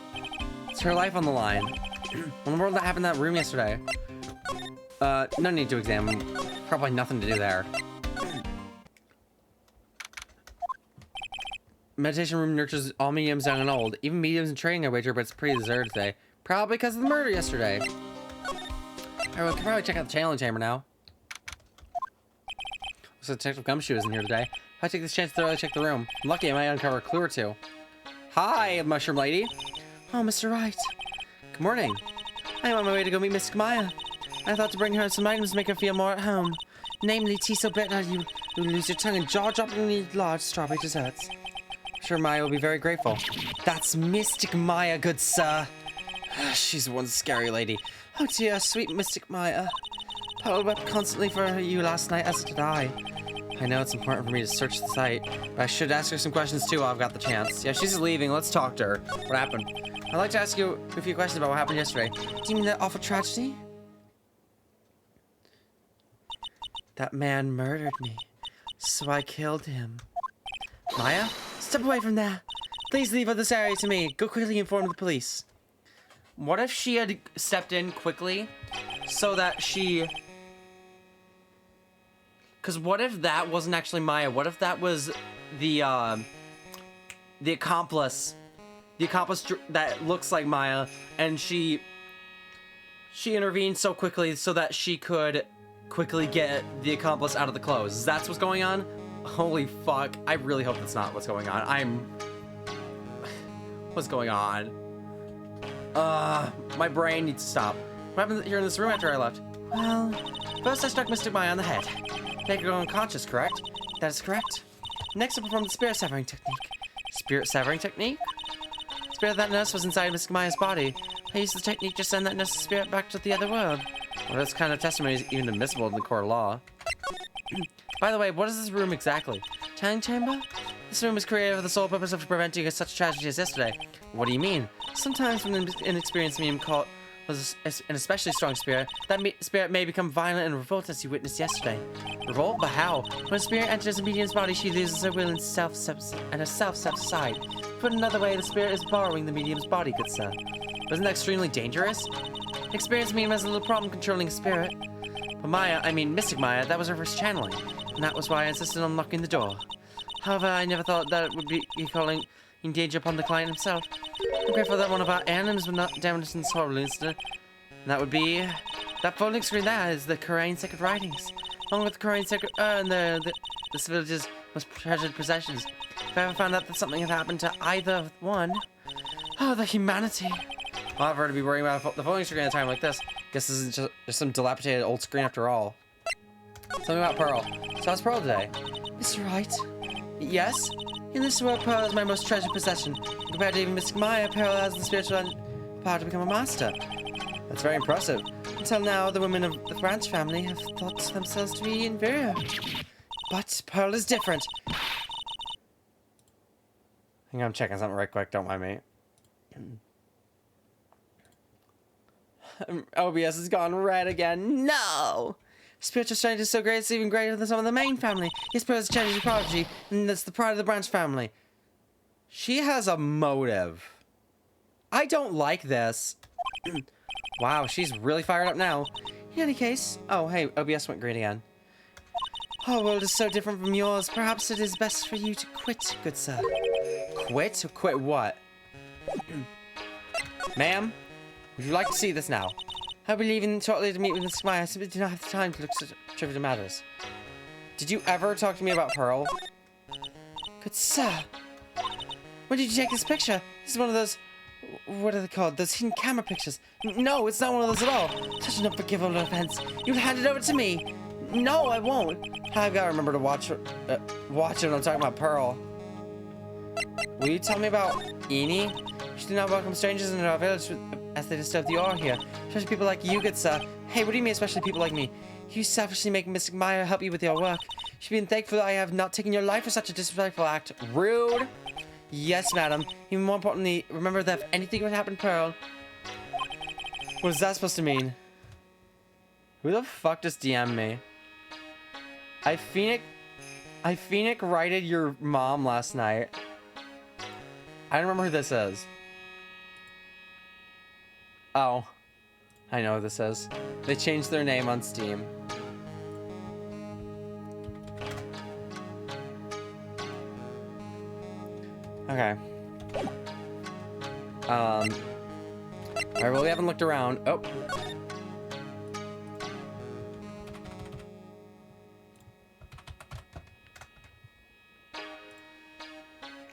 It's her life on the line. What in the world that happened in that room yesterday? No need to examine. Probably nothing to do there. Meditation room nurtures all mediums young and old. Even mediums in training, I wager, but it's pretty deserted today. Probably because of the murder yesterday. Alright, we can probably check out the channeling chamber now. Looks like Detective Gumshoe isn't here today. I take this chance to thoroughly check the room. I'm lucky I might uncover a clue or two. Hi, Mushroom Lady. Oh, Mr. Wright. Good morning. I'm on my way to go meet Miss Maya. I thought to bring her some items to make her feel more at home. Namely, tea so bitter you lose your tongue and jaw-droppingly large strawberry desserts. I'm sure Maya will be very grateful. That's Mystic Maya, good sir. She's one scary lady. Oh dear, sweet Mystic Maya. Pearl wept constantly for you last night, as did I. I know it's important for me to search the site, but I should ask her some questions too while I've got the chance. Yeah, she's leaving. Let's talk to her. What happened? I'd like to ask you a few questions about what happened yesterday. Do you mean that awful tragedy? That man murdered me, so I killed him. Maya, step away from there. Please leave this area to me. Go quickly inform the police. What if she had stepped in quickly so that she... Because what if that wasn't actually Maya? What if that was the accomplice? The accomplice that looks like Maya, and she intervened so quickly so that she could quickly get the accomplice out of the clothes. That's what's going on? Holy fuck. I really hope that's not what's going on. What's going on? My brain needs to stop. What happened here in this room after I left? Well, first I struck Mystic Maya on the head. Make her go unconscious, correct? That is correct. Next I performed the spirit severing technique. Spirit severing technique? The spirit of that nurse was inside Mystic Maya's body. I used the technique to send that nurse's spirit back to the other world. Well, this kind of testimony is even admissible in the court of law. By the way, what is this room exactly? Channeling chamber? This room was created for the sole purpose of preventing such tragedy as yesterday. What do you mean? Sometimes when an inexperienced medium was an especially strong spirit, that spirit may become violent and revolt as you witnessed yesterday. Revolt? But how? When a spirit enters a medium's body, she loses her will and her self steps aside. Put another way, the spirit is borrowing the medium's body, good sir. Wasn't that extremely dangerous? Experienced medium has a little problem controlling a spirit. But Maya, I mean Mystic Maya, that was her first channeling. And that was why I insisted on locking the door. However, I never thought that it would be calling in danger upon the client himself. I'm grateful that one of our animals would not damage in this horrible incident. And that would be... That folding screen there is the Korean Sacred Writings. Along with the Korean Sacred... and this village's most treasured possessions. If I ever found out that something had happened to either one... Oh, the humanity. I'll have her to be worrying about the folding screen at a time like this. Guess this is just some dilapidated old screen after all. Something about Pearl. So how's Pearl today? Mr. Wright? Yes? In this world, Pearl is my most treasured possession. Compared to even Mystic Maya, Pearl has the spiritual power to become a master. That's very impressive. Until now, the women of the Branch family have thought themselves to be inferior. But Pearl is different. Hang on, I'm checking something right quick, don't mind me. OBS has gone red again. No! Spiritual strength is so great, it's even greater than some of the main family. Yes, Pearl is a challenging prodigy, and that's the pride of the branch family. She has a motive. I don't like this. Wow, she's really fired up now. In any case, Oh, hey, OBS went green again. our world is so different from yours. Perhaps it is best for you to quit, good sir. Quit? Quit what? Ma'am, would you like to see this now? I'll be leaving shortly to meet with Miss Meyer. I simply do not have the time to look at such trivial matters. Did you ever talk to me about Pearl? Good sir. When did you take this picture? This is one of those... What are they called? Those hidden camera pictures. No, it's not one of those at all. Such an unforgivable offense. You'll hand it over to me. No, I won't. I've got to remember to watch it when I'm talking about Pearl. Will you tell me about Eni? You do not welcome strangers into our village as they disturb the aura here. Especially people like you, good sir. Hey, what do you mean especially people like me? You selfishly make Mystic Maya help you with your work. You should be thankful that I have not taken your life for such a disrespectful act. Rude. Yes, madam. Even more importantly, remember that if anything would happen to Pearl... What is that supposed to mean? Who the fuck just DM'd me? I Phoenix righted your mom last night. I don't remember who this is. Oh. I know who this is. They changed their name on Steam. Okay. Alright, well, we haven't looked around. Oh.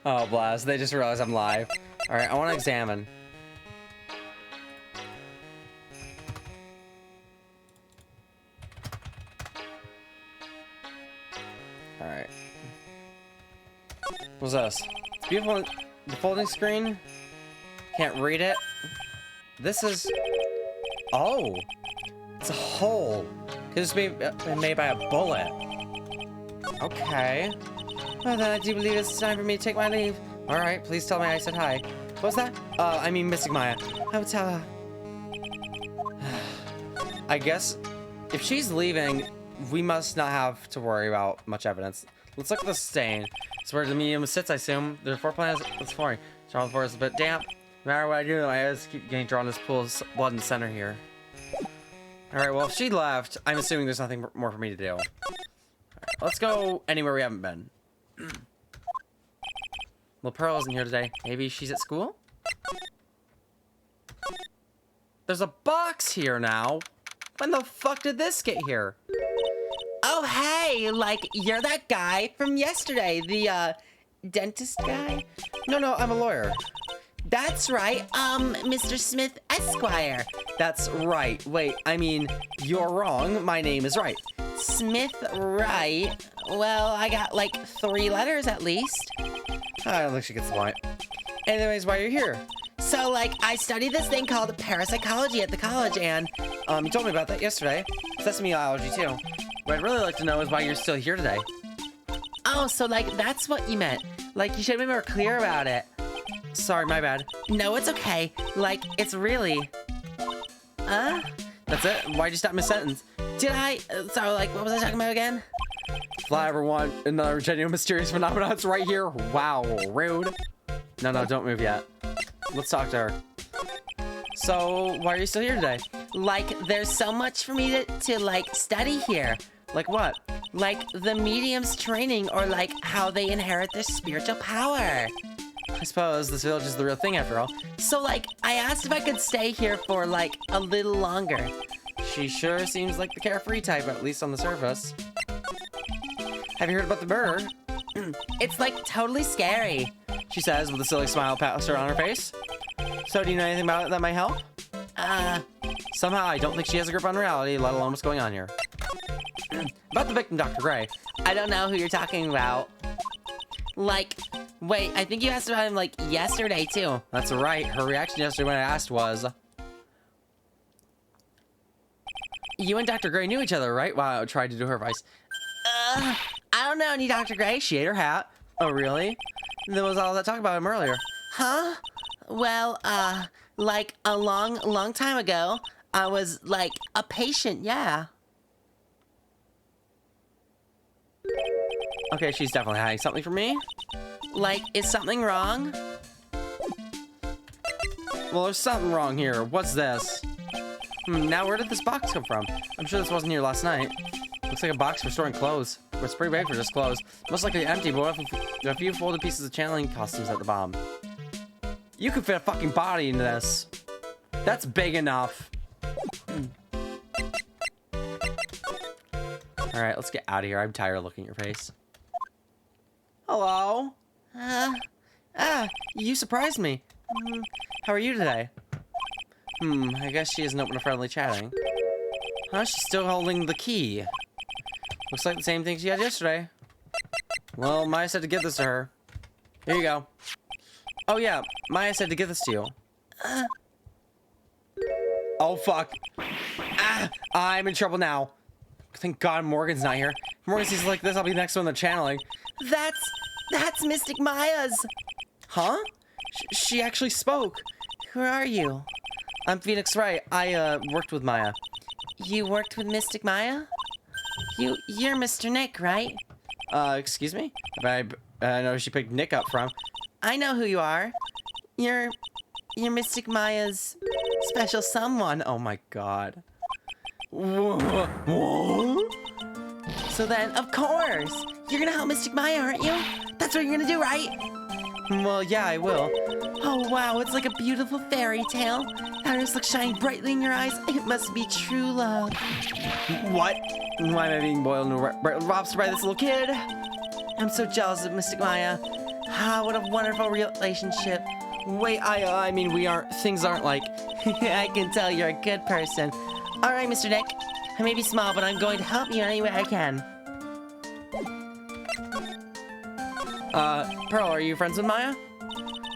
Oh, blast. They just realized I'm live. Alright, I want to examine. Alright. What's this? It's beautiful. The folding screen. Can't read it. This is... Oh! It's a hole. Could this be been made by a bullet? Okay. Well, then I do believe it's time for me to take my leave. Alright, please tell me I said hi. What was that? I mean Mystic Maya. I will tell her. I guess if she's leaving, we must not have to worry about much evidence. Let's look at the stain. It's where the medium sits, I assume. There are 4 planets. It's flooring. John, the floor is a bit damp. No matter what I do, my eyes keep getting drawn to this pool of blood in the center here. Alright, well, if she left, I'm assuming there's nothing more for me to do. Right, let's go anywhere we haven't been. Well, Pearl isn't here today. Maybe she's at school? There's a box here now. When the fuck did this get here? Oh, hey, like, you're that guy from yesterday, the, dentist guy? No, I'm a lawyer. That's right, Mr. Smith Esquire. That's right. Wait, I mean, you're wrong. My name is Wright. Smith Wright? Well, I got, like, 3 letters at least. I don't think she gets the point. Anyways, why you're here? So, like, I study this thing called parapsychology at the college, and... You told me about that yesterday. Sesamiology, too. What I'd really like to know is why you're still here today. Oh, so, like, that's what you meant. Like, you should have been more clear about it. Sorry, my bad. No, it's okay. Like, it's really... That's it? Why'd you stop mid-sentence? Did I... So, like, what was I talking about again? Fly ever want another genuine mysterious phenomenon? It's right here. Wow, rude. No, don't move yet. Let's talk to her. So, why are you still here today? Like, there's so much for me to like, study here. Like what? Like, the medium's training, or, like, how they inherit their spiritual power. I suppose this village is the real thing after all. So, like, I asked if I could stay here for, like, a little longer. She sure seems like the carefree type, at least on the surface. Have you heard about the murder? It's, like, totally scary. She says with a silly smile plastered on her face. So do you know anything about it that might help? Somehow I don't think she has a grip on reality, let alone what's going on here. About the victim, Dr. Gray. I don't know who you're talking about. Like, wait, I think you asked about him, like, yesterday, too. That's right. Her reaction yesterday when I asked was... You and Dr. Gray knew each other, right? Wow, I tried to do her voice. I don't know any Dr. Gray. She ate her hat. Oh, really? There was all that talk about him earlier. Huh? Well, like, a long time ago, I was, like, a patient, yeah. Okay, she's definitely hiding something from me. Like, is something wrong? Well, there's something wrong here. What's this? Now where did this box come from? I'm sure this wasn't here last night. Looks like a box for storing clothes. But it's pretty big for just clothes. Most likely empty, but with a few folded pieces of channeling costumes at the bottom. You could fit a fucking body into this. That's big enough. Alright, let's get out of here. I'm tired of looking at your face. Hello? You surprised me. How are you today? I guess she isn't open to friendly chatting. Huh? She's still holding the key. Looks like the same thing she had yesterday. Well, Maya said to give this to her. Here you go. Oh yeah, Maya said to give this to you. Oh fuck. I'm in trouble now. Thank God Morgan's not here. If Morgan sees like this, I'll be the next one in the channeling. That's Mystic Maya's. Huh? She actually spoke. Who are you? I'm Phoenix Wright. I worked with Maya. You worked with Mystic Maya? You're Mr. Nick, right? Excuse me? I know she picked Nick up from. I know who you are. You're Mystic Maya's special someone. Oh my God. What? So then, of course, you're gonna help Mystic Maya, aren't you? That's what you're gonna do, right? Well, yeah, I will. Oh wow, it's like a beautiful fairy tale. Iris looks shining brightly in your eyes. It must be true love. What? Why am I being boiled in lobster by this little kid? I'm so jealous of Mystic Maya. What a wonderful relationship. Wait, I mean, things aren't like... I can tell you're a good person. All right, Mr. Nick. I may be small, but I'm going to help you any way I can. Pearl, are you friends with Maya?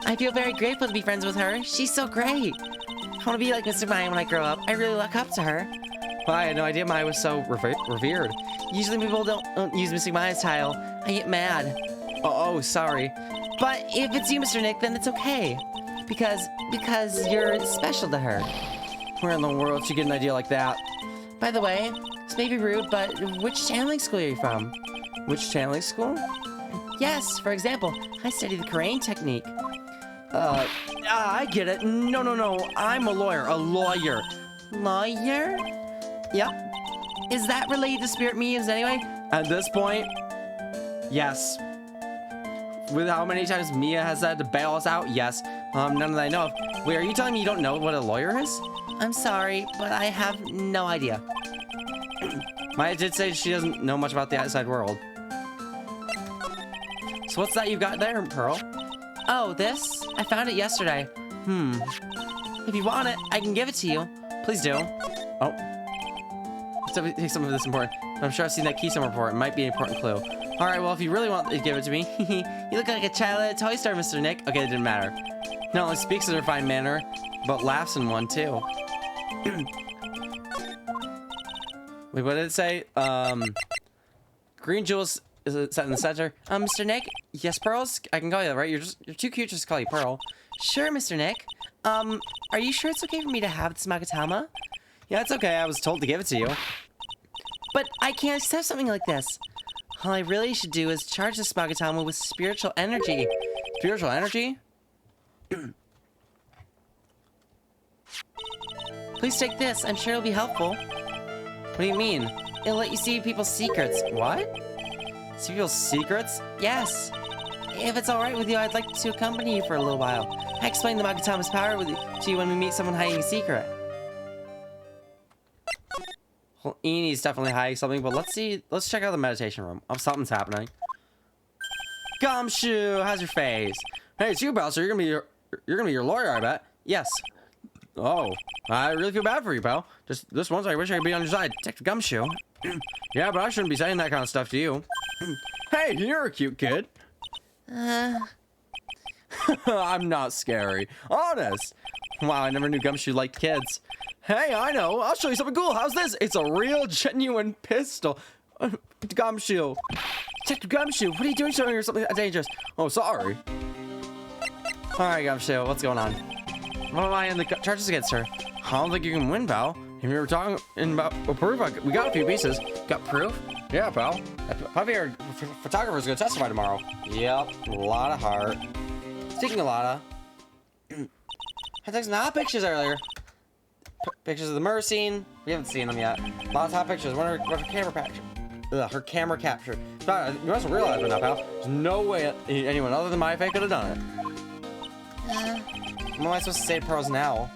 I feel very grateful to be friends with her. She's so great. I want to be like Mr. Maya when I grow up. I really look up to her. Well, I had no idea Maya was so revered. Usually people don't use Mystic Maya's title. I get mad. Oh, sorry. But if it's you, Mr. Nick, then it's okay. Because you're special to her. Where in the world did you get an idea like that? By the way, this may be rude, but which channeling school are you from? Which channeling school? Yes, for example, I study the Korean technique. I get it. No. I'm a lawyer. A lawyer. Lawyer? Yep. Is that related to spirit mediums anyway? At this point, yes. With how many times Mia has had to bail us out, yes. None that I know of. Wait, are you telling me you don't know what a lawyer is? I'm sorry, but I have no idea. Maya did say she doesn't know much about the outside world. So what's that you got there, Pearl? Oh, this? I found it yesterday. If you want it, I can give it to you. Please do. Oh. Let's take some of this important. I'm sure I've seen that key somewhere before. It might be an important clue. Alright, well, if you really want to give it to me. You look like a child at a toy store, Mr. Nick. Okay, it didn't matter. Not only speaks in a refined manner, but laughs in one, too. Wait, what did it say? Green jewels is set in the center. Mr. Nick? Yes, Pearls? I can call you that, right? You're too cute just to call you Pearl. Sure, Mr. Nick. Are you sure it's okay for me to have this Magatama? Yeah, it's okay. I was told to give it to you. But I can't accept something like this. All I really should do is charge this Magatama with spiritual energy. Spiritual energy? Please take this. I'm sure it'll be helpful. What do you mean? It'll let you see people's secrets. What? See people's secrets? Yes. If it's alright with you, I'd like to accompany you for a little while. I explained the Magatama's power to you when we meet someone hiding a secret. Well, Enie's definitely hiding something, but let's see. Let's check out the meditation room. Oh, something's happening. Gumshoe, how's your face? Hey, it's you, Bowser. You're gonna be your lawyer, I bet. Yes. Oh, I really feel bad for you, pal. Just this once, I wish I could be on your side. Detective Gumshoe. Yeah, but I shouldn't be saying that kind of stuff to you. Hey, you're a cute kid. I'm not scary. Honest. Wow, I never knew Gumshoe liked kids. Hey, I know. I'll show you something cool. How's this? It's a real, genuine pistol. Gumshoe. Detective Gumshoe, what are you doing showing her something dangerous? Oh, sorry. Alright, Gumshoe, what's going on? What am I in the charges against her? I don't think you can win, pal. If you were talking about proof, we got a few pieces. Got proof? Yeah, pal. Puppy, our photographer's gonna testify tomorrow. Yep, a lot of heart. Speaking of Lada, I took some hot pictures earlier. Pictures of the murder scene. We haven't seen them yet. Lots of hot pictures. What her camera capture? Ugh, her camera capture. You must have realized by now, pal. There's no way anyone other than my face could have done it. What am I supposed to say to pros now?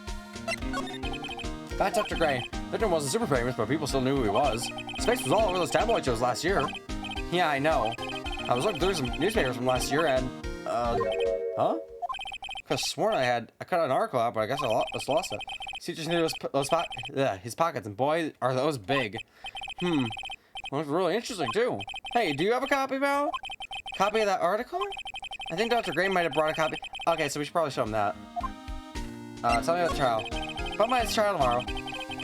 That's Dr. Gray. Victim wasn't super famous, but people still knew who he was. His face was all over those tabloid shows last year. Yeah, I know. I was looking through some newspapers from last year and, huh? I could have sworn I cut an article out, but I guess I just lost it. See, just knew his pockets, and boy, are those big. Looks really interesting, too. Hey, do you have a copy, pal? Copy of that article? I think Dr. Gray might have brought a copy. Okay, so we should probably show him that. Tell me about the trial. About my trial tomorrow.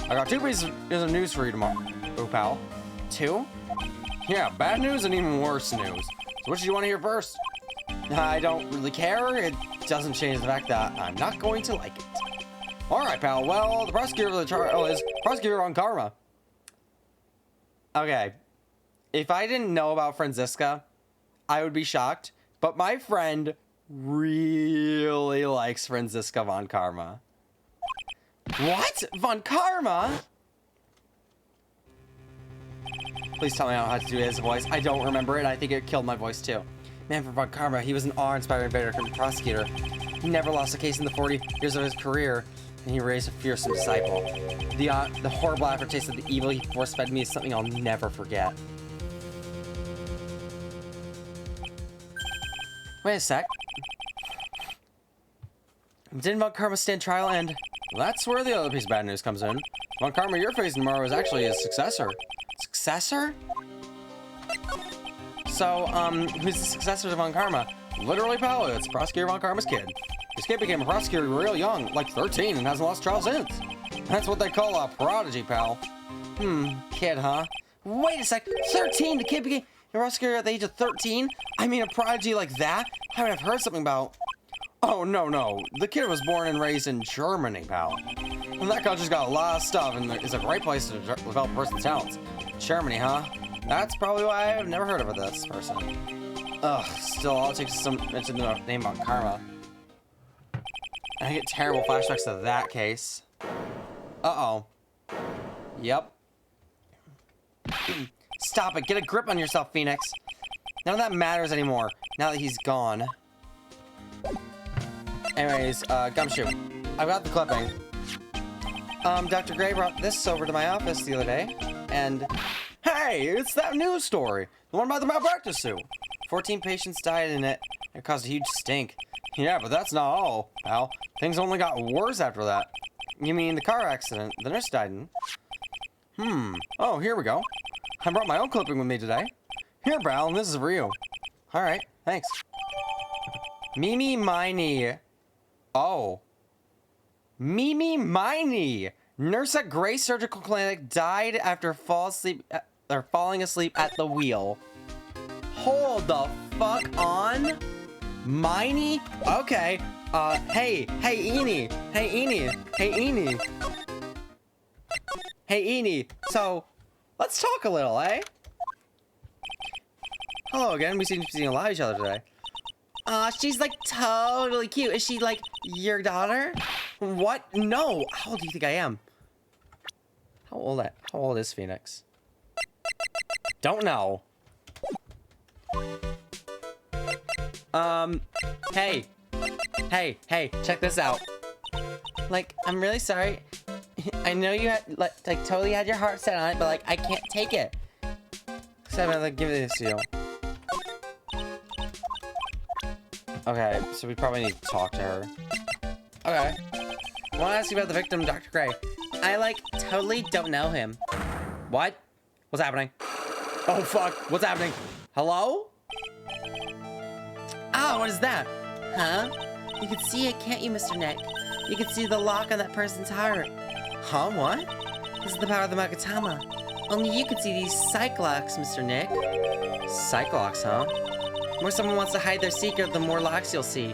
I got 2 pieces of news for you tomorrow. Oh, pal. 2? Yeah, bad news and even worse news. So which do you want to hear first? I don't really care. It doesn't change the fact that I'm not going to like it. Alright, pal. Well, the prosecutor of the trial is Prosecutor on Karma. Okay. If I didn't know about Franziska, I would be shocked. But my friend really likes Franziska von Karma. What? Von Karma? Please tell me how to do his voice. I don't remember it. I think it killed my voice too. Man, for Von Karma, he was an awe-inspiring veteran prosecutor. He never lost a case in the 40 years of his career, and he raised a fearsome disciple. The horrible aftertaste of the evil he force-fed me is something I'll never forget. Wait a sec. Didn't Von Karma stand trial and... Well, that's where the other piece of bad news comes in. Von Karma you're facing tomorrow is actually his successor. Successor? So, who's the successor to Von Karma? Literally, pal, it's Prosecutor Von Karma's kid. This kid became a prosecutor real young, like 13, and hasn't lost trial since. That's what they call a prodigy, pal. Kid, huh? Wait a sec, 13? The kid became a prosecutor at the age of 13? I mean, a prodigy like that? I would have heard something about... Oh, no. The kid was born and raised in Germany, pal. And that country's got a lot of stuff, and it's a great place to develop a person's talents. Germany, huh? That's probably why I've never heard of this person. Ugh, still, all it takes is some mention the name Von Karma. I get terrible flashbacks to that case. Uh-oh. Yep. Stop it. Get a grip on yourself, Phoenix. None of that matters anymore, now that he's gone. Anyways, Gumshoe. I've got the clipping. Dr. Gray brought this over to my office the other day, and... Hey, it's that news story. The one about the malpractice suit. 14 patients died in it. It caused a huge stink. Yeah, but that's not all, pal. Things only got worse after that. You mean the car accident the nurse died in? Oh, here we go. I brought my own clipping with me today. Here, pal, and this is for you. Alright, thanks. Mimi Miney. Oh. Mimi Miney! Nurse at Gray Surgical Clinic died after falling asleep at the wheel. Hold the fuck on? Miney? Okay. Hey, Eenie. Hey, Eenie. So, let's talk a little, eh? Hello again. We seem to be seeing a lot of each other today. She's like totally cute. Is she like your daughter? What? No. How old do you think I am? How old is Phoenix? Don't know. Hey, check this out. Like, I'm really sorry. I know you had, like totally had your heart set on it, but, like, I can't take it. So I'm gonna give this to you. Okay, so we probably need to talk to her. Okay. I want to ask you about the victim, Dr. Gray. I, like, totally don't know him. What? What's happening? Oh, fuck. What's happening? Hello? Ah, what is that? Huh? You can see it, can't you, Mr. Nick? You can see the lock on that person's heart. Huh? What? This is the power of the Magatama. Only you can see these psych-locks, Mr. Nick. Psych-locks, huh? The more someone wants to hide their secret, the more locks you'll see.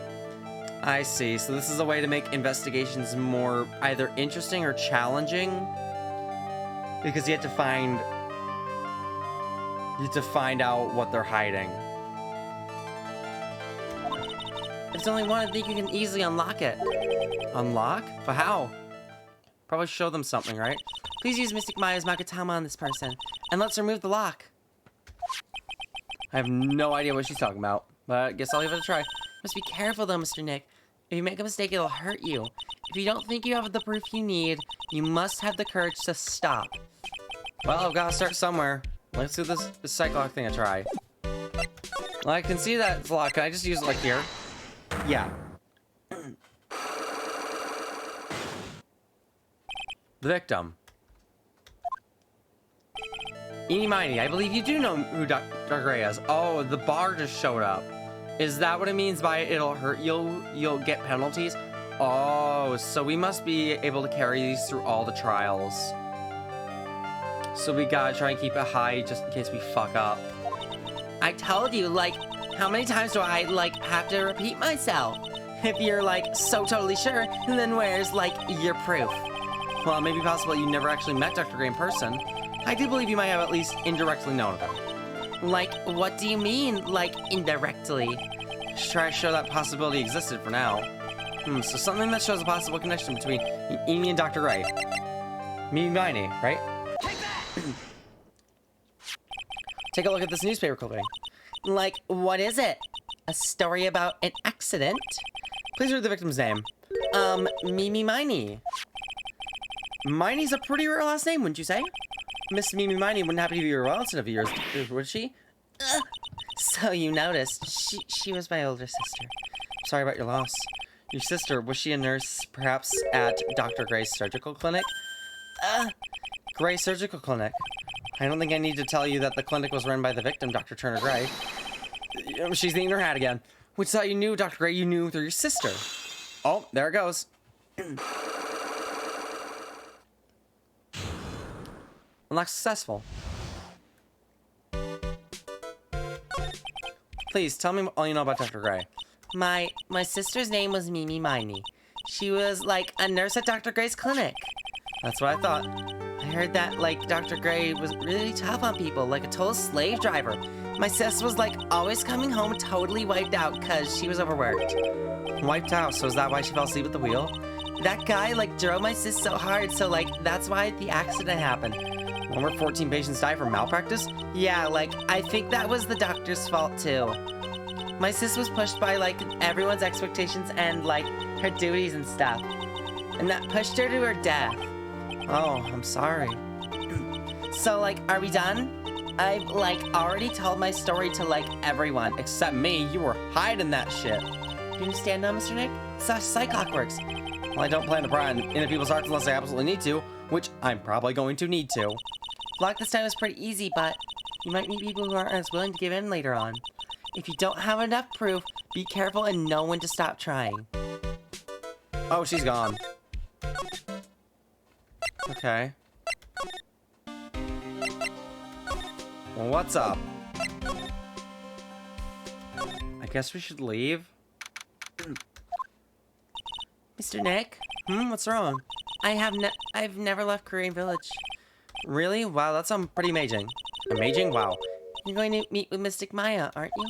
I see. So this is a way to make investigations more either interesting or challenging. Because you have to find to find out what they're hiding. If there's only one, I think you can easily unlock it. Unlock? But how? Probably show them something, right? Please use Mystic Maya's Makatama on this person, and let's remove the lock. I have no idea what she's talking about, but I guess I'll give it a try. Must be careful though, Mr. Nick. If you make a mistake, it'll hurt you. If you don't think you have the proof you need, you must have the courage to stop. Well, I've got to start somewhere. Let's do this psych lock thing a try. Well, I can see that it's locked. Can I just use it like here? Yeah. The victim. Eeny Miny, I believe you do know who Dr. Gray is. Oh, the bar just showed up. Is that what it means by it'll hurt you'll get penalties? Oh, so we must be able to carry these through all the trials. So we gotta try and keep it high just in case we fuck up. I told you, like, how many times do I, like, have to repeat myself? If you're, like, so totally sure, then where's, like, your proof? Well, it may be possible you never actually met Dr. Gray in person. I do believe you might have at least indirectly known of him. Like, what do you mean, like, indirectly? Just try to show that possibility existed for now. So something that shows a possible connection between Amy and Dr. Wright. Me and Miney, right? Take a look at this newspaper clipping. Like, what is it? A story about an accident? Please read the victim's name. Mimi Miney. Miney's a pretty rare last name, wouldn't you say? Miss Mimi Miney wouldn't happen to be a relative of yours, would she? So you noticed. She was my older sister. Sorry about your loss. Your sister, was she a nurse, perhaps at Dr. Gray's surgical clinic? Gray Surgical Clinic. I don't think I need to tell you that the clinic was run by the victim, Dr. Turner Gray. She's eating her hat again. Which thought you knew Dr. Gray, you knew through your sister. Oh, there it goes. Unlock successful. Please, tell me all you know about Dr. Gray. My sister's name was Mimi Miney. She was, like, a nurse at Dr. Gray's clinic. That's what I thought. I heard that, like, Dr. Gray was really tough on people, like a total slave driver. My sis was, like, always coming home totally wiped out because she was overworked. Wiped out, so is that why she fell asleep at the wheel? That guy, like, drove my sis so hard, so, like, that's why the accident happened. When were 14 patients die from malpractice? Yeah, like, I think that was the doctor's fault, too. My sis was pushed by, like, everyone's expectations and, like, her duties and stuff. And that pushed her to her death. Oh, I'm sorry. So, like, are we done? I've, like, already told my story to, like, everyone. Except me, you were hiding that shit. Do you understand now, Mr. Nick? That's how Psychoc works. Well, I don't plan to pry into people's hearts unless I absolutely need to, which I'm probably going to need to. Lock this time is pretty easy, but you might meet people who aren't as willing to give in later on. If you don't have enough proof, be careful and know when to stop trying. Oh, she's gone. Okay. Well, what's up? I guess we should leave. Mr. Nick? What's wrong? I've never left Korean Village. Really? Wow, that sounds pretty amazing. Amazing? Wow. You're going to meet with Mystic Maya, aren't you?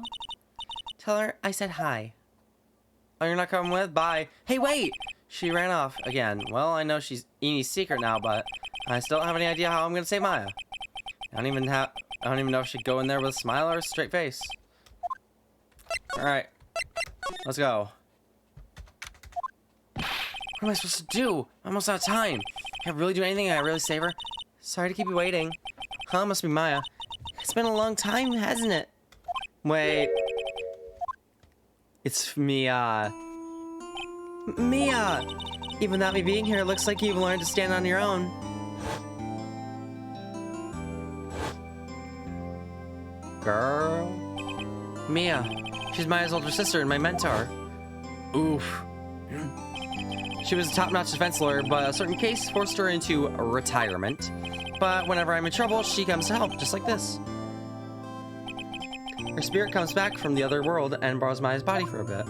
Tell her I said hi. Oh, you're not coming with? Bye. Hey, wait! She ran off again. Well, I know she's Enie's secret now, but I still don't have any idea how I'm gonna save Maya. I don't even know if she'd go in there with a smile or a straight face. Alright. Let's go. What am I supposed to do? I'm almost out of time. Can I really do anything? Can I really save her? Sorry to keep you waiting. Huh? Must be Maya. It's been a long time, hasn't it? Wait. It's Mia. Mia! Even without me being here, it looks like you've learned to stand on your own. Girl. Mia. She's Maya's older sister and my mentor. Oof. She was a top-notch defense lawyer, but a certain case forced her into retirement. But whenever I'm in trouble, she comes to help, just like this. Her spirit comes back from the other world and borrows Maya's body for a bit.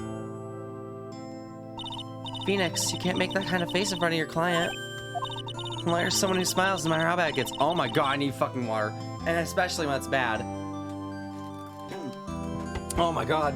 Phoenix, you can't make that kind of face in front of your client. A lawyer's someone who smiles no matter how bad it gets. Oh my god, I need fucking water. And especially when it's bad. Oh my god.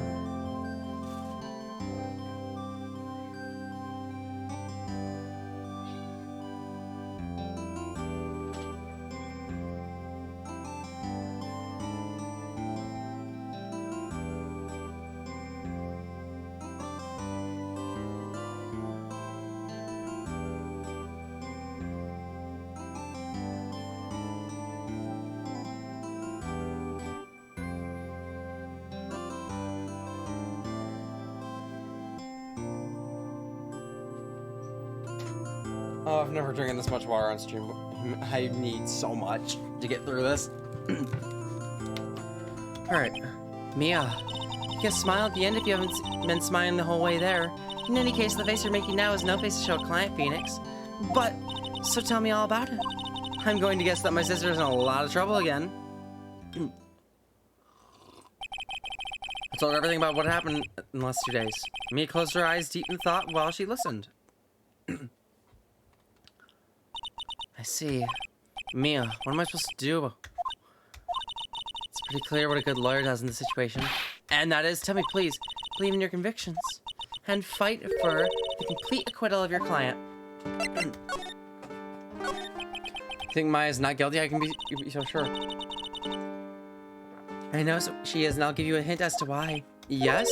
Oh, I've never drinking this much water on stream. I need so much to get through this. Alright. Mia, you can smile at the end if you haven't been smiling the whole way there. In any case, the face you're making now is no face to show a client, Phoenix. But, so tell me all about it. I'm going to guess that my sister's in a lot of trouble again. I told her everything about what happened in the last 2 days. Mia closed her eyes deep in thought while she listened. I see. Mia, what am I supposed to do? It's pretty clear what a good lawyer does in this situation. And that is, tell me please, believe in your convictions. And fight for the complete acquittal of your client. You think Maya's not guilty? I can be so sure. I know she is, and I'll give you a hint as to why. Yes,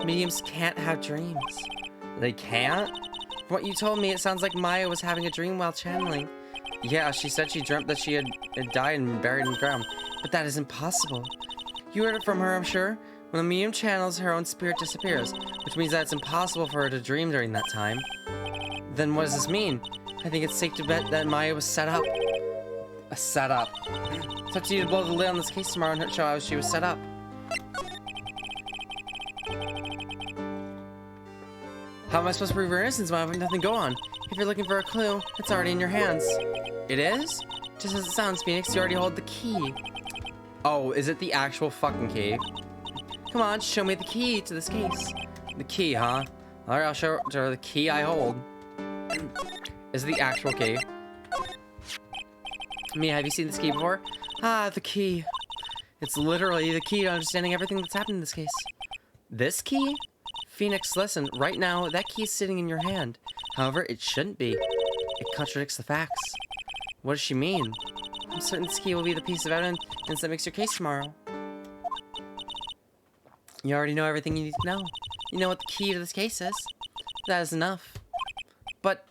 mediums can't have dreams. They can't? From what you told me, it sounds like Maya was having a dream while channeling. Yeah, she said she dreamt that she had died and buried in the ground. But that is impossible. You heard it from her, I'm sure. When a medium channels, her own spirit disappears, which means that it's impossible for her to dream during that time. Then what does this mean? I think it's safe to bet that Maya was set up. A setup. It's up to you to blow the lid on this case tomorrow and show how she was set up. How am I supposed to prove her innocence when I have nothing to go on? If you're looking for a clue, it's already in your hands. It is? Just as it sounds, Phoenix, you already hold the key. Oh, is it the actual fucking key? Come on, show me the key to this case. The key, huh? Alright, I'll show her the key I hold. Is it the actual key? Mia, have you seen this key before? Ah, the key. It's literally the key to understanding everything that's happened in this case. This key? Phoenix, listen, right now, that key is sitting in your hand. However, it shouldn't be. It contradicts the facts. What does she mean? I'm certain this key will be the piece of evidence that makes your case tomorrow. You already know everything you need to know. You know what the key to this case is. That is enough. But,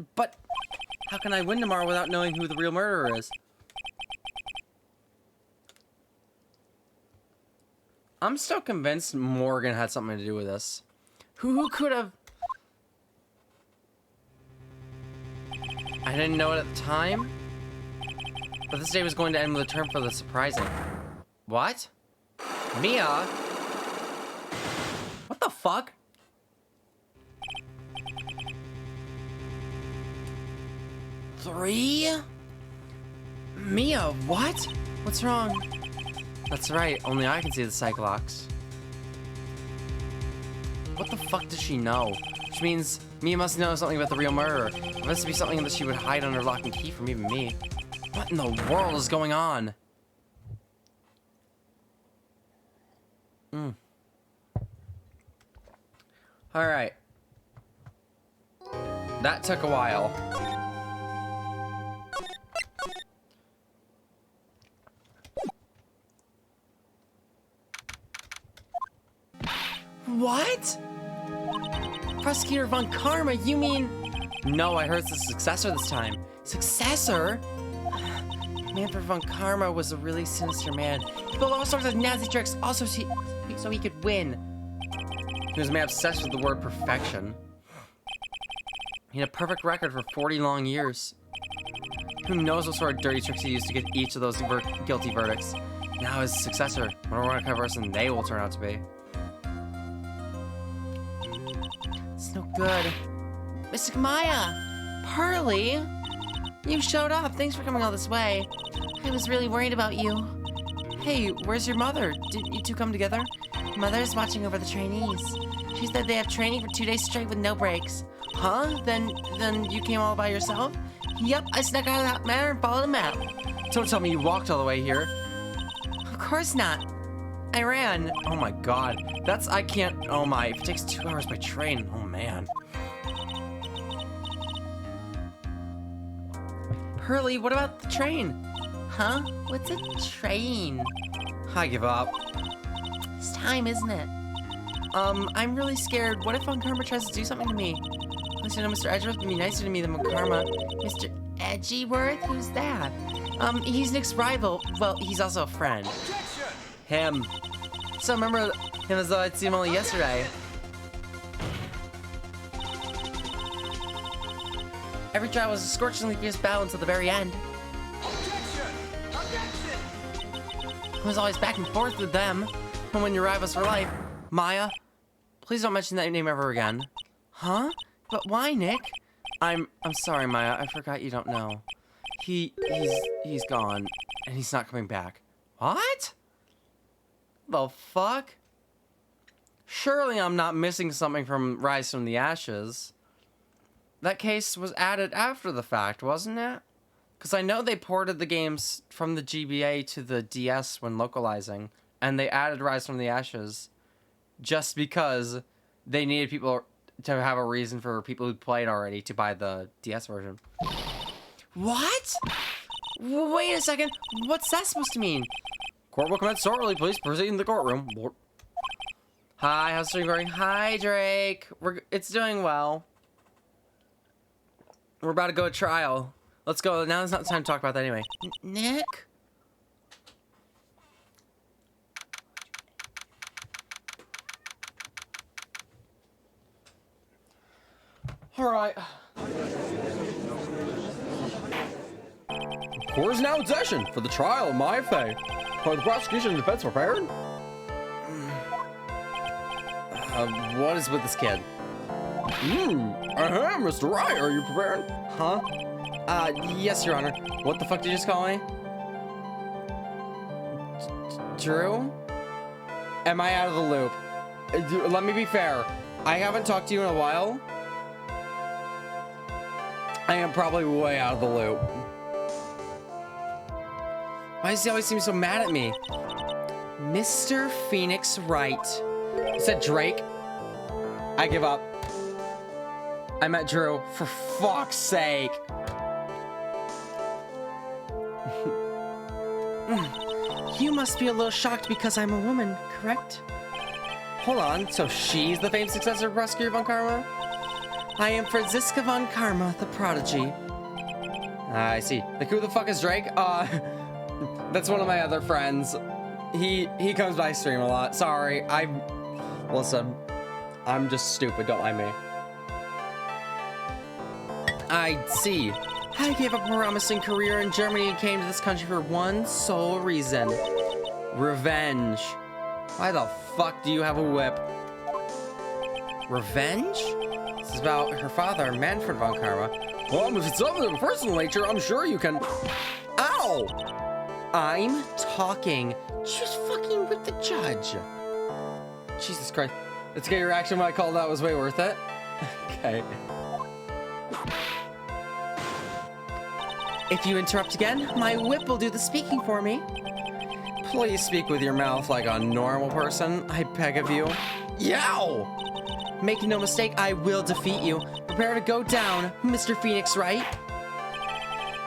how can I win tomorrow without knowing who the real murderer is? I'm still convinced Morgan had something to do with this. Who could have... I didn't know it at the time, but this day was going to end with a term for the surprising. What? Mia? What the fuck? Three? Mia, what? What's wrong? That's right, only I can see the Cyclops. What the fuck does she know? Which means Mia must know something about the real murderer. It must be something that she would hide under lock and key from even me. What in the world is going on? Alright. That took a while. What? Prosecutor Von Karma, you mean... No, I heard it's the successor this time. Successor? Manfred Von Karma was a really sinister man. He pulled all sorts of nasty tricks also so he could win. He was a man obsessed with the word perfection. He had a perfect record for 40 long years. Who knows what sort of dirty tricks he used to get each of those guilty verdicts. Now his successor, wonder what kind of person they will turn out to be. It's no good. Mystic Maya! Pearly! You showed up. Thanks for coming all this way. I was really worried about you. Hey, where's your mother? Didn't you two come together? Mother's watching over the trainees. She said they have training for 2 days straight with no breaks. Huh? Then you came all by yourself? Yep, I snuck out of that manor and followed him out. Don't tell me you walked all the way here. Of course not. I ran. Oh my god. I can't, oh my, if it takes 2 hours by train, oh man. Hurley, what about the train? Huh? What's a train? I give up. It's time, isn't it? I'm really scared. What if Von Karma tries to do something to me? At least I know Mr. Edgeworth would be nicer to me than Von Karma. Mr. Edgeworth? Who's that? He's Nick's rival. Well, he's also a friend. Him. So I remember him as though I'd seen him only yesterday. Every trial was a scorchingly fierce battle until the very end. I was always back and forth with them. And when your rivals for life. Maya, please don't mention that name ever again. Huh? But why, Nick? I'm sorry, Maya. I forgot you don't know. He's gone, and he's not coming back. What? The fuck? Surely I'm not missing something from Rise from the Ashes. That case was added after the fact, wasn't it? Because I know they ported the games from the GBA to the DS when localizing, and they added Rise from the Ashes just because they needed people to have a reason for people who played already to buy the DS version. What? Wait a second. What's that supposed to mean? Court will commence shortly. Please proceed in the courtroom. Hi, how's it going? Hi, Drake. It's doing well. We're about to go to trial. Let's go. Now is not the time to talk about that anyway. Nick? Alright. Court is now in session for the trial of Maya Fey. Are the prosecution and defense prepared? What is with this kid? Mr. Wright, are you prepared? Huh? Yes, Your Honor. What the fuck did you just call me? Drew? Am I out of the loop? Let me be fair. I haven't talked to you in a while. I am probably way out of the loop. Why does he always seem so mad at me? Mr. Phoenix Wright. You said Drake? I give up. I met Drew. For fuck's sake. You must be a little shocked because I'm a woman, correct? Hold on, so she's the famed successor of Prosecutor Von Karma? I am Franziska Von Karma, the prodigy. I see. Like, who the fuck is Drake? That's one of my other friends. He comes by stream a lot. Sorry, listen, I'm just stupid, don't mind me. I see. I gave up a promising career in Germany and came to this country for one sole reason. Revenge. Why the fuck do you have a whip? Revenge? This is about her father, Manfred Von Karma. Well, if it's something of a personal nature, I'm sure you can... Ow! I'm talking. Just fucking with the judge. Jesus Christ. Let's get your reaction when I called that was way worth it. Okay. If you interrupt again, my whip will do the speaking for me. Please speak with your mouth like a normal person, I beg of you. Yow! Make no mistake, I will defeat you. Prepare to go down, Mr. Phoenix Wright.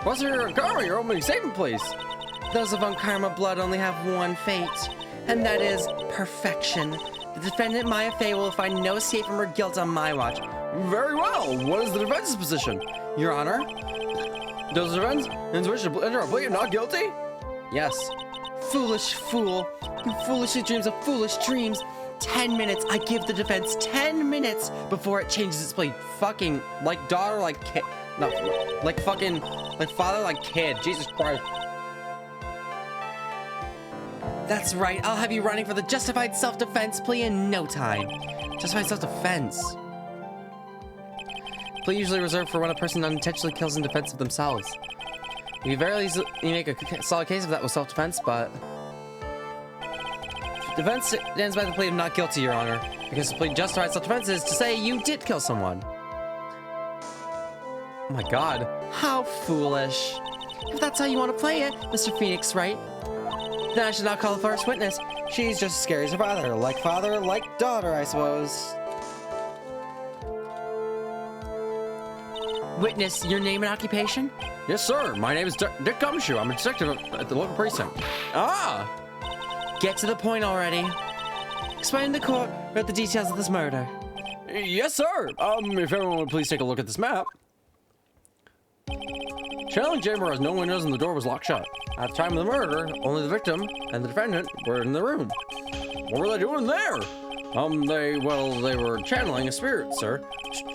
What's your Karma? Your opening statement, please. Those of Von Karma blood only have one fate, and that is perfection. The defendant, Maya Fey, will find no escape from her guilt on my watch. Very well. What is the defense's position? Your Honor? Does the defense wish to enter a plea of not guilty? Yes. Foolish fool. You foolishly dreams of foolish dreams. 10 minutes. I give the defense 10 minutes before it changes its plea. Fucking, like daughter, like kid. No, like fucking, like father, like kid. Jesus Christ. That's right. I'll have you running for the justified self-defense plea in no time. Justified self-defense. Plea usually reserved for when a person unintentionally kills in defense of themselves. You can very easily make a solid case of that with self-defense, but... Defense stands by the plea of not guilty, Your Honor, because the plea justified self-defense is to say you did kill someone. Oh my god. How foolish. If that's how you want to play it, Mr. Phoenix, right? Then I should now call the first witness. She's just as scary as her father, like daughter, I suppose. Witness, your name and occupation? Yes, sir. My name is Dick Gumshoe. I'm a detective at the local precinct. Ah! Get to the point already. Explain to the court about the details of this murder. Yes, sir. If everyone would please take a look at this map. Channeling chamber has no windows and the door was locked shut. At the time of the murder, only the victim and the defendant were in the room. What were they doing there? They were channeling a spirit, sir.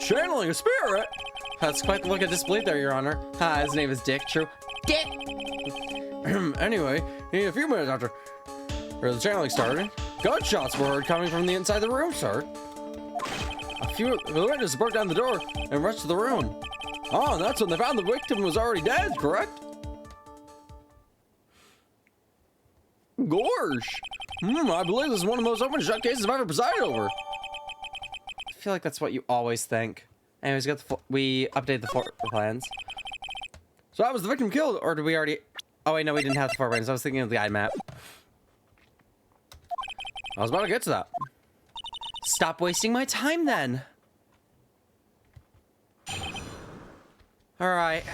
Channeling a spirit? That's quite the look of disbelief there, Your Honor. Ha, his name is Dick, true. Dick! Anyway, a few minutes after the channeling started, gunshots were heard coming from the inside the room, sir. The witnesses broke down the door and rushed to the room. Oh, and that's when they found the victim was already dead, correct? Gawrsh! I believe this is one of the most open shut cases I've ever presided over. I feel like that's what you always think. Anyways, we updated the floor plans. So how was the victim killed? Or did we already... Oh, wait, no, we didn't have the floor plans. I was thinking of the guide map. I was about to get to that. Stop wasting my time, then. All right.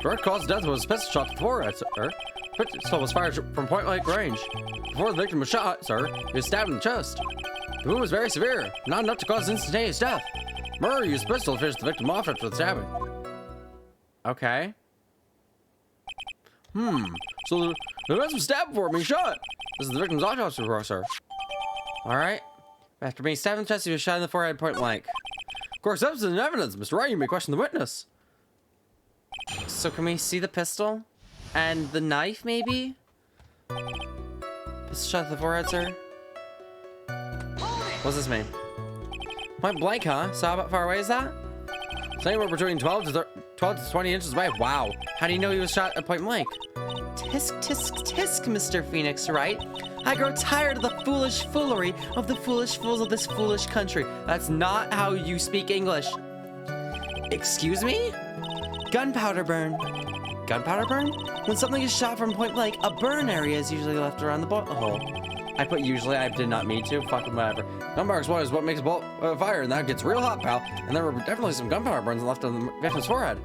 Direct cause of death was a pistol shot to the forehead, sir. Pistol was fired from point-blank range. Before the victim was shot, sir, he was stabbed in the chest. The wound was very severe, not enough to cause instantaneous death. Murray used the pistol to finish the victim off after the stabbing. Okay. So the victim was stabbed before being shot. This is the victim's autopsy report, sir. All right. After being stabbed in the chest, he was shot in the forehead point blank. Of course, evidence and evidence. Mr. Wright, you may question the witness. So can we see the pistol? And the knife, maybe? Pistol shot to the forehead, sir? What's this mean? Point blank, huh? So how far away is that? It's anywhere between 12 to 20 inches away. Wow. How do you know he was shot at point blank? Tisk, tisk, tisk, Mr. Phoenix, Wright? I grow tired of the foolish foolery of the foolish fools of this foolish country. That's not how you speak English. Excuse me? Gunpowder burn. Gunpowder burn? When something is shot from point blank, a burn area is usually left around the bullet hole. I put usually, I did not mean to. Fucking whatever. Gunpowder explosion is what makes a bullet fire, and that gets real hot, pal. And there were definitely some gunpowder burns left on the victim's forehead.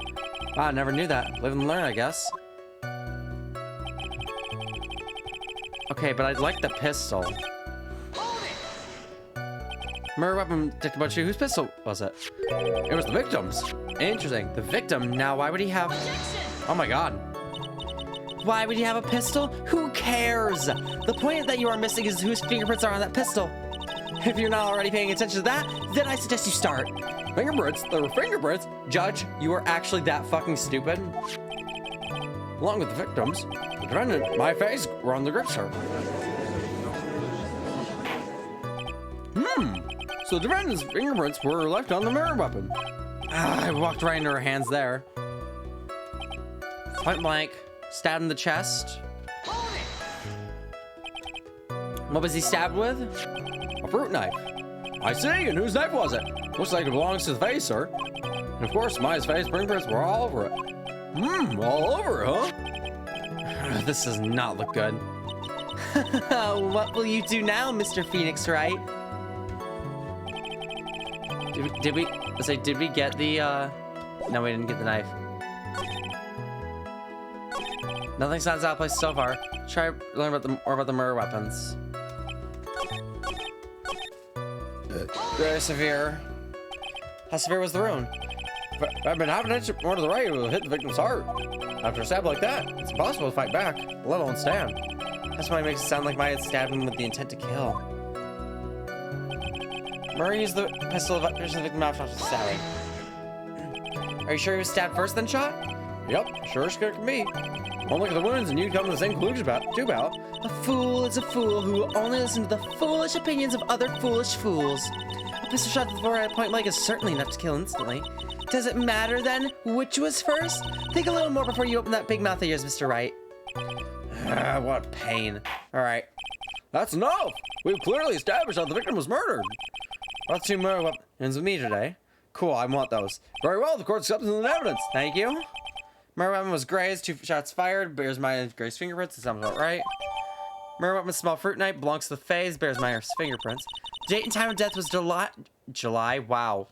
Wow, I never knew that. Live and learn, I guess. Okay, but I'd like the pistol. Murder weapon detected by whose pistol was it? It was the victim's. Interesting. The victim. Now, why would he have... Oh my god. Why would he have a pistol? Who cares? The point that you are missing is whose fingerprints are on that pistol. If you're not already paying attention to that, then I suggest you start. Fingerprints? There were fingerprints? Judge, you are actually that fucking stupid? Along with the victims, the defendant, my face, were on the grip, sir. So the defendant's fingerprints were left on the murder weapon. I walked right into her hands there. Point blank. Stabbed in the chest. What was he stabbed with? A fruit knife. I see, and whose knife was it? Looks like it belongs to the face, sir. And of course, Maya's face fingerprints were all over it. All over it, huh? This does not look good. What will you do now, Mr. Phoenix, Wright? Did we get the, No, we didn't get the knife. Nothing sounds out of place so far. Try learn more about the murder weapons. Very severe. How severe was the wound? I've been half an inch more to the right, it will hit the victim's heart. After a stab like that, it's impossible to fight back, let alone stand. That's why it makes it sound like Maya stabbed him with the intent to kill. Murray used the pistol to finish the victim off after stabbing. Are you sure he was stabbed first, then shot? Yep, sure as can be. One look at the wounds and you come to the same conclusion about. A fool is a fool who will only listen to the foolish opinions of other foolish fools. A pistol shot to the forehead point blank is certainly enough to kill instantly. Does it matter then which was first? Think a little more before you open that big mouth of yours, Mr. Wright. What pain. Alright. That's enough! We've clearly established how the victim was murdered. That's 2 murder weapons with me today. Cool, I want those. Very well, the court accepts the evidence. Thank you. Murder weapon was grazed, 2 shots fired. Bears my grazed fingerprints. That sounds about right. Murder weapon small fruit knife belongs to the Fays, bears Meyer's fingerprints. Date and time of death was July, wow.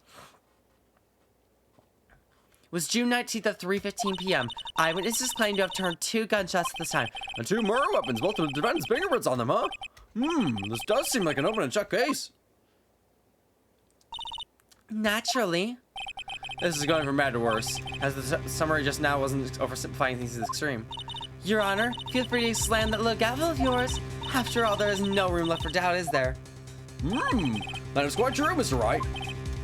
Was June 19th at 3:15 p.m. Eyewitnesses claim to have turned 2 gunshots at this time. And 2 murder weapons, both with the defendant's fingerprints on them, huh? This does seem like an open and shut case. Naturally. This is going from bad to worse, as the summary just now wasn't oversimplifying things to the extreme. Your Honor, feel free to slam that little gavel of yours. After all, there is no room left for doubt, is there? That is quite true, Mr. Wright.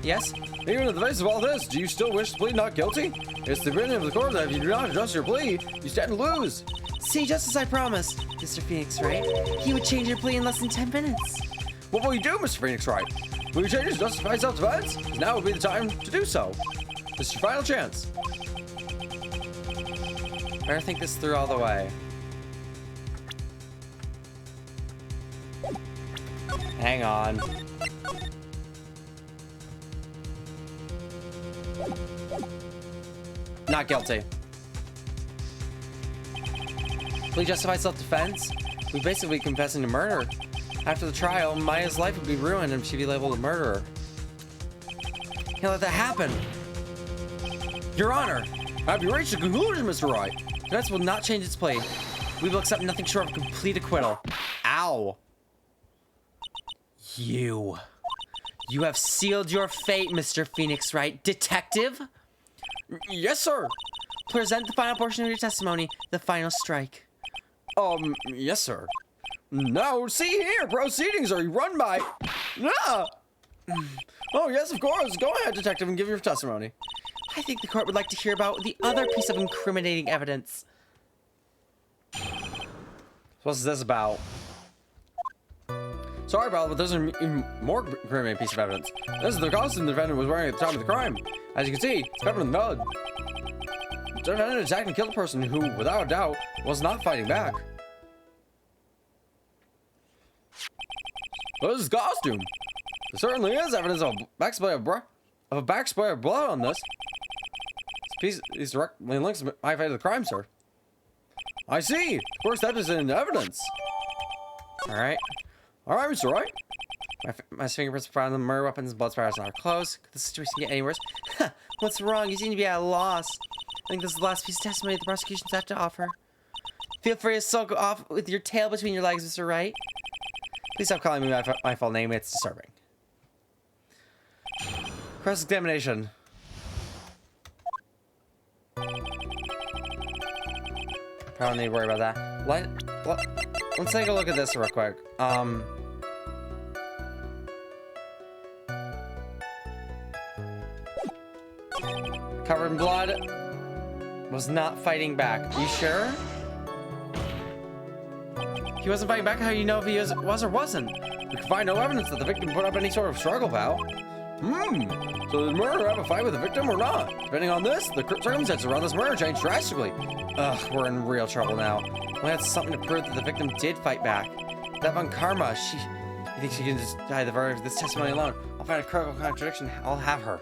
Yes? Even in the face of all this, do you still wish to plead not guilty? It's the opinion of the court that if you do not adjust your plea, you stand to lose. See, just as I promised, Mr. Phoenix Wright, he would change your plea in less than 10 minutes. What will you do, Mr. Phoenix Wright? Will you change it to justify self-defense? Now would be the time to do so. This is your final chance. Better think this through all the way. Hang on. Not guilty. Plea justified self-defense? We basically confessing to murder. After the trial, Maya's life would be ruined and she'd be labeled a murderer. Can't let that happen. Your Honor, Have you reached a conclusion, Mr. Wright? defense will not change its plea. We will accept nothing short of complete acquittal. Ow. You have sealed your fate, Mr. Phoenix Wright. Detective, Yes, sir. present the final portion of your testimony, the final strike. Yes, sir. Now, see here, proceedings are run by... Ah! Oh, yes, of course. Go ahead, detective, and give your testimony. I think the court would like to hear about the other piece of incriminating evidence. What's this about? Sorry, Bella, but there's an even more incriminating piece of evidence. This is the costume the defendant was wearing at the time of the crime. As you can see, it's covered in blood. The defendant attacked and killed a person who, without a doubt, was not fighting back. But this is costume. There certainly is evidence of a backspray of blood on this. This piece is directly links to my fate of the crime, sir. I see. Of course, that is in evidence. All right. All right, Mr. Wright. My fingerprints found on the murder weapons and blood spatters on our clothes. Could the situation get any worse? What's wrong? You seem to be at a loss. I think this is the last piece of testimony the prosecution's have to offer. Feel free to sulk off with your tail between your legs, Mr. Wright. Please stop calling me my full name. It's disturbing. Cross-examination. Probably need to worry about that. Let's take a look at this real quick. Covered in blood. Was not fighting back. You sure? He wasn't fighting back? How do you know if he was or wasn't? We can find no evidence that the victim put up any sort of struggle, pal. So did the murderer have a fight with the victim or not? Depending on this, the circumstances around this murder changed drastically. Ugh, we're in real trouble now. We had something to prove that the victim did fight back. That von Karma, you think she can just die the verdict of this testimony alone? I'll find a critical contradiction. I'll have her.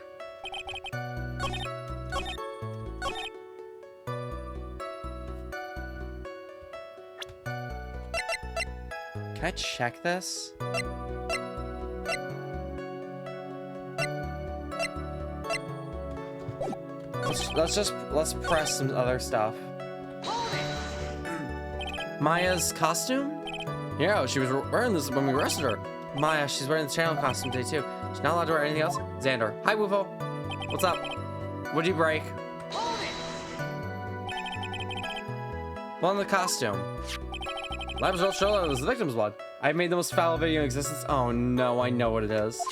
Can I check this? Let's press some other stuff. Maya's costume? Yeah, she was wearing this when we arrested her. Maya, she's wearing the channel costume today too. She's not allowed to wear anything else. Xander. Hi, Woofo. What's up? What'd you break? Well, in the costume. Lab results show that it was the victim's blood. I made the most foul video in existence. Oh no, I know what it is.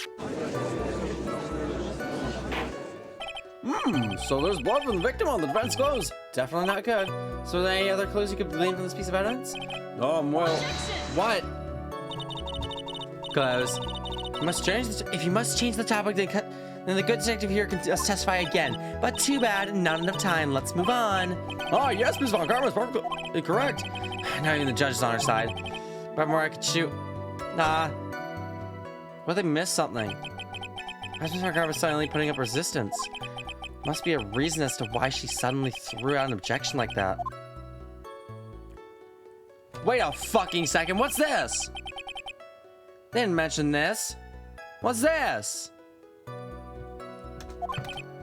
So there's blood from the victim on the defense clothes. Definitely not good. So are there any other clues you could glean from this piece of evidence? Well, What? Close. If you must change the topic, then the good detective here can testify again. But too bad, not enough time. Let's move on. Yes, Ms. Von Karma is perfectly correct. Not even the judge is on our side. But more I could shoot. Nah. What, they missed something? Why is Ms. Von Karma silently putting up resistance? Must be a reason as to why she suddenly threw out an objection like that. Wait a fucking second, what's this? They didn't mention this. What's this?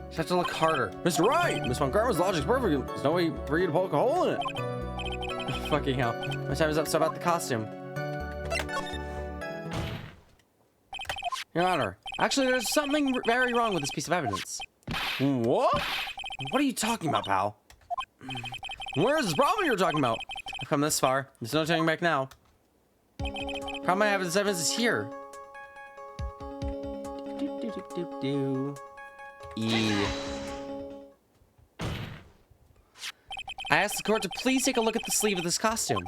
Just have to look harder. Mr. Wright, Miss Von Karma's logic's perfect. There's no way for you to poke a hole in it. Fucking hell. My time is up, so about the costume. Your Honor, actually there's something very wrong with this piece of evidence. What? What are you talking about, pal? Where's this problem you're talking about? I've come this far. There's no turning back now. Problem I have with this evidence is here. E. I asked the court to please take a look at the sleeve of this costume.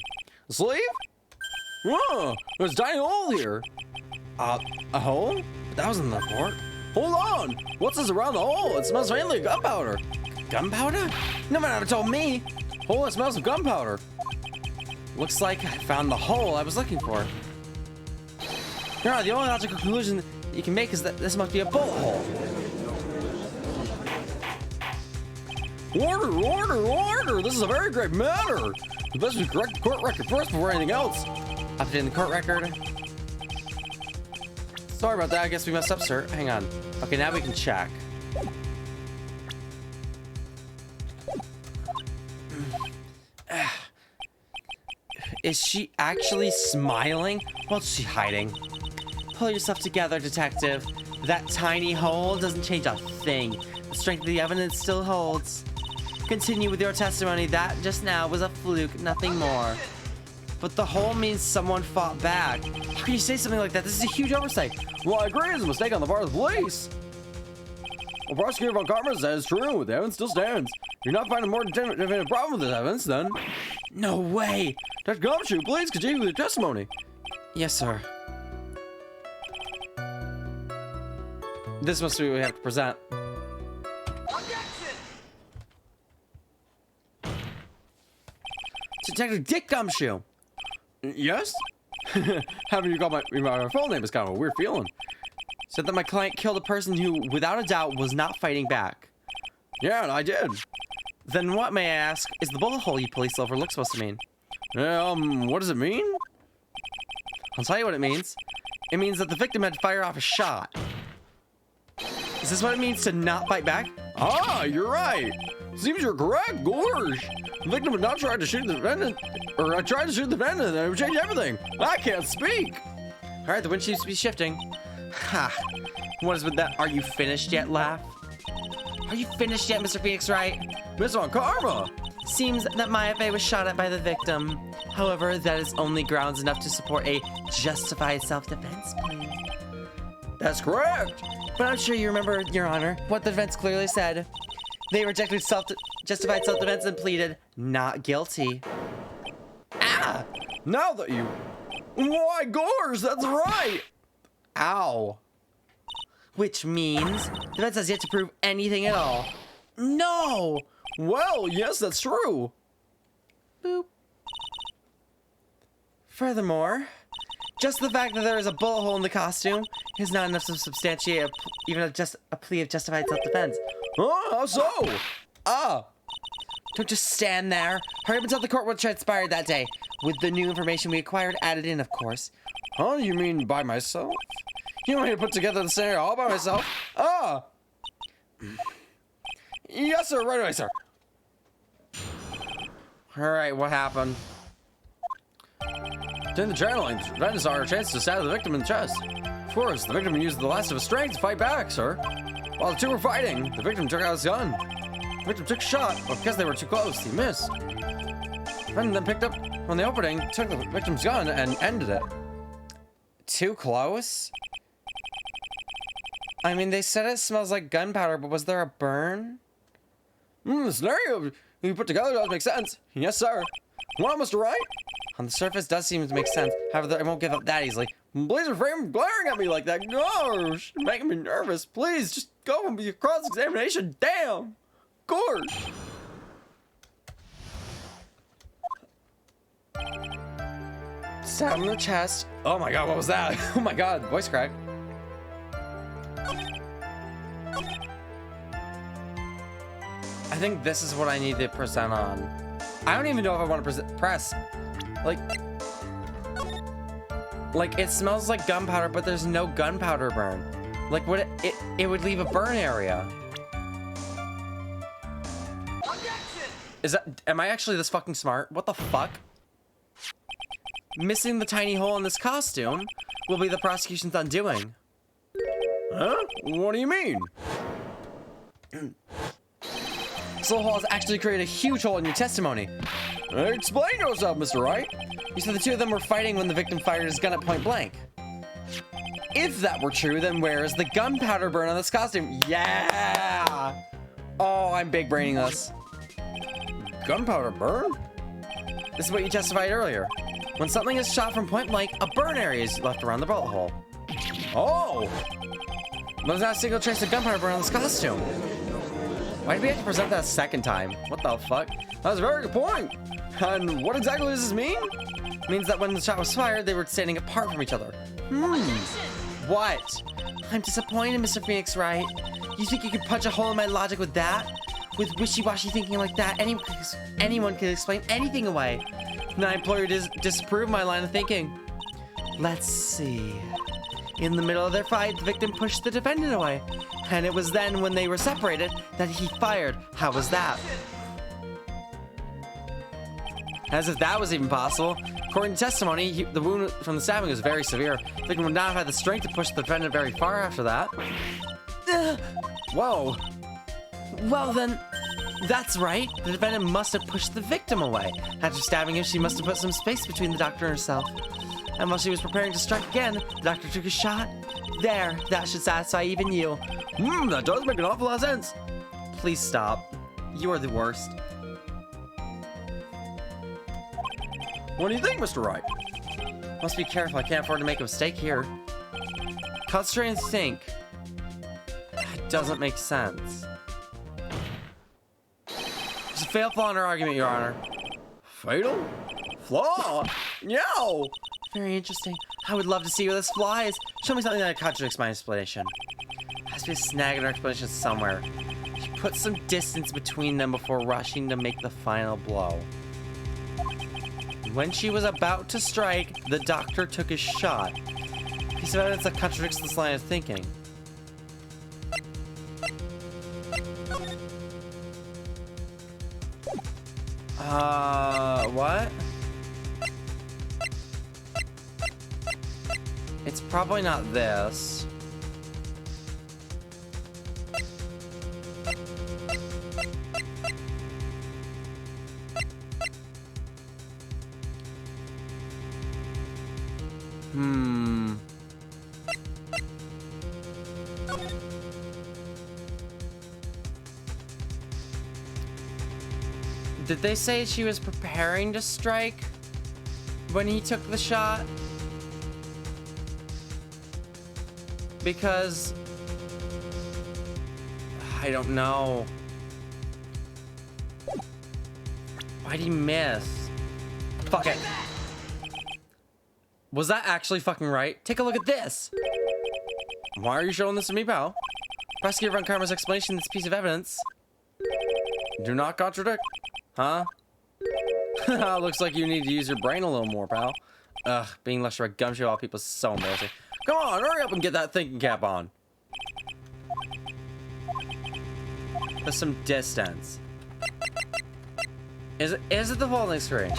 Sleeve? Whoa, there's a tiny hole here. A hole? But that was in the report. Hold on. What's this around the hole? It smells faintly of gunpowder. Gunpowder? No one ever told me. Hole that smells of gunpowder. Looks like I found the hole I was looking for. Your Honor, the only logical conclusion that you can make is that this must be a bullet hole. Order, order, order! This is a very grave matter. You best we correct the court record first before anything else. Updating the court record. Sorry about that. I guess we messed up, sir. Hang on. Okay, now we can check. Is she actually smiling? What's she hiding? Pull yourself together, detective. That tiny hole doesn't change a thing. The strength of the evidence still holds. Continue with your testimony. That just now was a fluke, nothing more. But the hole means someone fought back. How can you say something like that? This is a huge oversight. Well, I agree. It's a mistake on the part of the police. Well, Prosecutor Von Karma says true. The evidence still stands. You're not finding more definitive problem with this evidence, then? No way. Dr. Gumshoe, please continue with your testimony. Yes, sir. This must be what we have to present. Detective Dick Gumshoe. Yes? Having you call my full name is kind of a weird feeling. Said that my client killed a person who, without a doubt, was not fighting back. Yeah, I did. Then what, may I ask, is the bullet hole you police overlook supposed to mean? What does it mean? I'll tell you what it means. It means that the victim had to fire off a shot. Is this what it means to not fight back? Ah, you're right. Seems you're correct, gawrsh. The victim had not tried to shoot the defendant, or I tried to shoot the defendant, and it would change everything. I can't speak. All right, the wind seems to be shifting. Ha! What is with that? Are you finished yet? Laugh. Are you finished yet, Mr. Phoenix Wright? Miss Von Karma. Seems that my FA was shot at by the victim. However, that is only grounds enough to support a justified self-defense plea. That's correct. But I'm sure you remember, Your Honor, what the defense clearly said. They rejected justified self-defense and pleaded not guilty. Ah! Now that you... Why, gawrsh, that's right. Ow. Which means the defense has yet to prove anything at all. No! Well, yes, that's true. Boop. Furthermore, just the fact that there is a bullet hole in the costume is not enough to substantiate even a plea of justified self-defense. How so? Don't just stand there. Hurry up and tell the court what transpired that day. With the new information we acquired added in, of course. Huh? You mean by myself? You want me to put together the scenario all by myself? Yes, sir. Right away, sir. All right, what happened? During the journaling, the defendant saw her chance to stab the victim in the chest. Of course, the victim used the last of his strength to fight back, sir. While the two were fighting, the victim took out his gun. The victim took a shot, but because they were too close, he missed. The defendant then picked up on the opening, took the victim's gun, and ended it. Too close? I mean, they said it smells like gunpowder, but was there a burn? The scenario you put together does make sense. Yes, sir. Well, Mr. Wright? On the surface, does seem to make sense. However, I won't give up that easily. Please refrain from glaring at me like that. Gosh, making me nervous. Please, just go with your cross-examination. Damn. Gosh. Stab him in the chest. Oh my god, what was that? Oh my god, voice crack. I think this is what I need to present on. I don't even know if I want to press. Like it smells like gunpowder, but there's no gunpowder burn. Like would it would leave a burn area. Am I actually this fucking smart? What the fuck? Missing the tiny hole in this costume will be the prosecution's undoing. Huh? What do you mean? This little hole has actually created a huge hole in your testimony. Explain yourself, Mr. Wright. You said the two of them were fighting when the victim fired his gun at point blank. If that were true, then where is the gunpowder burn on this costume? Yeah! Oh, I'm big braining this. Gunpowder burn? This is what you testified earlier. When something is shot from point blank, a burn area is left around the bullet hole. Oh! But there's not a single trace of gunpowder burn on this costume. Why did we have to present that a second time? What the fuck? That's a very good point. And what exactly does this mean? It means that when the shot was fired, they were standing apart from each other. What? I'm disappointed, Mr. Phoenix Wright. You think you could punch a hole in my logic with that? With wishy-washy thinking like that, anyone could explain anything away. And I implore you to disprove my line of thinking. Let's see. In the middle of their fight, the victim pushed the defendant away. And it was then, when they were separated, that he fired. How was that? As if that was even possible. According to testimony, the wound from the stabbing was very severe. The victim would not have had the strength to push the defendant very far after that. Whoa. Well then, that's right. The defendant must have pushed the victim away. After stabbing him, she must have put some space between the doctor and herself. And while she was preparing to strike again, the doctor took a shot. There, that should satisfy even you. That does make an awful lot of sense. Please stop. You are the worst. What do you think, Mr. Wright? Must be careful, I can't afford to make a mistake here. Concentrate and think. It doesn't make sense. There's a fatal flaw in her argument, Your Honor. Fatal? Flaw? No! Very interesting. I would love to see where this flaw is. Show me something that contradicts my explanation. Has to be a snag in her explanation somewhere. She put some distance between them before rushing to make the final blow. When she was about to strike, the doctor took a shot. Piece of evidence that contradicts this line of thinking. What? It's probably not this. Did they say she was preparing to strike when he took the shot? Because I don't know. Why'd he miss? Fuck it. Was that actually fucking right? Take a look at this. Why are you showing this to me, pal? Prosecutor Von Karma's explanation of this piece of evidence. Do not contradict. Huh? Looks like you need to use your brain a little more, pal. Ugh, being lectured by gumshoe all people is so embarrassing. Come on, hurry up and get that thinking cap on. There's some distance. Is it the folding screen?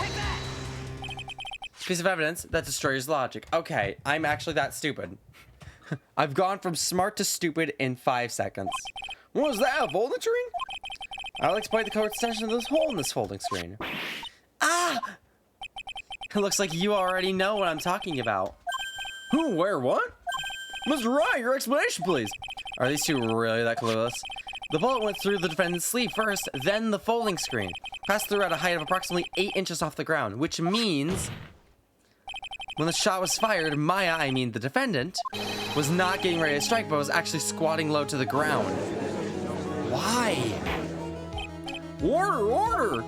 Piece of evidence that destroys logic. Okay, I'm actually that stupid. I've gone from smart to stupid in 5 seconds. What was that, a folding screen? I'll exploit the code extension of this hole in this folding screen. Ah! It looks like you already know what I'm talking about. Who, where, what? Mr. Wright, your explanation, please. Are these two really that clueless? The bullet went through the defendant's sleeve first, then the folding screen. Passed through at a height of approximately 8 inches off the ground, which means when the shot was fired, Maya, I mean the defendant, was not getting ready to strike, but was actually squatting low to the ground. Why? Order!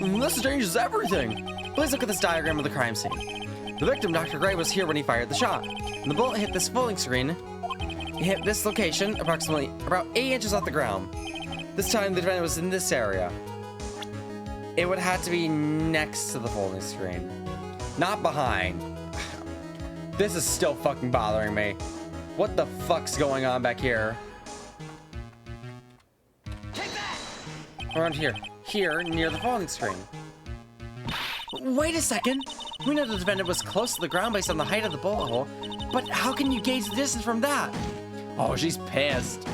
This changes everything. Please look at this diagram of the crime scene. The victim, Dr. Gray, was here when he fired the shot. When the bullet hit this folding screen, it hit this location, approximately about 8 inches off the ground. This time, the defendant was in this area. It would have to be next to the folding screen. Not behind. This is still fucking bothering me. What the fuck's going on back here? Around here. Here, near the falling screen. Wait a second. We know the defendant was close to the ground based on the height of the bullet hole, but how can you gauge the distance from that? Oh, she's pissed.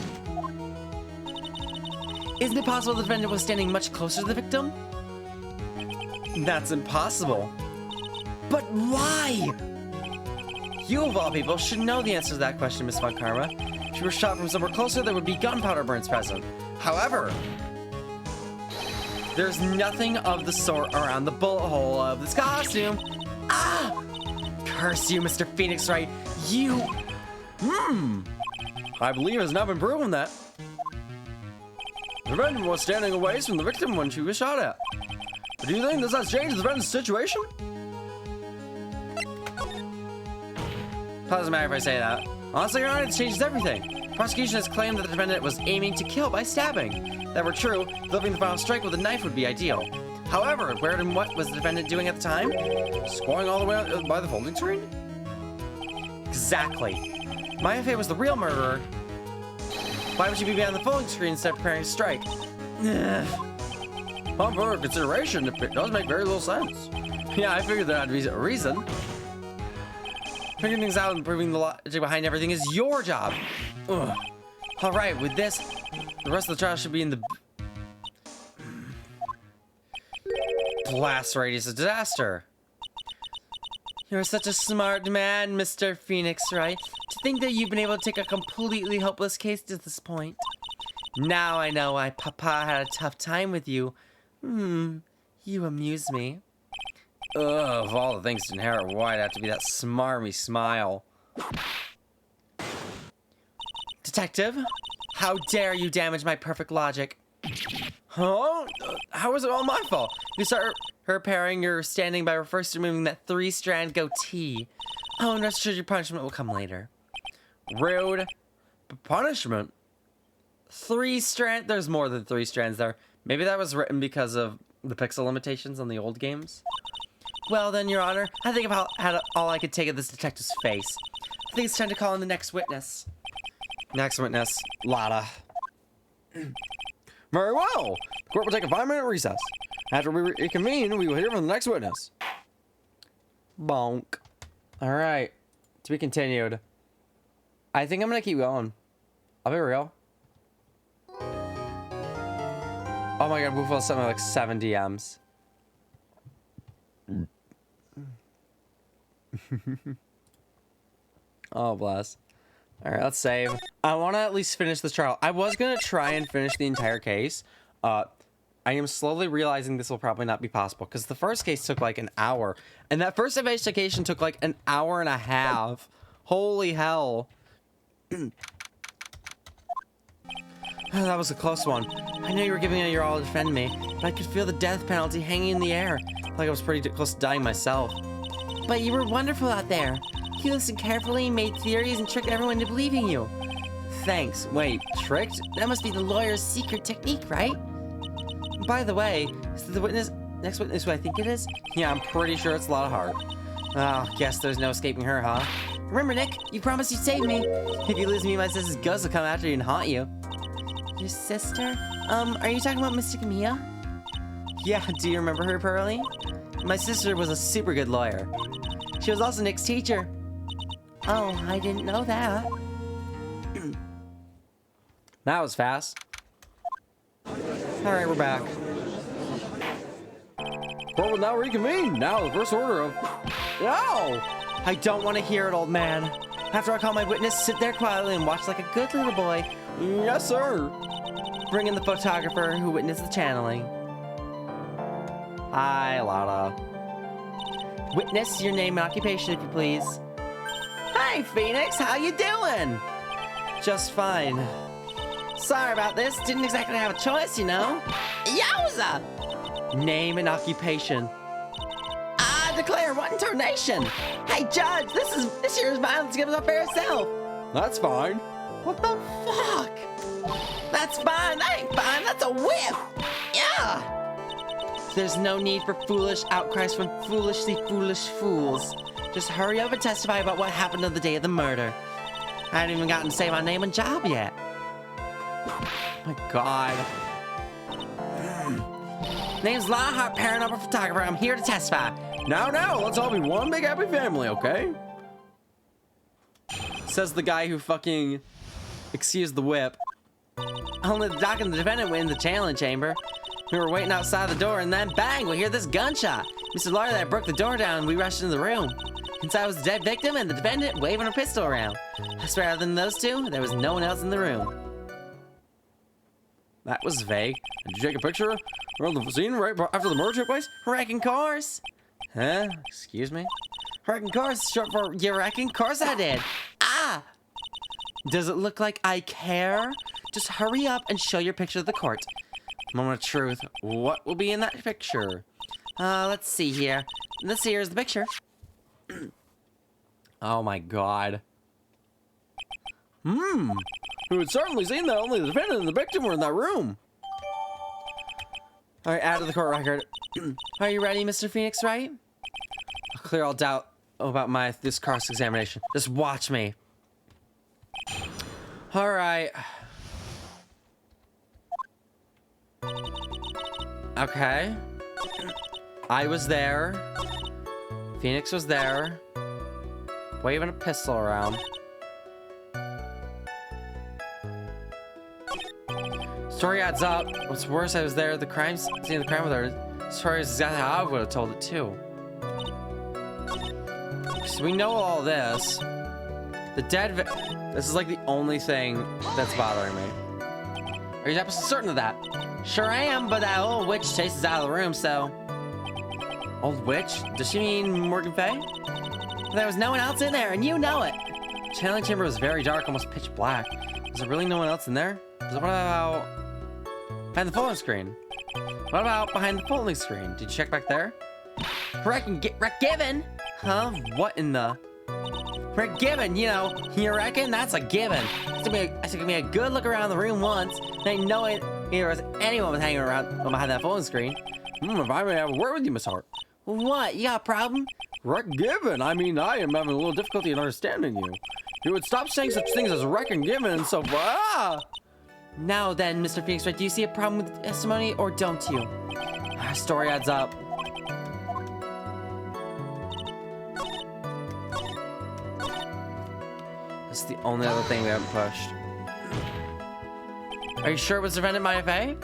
Isn't it possible the defendant was standing much closer to the victim? That's impossible. But why? You, of all people, should know the answer to that question, Miss Von Karma. If you were shot from somewhere closer, there would be gunpowder burns present. However, there's nothing of the sort around the bullet hole of this costume. Ah! Curse you, Mr. Phoenix Wright. You... I believe it's now been proven that the defendant was standing away from the victim when she was shot at. But do you think this has changed the defendant's situation? Doesn't matter if I say that. Honestly, Your Honor, it changes everything. Prosecution has claimed that the defendant was aiming to kill by stabbing. If that were true, delivering the final strike with a knife would be ideal. However, where and what was the defendant doing at the time? Squatting all the way by the folding screen? Exactly. Mayafe was the real murderer. Why would she be behind the folding screen instead of preparing to strike? On further consideration, it does make very little sense. Yeah, I figured there had to be a reason. Figuring things out and proving the logic behind everything is your job. Ugh. All right, with this, the rest of the trial should be in the blast radius of disaster. You're such a smart man, Mr. Phoenix Wright. To think that you've been able to take a completely hopeless case to this point. Now I know why Papa had a tough time with you. You amuse me. Ugh, of all the things to inherit, why'd it have to be that smarmy smile? Detective, how dare you damage my perfect logic? Huh? How is it all my fault? You start repairing your standing by first removing that 3-strand goatee. Oh, and rest assured your punishment will come later. Rude. But punishment? 3-strand? There's more than 3 strands there. Maybe that was written because of the pixel limitations on the old games. Well then, Your Honor, I think I've had all I could take of this detective's face. I think it's time to call in the next witness. Next witness, Lotta. Very well. The court will take a 5-minute recess. After we reconvene, we will hear from the next witness. Bonk. All right. To be continued. I think I'm gonna keep going. I'll be real. Oh my god, we filled something like 7 DMs. Oh, bless. All right, let's save. I want to at least finish this trial. I was going to try and finish the entire case. I am slowly realizing this will probably not be possible because the first case took like an hour. And that first investigation took like an hour and a half. Holy hell. That was a close one. I know you were giving it your all to defend me, but I could feel the death penalty hanging in the air. Like I was pretty close to dying myself. But you were wonderful out there. You listened carefully, made theories, and tricked everyone into believing you. Thanks. Wait, tricked? That must be the lawyer's secret technique, right? By the way, is the next witness who I think it is? Yeah, I'm pretty sure it's Lotta Hart. Oh, guess there's no escaping her, huh? Remember, Nick, you promised you'd save me. If you lose me, my sister's ghost will come after you and haunt you. Your sister? Are you talking about Mystic Mia? Yeah, do you remember her, Pearlie? My sister was a super good lawyer. She was also Nick's teacher. Oh, I didn't know that. That was fast. Alright, we're back. Court will now reconvene. Now the first order of... No! I don't want to hear it, old man. After I call my witness, sit there quietly and watch like a good little boy. Yes, sir. Bring in the photographer who witnessed the channeling. Hi, Lotta. Witness, your name and occupation, if you please. Hi, Phoenix. How you doing? Just fine. Sorry about this. Didn't exactly have a choice, you know. Yowza! Name and occupation. I declare wanton tarnation. Hey, Judge, this year's violence gives up for herself. That's fine. What the fuck? That's fine. That ain't fine. That's a whip. Yeah. There's no need for foolish outcries from foolishly foolish fools. Just hurry up and testify about what happened on the day of the murder. I haven't even gotten to say my name and job yet. Oh my god. Name's Lionheart, paranormal photographer. I'm here to testify. Now, let's all be one big happy family, okay? Says the guy who fucking excused the whip. Only the doc and the defendant were in the challenge chamber. We were waiting outside the door, and then bang, we hear this gunshot. Mr. Lawyer that broke the door down, and we rushed into the room. Inside was the dead victim and the defendant waving a pistol around. I swear, other than those two, there was no one else in the room. That was vague. Did you take a picture around the scene right after the murder took place? Wrecking cars. Huh? Excuse me? Wrecking cars is short for you wrecking? Course I did. Ah! Does it look like I care? Just hurry up and show your picture to the court. Moment of truth. What will be in that picture? Let's see here. This here is the picture. Oh my god. Who had certainly seen that only the defendant and the victim were in that room. Alright, add to the court record. Are you ready, Mr. Phoenix Wright? I'll clear all doubt about this cross-examination. Just watch me. Alright. Okay. I was there. Phoenix was there. Waving a pistol around. Story adds up. What's worse, I was there at the crime scene of the crime with her. Story is exactly how I would have told it too. So we know all this. The this is like the only thing that's bothering me. Are you absolutely certain of that? Sure am, but that old witch chases out of the room, so... Old witch? Does she mean Morgan Fay? There was no one else in there, and you know it. Channeling chamber was very dark, almost pitch black. Was there really no one else in there? What about behind the folding screen? What about behind the folding screen? Did you check back there? Given? Huh? What in the? Given, you know, you reckon? That's a given. It took me a good look around the room once, and I know there was anyone was hanging around behind that folding screen. If I may have a word with you, Miss Hart. What? You got a problem? Given. I mean, I am having a little difficulty in understanding you. You would stop saying such things as reckon given and so Now then, Mr. Phoenix Wright, do you see a problem with the testimony or don't you? Our story adds up. That's the only other thing we haven't pushed. Are you sure it was defendant Maya Fey?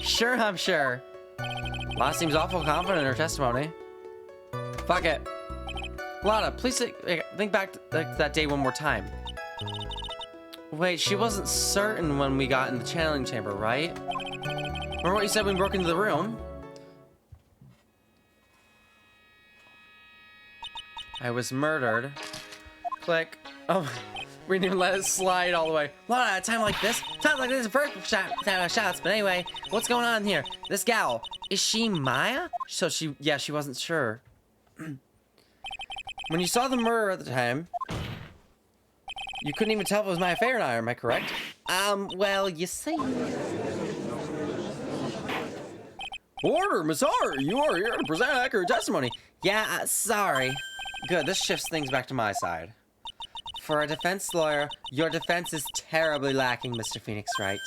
Sure, I'm sure. Lana seems awful confident in her testimony. Fuck it. Lana, please think back to that day one more time. Wait, she wasn't certain when we got in the channeling chamber, right? Remember what you said when we broke into the room? I was murdered. Click. Oh, we didn't even let it slide all the way. Lana, at a time like this, first shots, but anyway, what's going on here? This gal, is she Maya? So she wasn't sure. When you saw the murder at the time, you couldn't even tell if it was Maya Fey or not, am I correct? Well, you see. Order, Miss Hart! You are here to present accurate testimony. Yeah, sorry. Good, this shifts things back to my side. For a defense lawyer, your defense is terribly lacking, Mr. Phoenix Wright.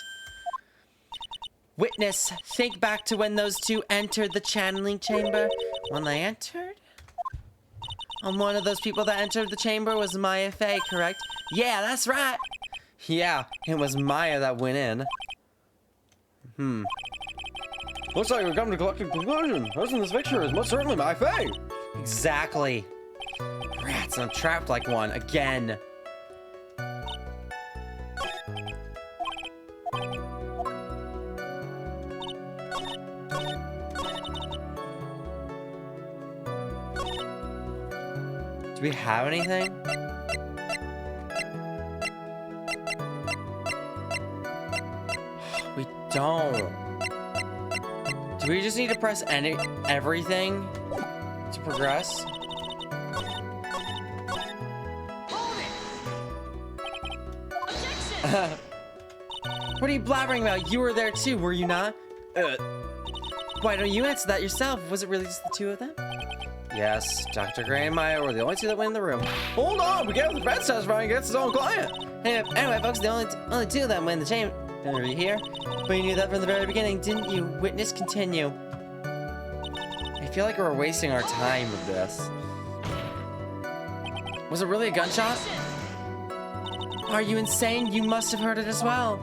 Witness, think back to when those two entered the channeling chamber. When they entered? One of those people that entered the chamber was Maya Fey, correct? Yeah, that's right. Yeah, it was Maya that went in. Looks like we've come to a collective conclusion. Who's in this picture is most certainly Maya Fey. Exactly. Rats, I'm trapped like one again. Do we have anything? We don't. Do we just need to press everything to progress? What are you blabbering about? You were there too, were you not? Why don't you answer that yourself? Was it really just the two of them? Yes, Dr. Gray and Maya were the only two that went in the room. Hold on, we got the defense testifying against his own client. Anyway, folks, the only two of them went in the chamber. Are you here? But you knew that from the very beginning, didn't you? Witness continue. I feel like we're wasting our time with this. Was it really a gunshot? Are you insane? You must have heard it as well.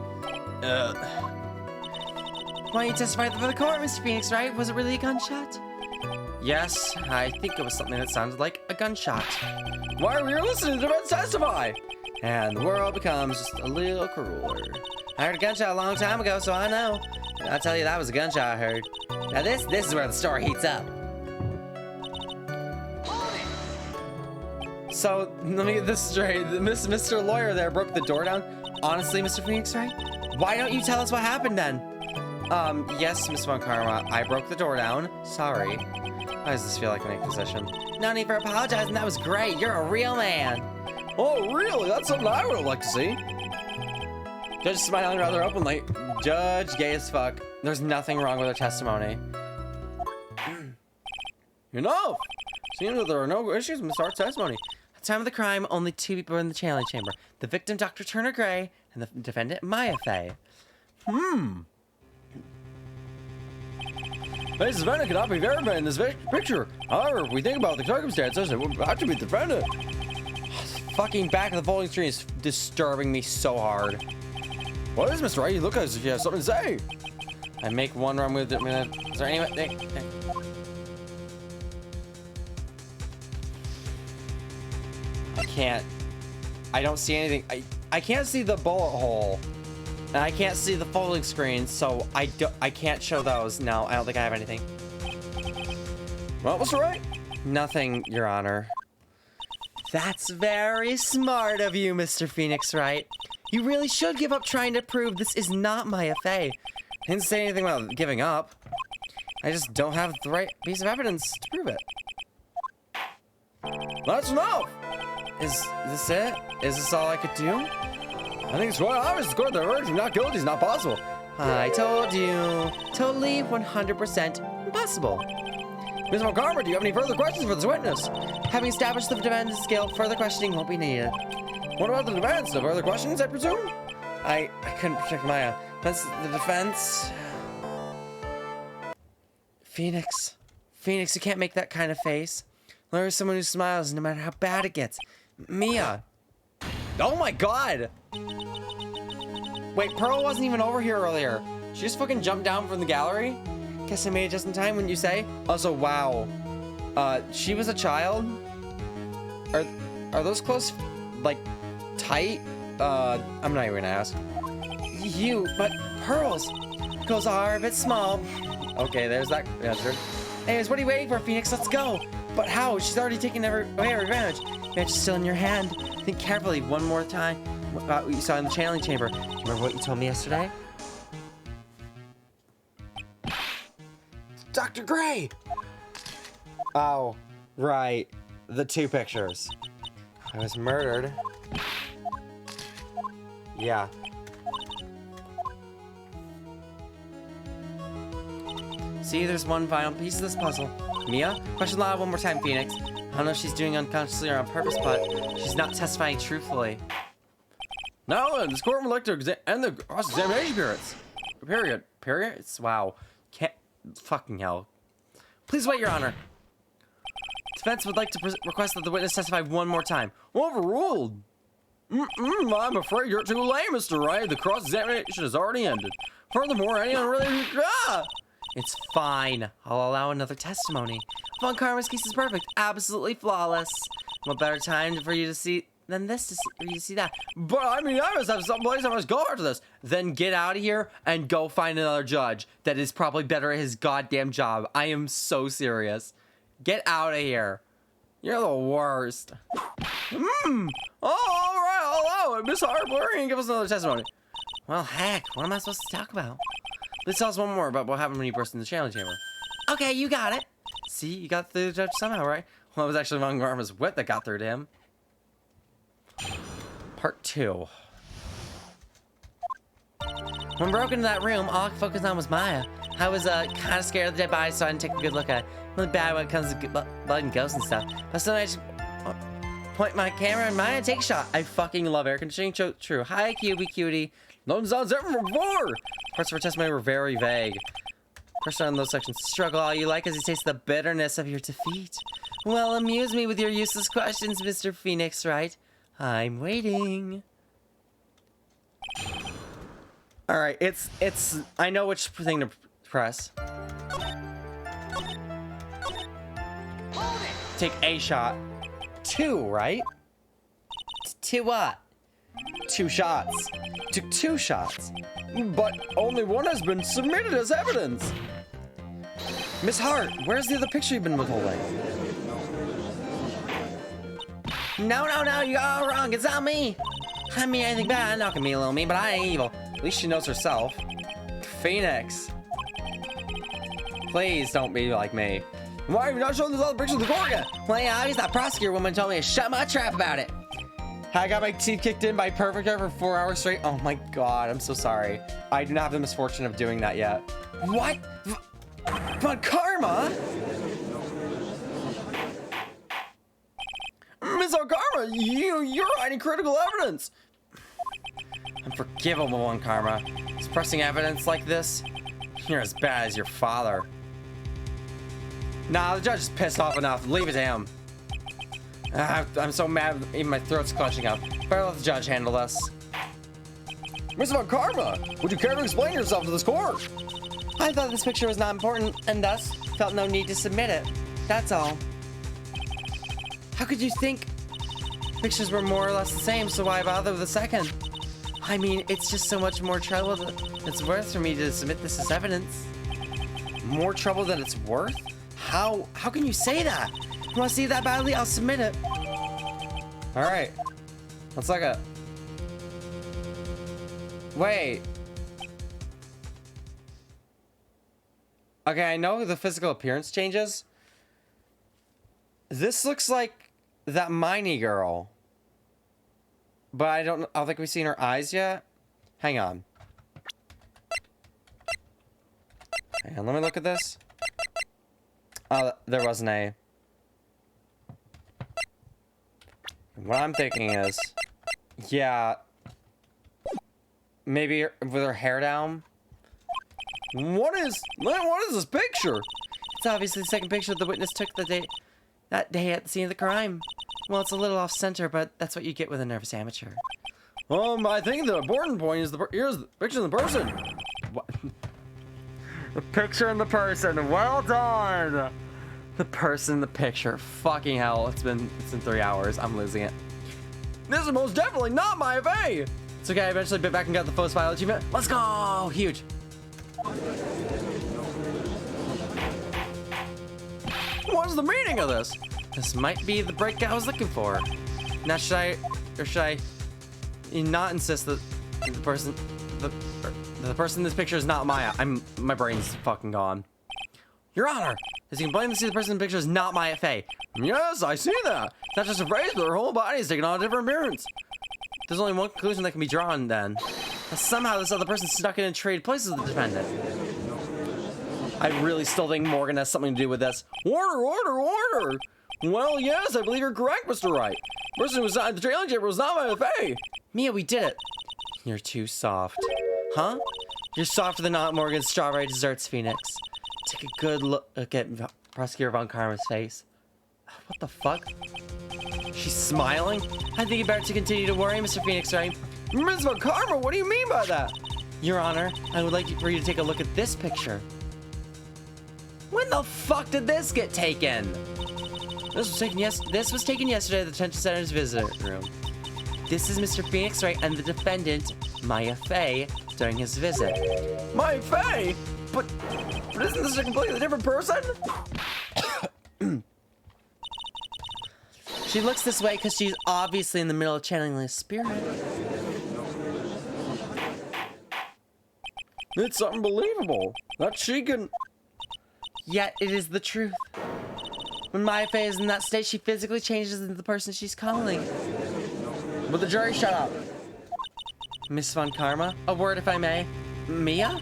Why don't you testify for the court, Mr. Phoenix, right? Was it really a gunshot? Yes, I think it was something that sounded like a gunshot. Why are we listening to the defense testify? And the world becomes just a little crueler. I heard a gunshot a long time ago, so I know. And I'll tell you, that was a gunshot I heard. Now this is where the story heats up. So, let me get this straight. Mr. Lawyer there broke the door down. Honestly, Mr. Phoenix, right? Why don't you tell us what happened then? Yes, Miss Von Karma, I broke the door down. Sorry. Why does this feel like an inquisition? No need for apologizing. That was great. You're a real man. Oh, really? That's something I would like to see. Judge smiling rather openly. Judge gay as fuck. There's nothing wrong with her testimony. Enough! Seems that there are no issues with Miss Hart's testimony. At the time of the crime, only two people were in the challenge chamber. The victim, Dr. Turner Gray, and the defendant, Maya Fey. This defendant cannot be verified in this picture. However, if we think about the circumstances, it would have to be the defendant. Fucking back of the folding screen is disturbing me so hard. What is Mr. Wright? You look as if you have something to say. I make one run with it. Is there anything? I can't. I don't see anything. I can't see the bullet hole. And I can't see the folding screen, so I can't show those. No, I don't think I have anything. Well, Mr. Wright? Nothing, Your Honor. That's very smart of you, Mr. Phoenix Wright. You really should give up trying to prove this is not Maya Fey. I didn't say anything about giving up. I just don't have the right piece of evidence to prove it. That's enough! Is this it? Is this all I could do? I think it's quite obvious the court that urging not guilty is not possible. I told you. Totally 100% impossible. Ms. Montgomery, do you have any further questions for this witness? Having established the defendant's guilt, further questioning won't be needed. What about the defense? No further questions, I presume? I couldn't protect Maya. That's the defense. Phoenix, you can't make that kind of face. Laura's someone who smiles no matter how bad it gets. Mia. Oh my god! Wait, Pearl wasn't even over here earlier. She just fucking jumped down from the gallery? Guess I made it just in time, wouldn't you say? Also, wow. She was a child? Are those clothes, like, tight? I'm not even gonna ask. But Pearl's clothes are a bit small. Okay, there's that answer. Anyways, what are you waiting for, Phoenix? Let's go. But how? She's already taken away her advantage. Advantage is still in your hand. Think carefully one more time about what you saw in the challenge chamber. Do you remember what you told me yesterday? Dr. Gray! Oh, right. The two pictures. I was murdered. Yeah. See, there's one final piece of this puzzle. Mia? Question loud one more time, Phoenix. I don't know if she's doing unconsciously or on purpose, but she's not testifying truthfully. Now then, this court would like to end the cross-examination periods. Periods? Wow. Can't... Fucking hell. Please wait, Your Honor. Defense would like to request that the witness testify one more time. Overruled. I'm afraid you're too late, Mr. Wright. The cross-examination has already ended. Furthermore, any unrelated... It's fine. I'll allow another testimony. Von Karma's case is perfect. Absolutely flawless. What better time for you to see than this for you to see that? But I mean, I must have someplace I must go after this. Then get out of here and go find another judge that is probably better at his goddamn job. I am so serious. Get out of here. You're the worst. Oh, all right, I'll allow it. Miss Harper, and give us another testimony. Well, heck, what am I supposed to talk about? Let's tell us one more about what happened when you burst in the challenge chamber. Okay, you got it. See, you got through the judge somehow, right? Well, it was actually Von Karma's wit that got through to him. Part 2. When we broke into that room, all I could focus on was Maya. I was kind of scared of the dead body, so I didn't take a good look at it. Really bad when it comes to blood and ghosts and stuff. But still, I just point my camera in mine and take a shot. I fucking love air conditioning. True. Hi, cutie. No sounds ever before. Parts of her testimony were very vague. Person on those sections, struggle all you like as you taste the bitterness of your defeat. Well, amuse me with your useless questions, Mr. Phoenix, Wright? I'm waiting. All right, I know which thing to press. Take a shot. 2, right? To what? 2 shots. Took 2 shots. But only one has been submitted as evidence. Miss Hart, where's the other picture you've been withholding? No, you got it wrong. It's not me. I mean anything bad. I'm not gonna be a little mean, but I ain't evil. At least she knows herself. Phoenix. Please don't be like me. Why have you not shown this other picture of the court yet? Well, yeah, obviously that prosecutor woman told me to shut my trap about it. I got my teeth kicked in by Perfect Hair for 4 hours straight. Oh my god, I'm so sorry. I do not have the misfortune of doing that yet. What? But Karma? Miss Karma, you're hiding critical evidence. Unforgivable one, Karma. Suppressing evidence like this? You're as bad as your father. Nah, the judge is pissed off enough. Leave it to him. I'm so mad, even my throat's clutching up. Better let the judge handle this. Miss Karma, would you care to explain yourself to this court? I thought this picture was not important, and thus felt no need to submit it. That's all. How could you think pictures were more or less the same, so why bother with a second? I mean, it's just so much more trouble than it's worth for me to submit this as evidence. More trouble than it's worth? How can you say that? You want to see that badly? I'll submit it. All right. Let's look at. Wait. Okay, I know the physical appearance changes. This looks like that Miney girl. But I don't think we've seen her eyes yet. Hang on. Hang on, let me look at this. Oh, there was an A. What I'm thinking is, yeah, maybe with her hair down. What is this picture? It's obviously the second picture the witness took that day at the scene of the crime. Well, it's a little off center, but that's what you get with a nervous amateur. I think the important point is here's the picture of the person. What? The picture in the person. Well done. The person in the picture. Fucking hell. It's been 3 hours. I'm losing it. This is most definitely not my FA. It's okay. I eventually bit back and got the first file achievement. Let's go. Huge. What's the meaning of this? This might be the break I was looking for. Now, should I not insist that the person in this picture is not Maya? My brain's fucking gone. Your Honor, as you can plainly see, the person in the picture is not Maya Fey. Yes, I see that. Not just a phrase, but her whole body is taking on a different appearance. There's only one conclusion that can be drawn then. That somehow this other person snuck in and traded places with the defendant. I really still think Morgan has something to do with this. Order! Well, yes, I believe you're correct, Mr. Wright. The person who was at the trailing chamber was not my FA. Mia, we did it. You're too soft. Huh? You're softer than Aunt Morgan's strawberry desserts, Phoenix. Take a good look at Prosecutor Von Karma's face. What the fuck? She's smiling? I think you better continue to worry, Mr. Phoenix, right? Ms. Von Karma, what do you mean by that? Your Honor, I would like for you to take a look at this picture. When the fuck did this get taken? This was taken yesterday at the detention center's visitor room. This is Mr. Phoenix Wright and the defendant, Maya Fey, during his visit. Maya Fey? But isn't this a completely different person? She looks this way because she's obviously in the middle of channeling the spirit. It's unbelievable that she can... Yet it is the truth. When Maya Fey is in that state, she physically changes into the person she's calling. Will the jury shut up? Miss Von Karma, a word if I may. Mia?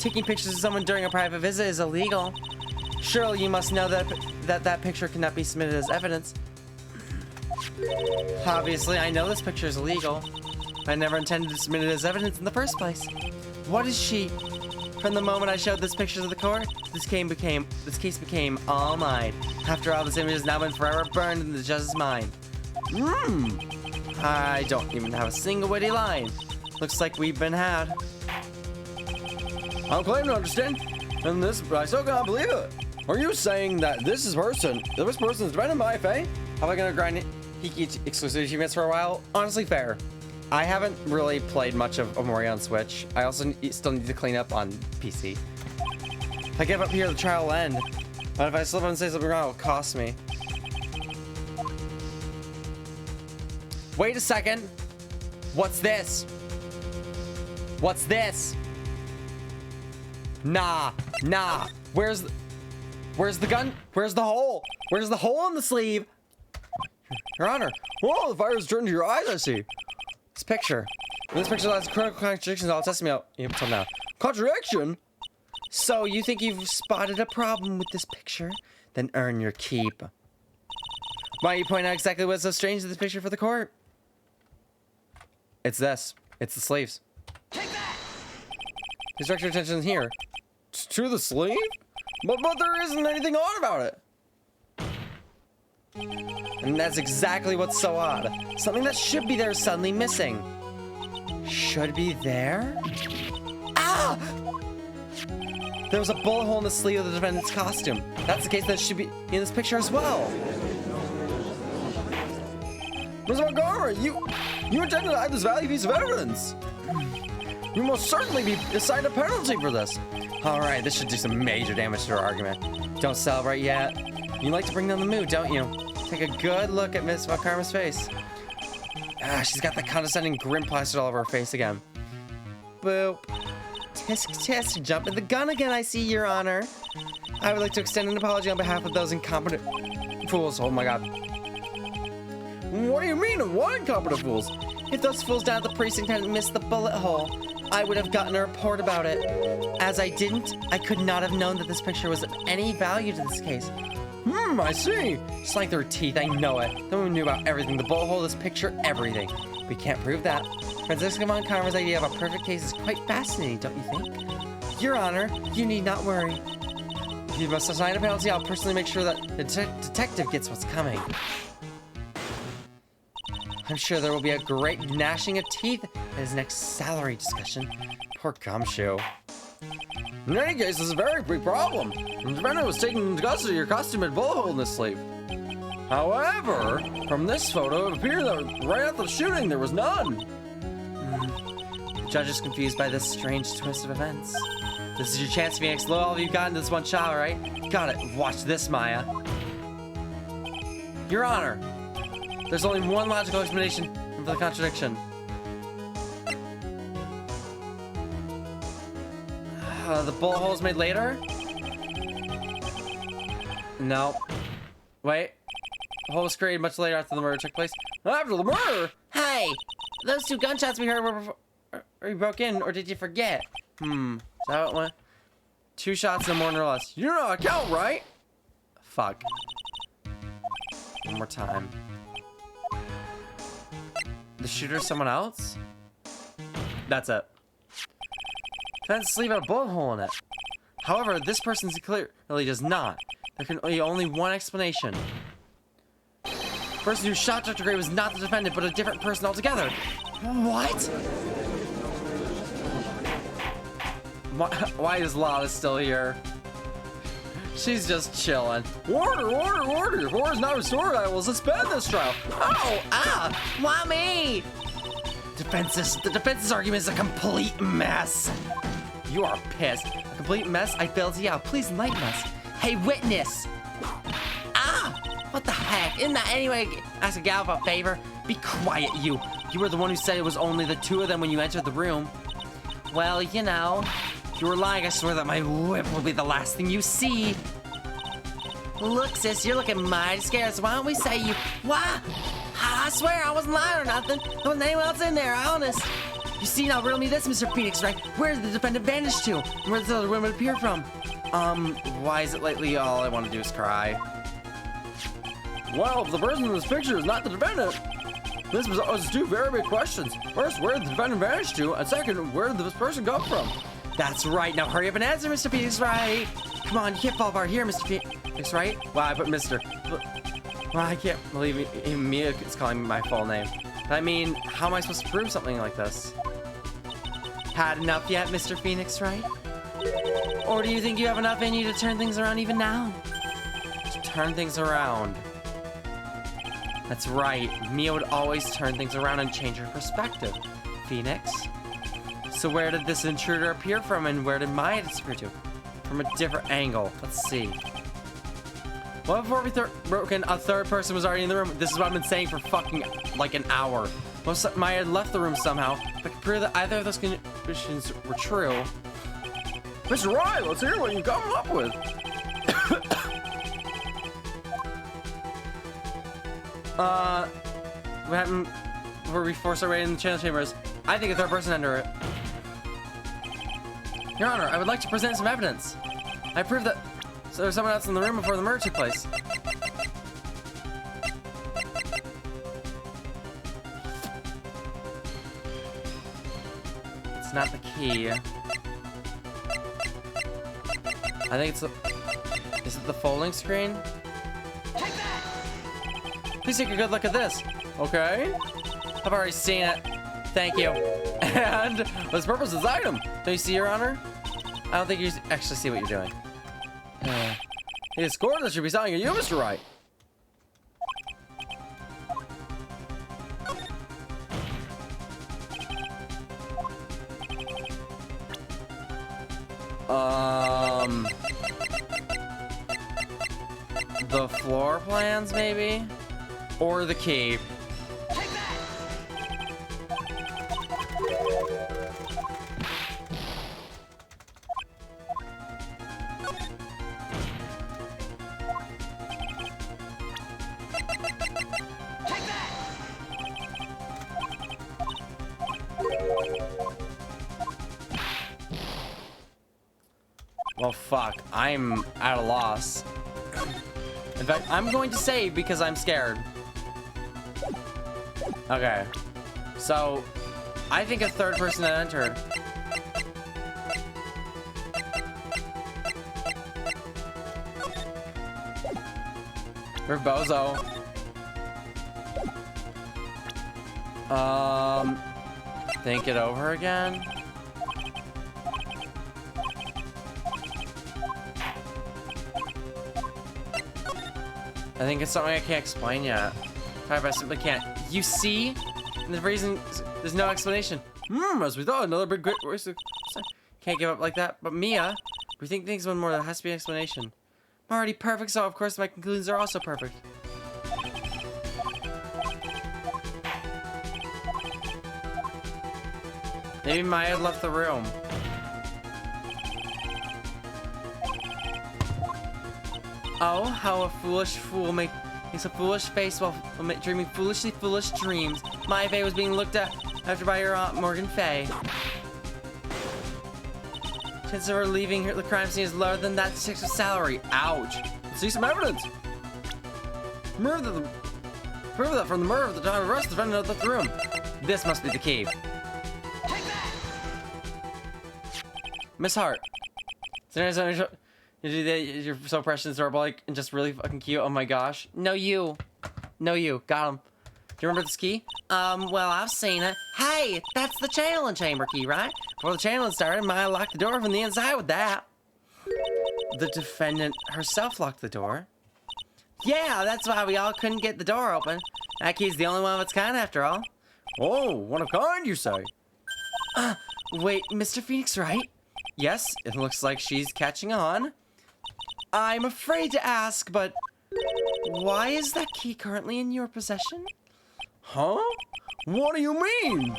Taking pictures of someone during a private visit is illegal. Surely you must know that picture cannot be submitted as evidence. Obviously, I know this picture is illegal. I never intended to submit it as evidence in the first place. What is she? From the moment I showed this picture to the court, this case became all mine. After all, this image has now been forever burned in the judge's mind. I don't even have a single witty line. Looks like we've been had. I'll claim to understand, and this, but I still can't believe it. Are you saying that this person is defending my FA? How am I gonna grind Hiki exclusive achievements for a while? Honestly, fair. I haven't really played much of Omori on Switch. I also still need to clean up on PC. If I give up here, the trial will end. But if I slip up and say something wrong, it'll cost me. Wait a second. What's this? What's this? Nah. Where's the gun? Where's the hole? Where's the hole in the sleeve? Your Honor. Whoa, the fire has turned to your eyes, I see. This picture. This picture has critical contradictions. I'll test me out until now. Contradiction? So you think you've spotted a problem with this picture? Then earn your keep. Why don't you point out exactly what's so strange in this picture for the court? It's this. It's the sleeves. Take that! Just direct your attention here. To the sleeve? But there isn't anything odd about it. And that's exactly what's so odd. Something that should be there is suddenly missing. Should be there? Ah! There was a bullet hole in the sleeve of the defendant's costume. That's the case that should be in this picture as well. Mr. Montgomery, you intended to hide this valuable piece of evidence. You must certainly be assigned a penalty for this. Alright, this should do some major damage to our argument. Don't celebrate yet. You like to bring down the mood, don't you? Take a good look at Miss Valkarma's face. She's got that condescending grin plastered all over her face again. Boop. Tisk tisk, jumping the gun again, I see, Your Honor. I would like to extend an apology on behalf of those incompetent fools. Oh my god. What do you mean, what incompetent fools? If those fools down at the precinct hadn't missed the bullet hole, I would have gotten a report about it. As I didn't, I could not have known that this picture was of any value to this case. I see. Just like their teeth, I know it. The woman knew about everything, the bullet hole, this picture, everything. We can't prove that. Francisco Montgomery's idea of a perfect case is quite fascinating, don't you think? Your Honor, you need not worry. If you must assign a penalty, I'll personally make sure that the detective gets what's coming. I'm sure there will be a great gnashing of teeth at his next salary discussion. Poor Gumshoe. In any case, this is a very big problem. The defendant was taken into custody. Your costume had a bullet hole in the sleeve. However, from this photo, it appeared that right after the shooting, there was none. The judge is confused by this strange twist of events. This is your chance, Phoenix. Look, all you've gotten this one shot, all right? Got it. Watch this, Maya. Your Honor, there's only one logical explanation for the contradiction. The bullet hole was made later? No. Wait. The hole was created much later after the murder took place. After the murder? Hey! Those two gunshots we heard were before you broke in, or did you forget? Is that how it went? 2 shots, no more nor less. You know how to count, right? Fuck. One more time. The shooter is someone else? That's it. Fence sleeve had a bullet hole in it. However, this person clearly does not. There can be only one explanation. The person who shot Dr. Gray was not the defendant, but a different person altogether. What? Why is Lana still here? She's just chilling. Order! If order is not restored, I will suspend this trial. Oh! Ah! Why me? The defense's argument is a complete mess. You are pissed. A complete mess? I failed to yell. Please enlighten us. Hey, witness! Ah! What the heck? Isn't that anyway? Ask a gal for a favor? Be quiet, you. You were the one who said it was only the 2 of them when you entered the room. Well, you know. If you were lying, I swear that my whip will be the last thing you see. Look, sis, you're looking mighty scared, so why don't we say you... What? I swear I wasn't lying or nothing. There wasn't anyone else in there, honest. You see, now riddle me this, Mr. Phoenix, right? Where did the defendant vanish to? And where did the other women appear from? Why is it lately all I want to do is cry? Well, if the person in this picture is not the defendant, this was two very big questions. First, where did the defendant vanish to? And second, where did this person come from? That's right. Now hurry up and answer, Mr. Phoenix, right? Come on, you can't fall apart here, Mr. Phoenix, right? Wow, I put Mr. Well, I can't believe even Mia is calling me my full name. But I mean, how am I supposed to prove something like this? Had enough yet, Mr. Phoenix, right? Or do you think you have enough in you to turn things around even now? To turn things around. That's right. Mia would always turn things around and change her perspective. Phoenix? So where did this intruder appear from, and where did Maya disappear to? From a different angle. Let's see. Well, before we broke in, a third person was already in the room. This is what I've been saying for fucking like an hour. Well, Maya had left the room somehow. If I could prove that either of those conditions were true. Mr. Wright, let's hear what you come up with. What happened before we forced our way in the channel chambers? I think a third person entered it. Your Honor, I would like to present some evidence. I proved that there was someone else in the room before the murder took place. It's not the key. I think it's the... Is it the folding screen? Please take a good look at this. Okay. I've already seen it. Thank you. And let's purpose this item. Don't you see, Your Honor? I don't think you actually see what you're doing. Hey, score that should be selling at you, Mr. Wright. The floor plans, maybe? Or the key? Well, fuck. I'm at a loss. In fact, I'm going to save because I'm scared. Okay. So, I think a third person had entered. Bozo. Think it over again. I think it's something I can't explain yet. I simply can't. You see? And the reason, there's no explanation. As we thought, another big... Can't give up like that. But Mia, we think things one more. There has to be an explanation. I'm already perfect, so of course my conclusions are also perfect. Maybe Maya left the room. Oh, how a foolish fool makes a foolish face while dreaming foolishly foolish dreams. Maya Fey was being looked at after by her aunt Morgan Fay. Chances of her leaving the crime scene is lower than that detective's salary. Ouch. Let's see some evidence. Prove that from the murder of the time of arrest, the defendant left the room. This must be the key. Miss Hart. You're so precious and adorable, like, and just really fucking cute. Oh my gosh. No, you. No, you. Got him. Do you remember this key? Well, I've seen it. Hey, that's the channeling chamber key, right? Before the channeling started, Maya locked the door from the inside with that. The defendant herself locked the door. Yeah, that's why we all couldn't get the door open. That key's the only one of its kind, after all. Oh, one of kind, you say? Wait, Mr. Phoenix, right? Yes, it looks like she's catching on. I'm afraid to ask, but why is that key currently in your possession? Huh? What do you mean?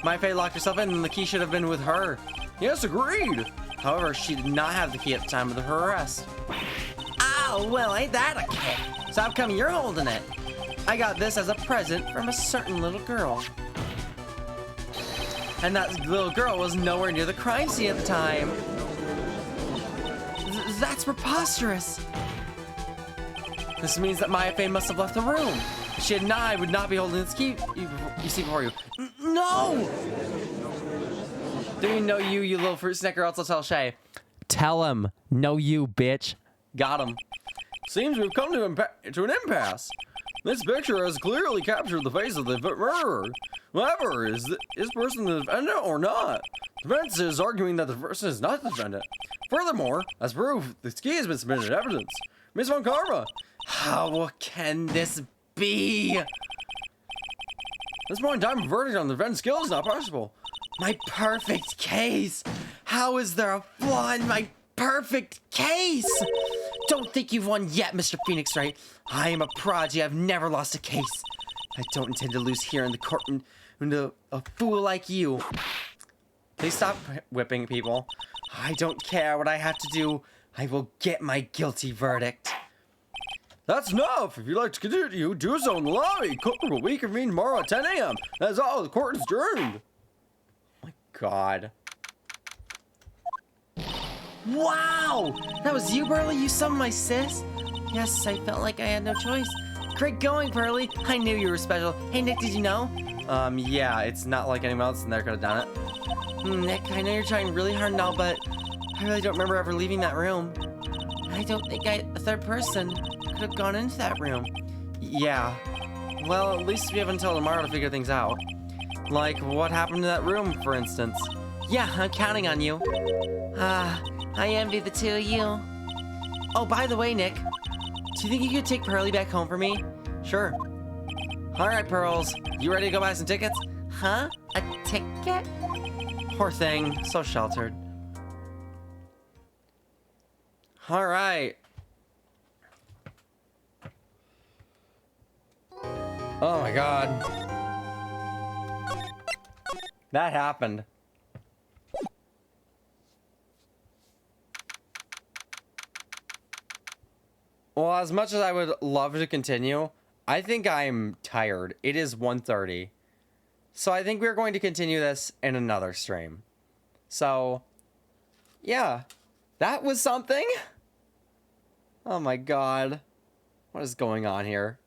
Maya Fey locked herself in, and the key should have been with her. Yes, agreed. However, she did not have the key at the time of her arrest. Oh, well, ain't that a kick? So how come you're holding it? I got this as a present from a certain little girl. And that little girl was nowhere near the crime scene at the time. That's preposterous. This means that Maya Fey must have left the room. If she had not, I would not be holding this key you see before you. No! Do you know you little fruit snacker, or else I'll tell Shay. Tell him. No you, bitch. Got him. Seems we've come to an impasse. This picture has clearly captured the face of the murderer. However, is this person the defendant or not? The defense is arguing that the person is not the defendant. Furthermore, as proof, the key has been submitted as evidence. Miss Von Karma. How can this be? At this point in time, a verdict on the defendant's skill is not possible. My perfect case. How is there a flaw in my perfect case? Don't think you've won yet, Mr. Phoenix Wright. I am a prodigy. I've never lost a case. I don't intend to lose here in the court to a fool like you. Please stop whipping people. I don't care what I have to do. I will get my guilty verdict. That's enough. If you'd like to continue, do so in the lobby. Court will reconvene tomorrow at 10 a.m. That's all. The court is adjourned. Oh my God. Wow! That was you, Burley? You summoned my sis? Yes, I felt like I had no choice. Great going, Burley. I knew you were special. Hey, Nick, did you know? Yeah, it's not like anyone else in there could have done it. Nick, I know you're trying really hard now, but I really don't remember ever leaving that room. I don't think a third person could have gone into that room. Yeah. Well, at least we have until tomorrow to figure things out. Like, what happened to that room, for instance? Yeah, I'm counting on you. I envy the two of you. Oh, by the way, Nick, do you think you could take Pearly back home for me? Sure. All right, Pearls. You ready to go buy some tickets? Huh? A ticket? Poor thing. So sheltered. All right. Oh my God. That happened. Well, as much as I would love to continue, I think I'm tired. It is 1:30. So I think we're going to continue this in another stream. So, yeah. That was something. Oh my God. What is going on here?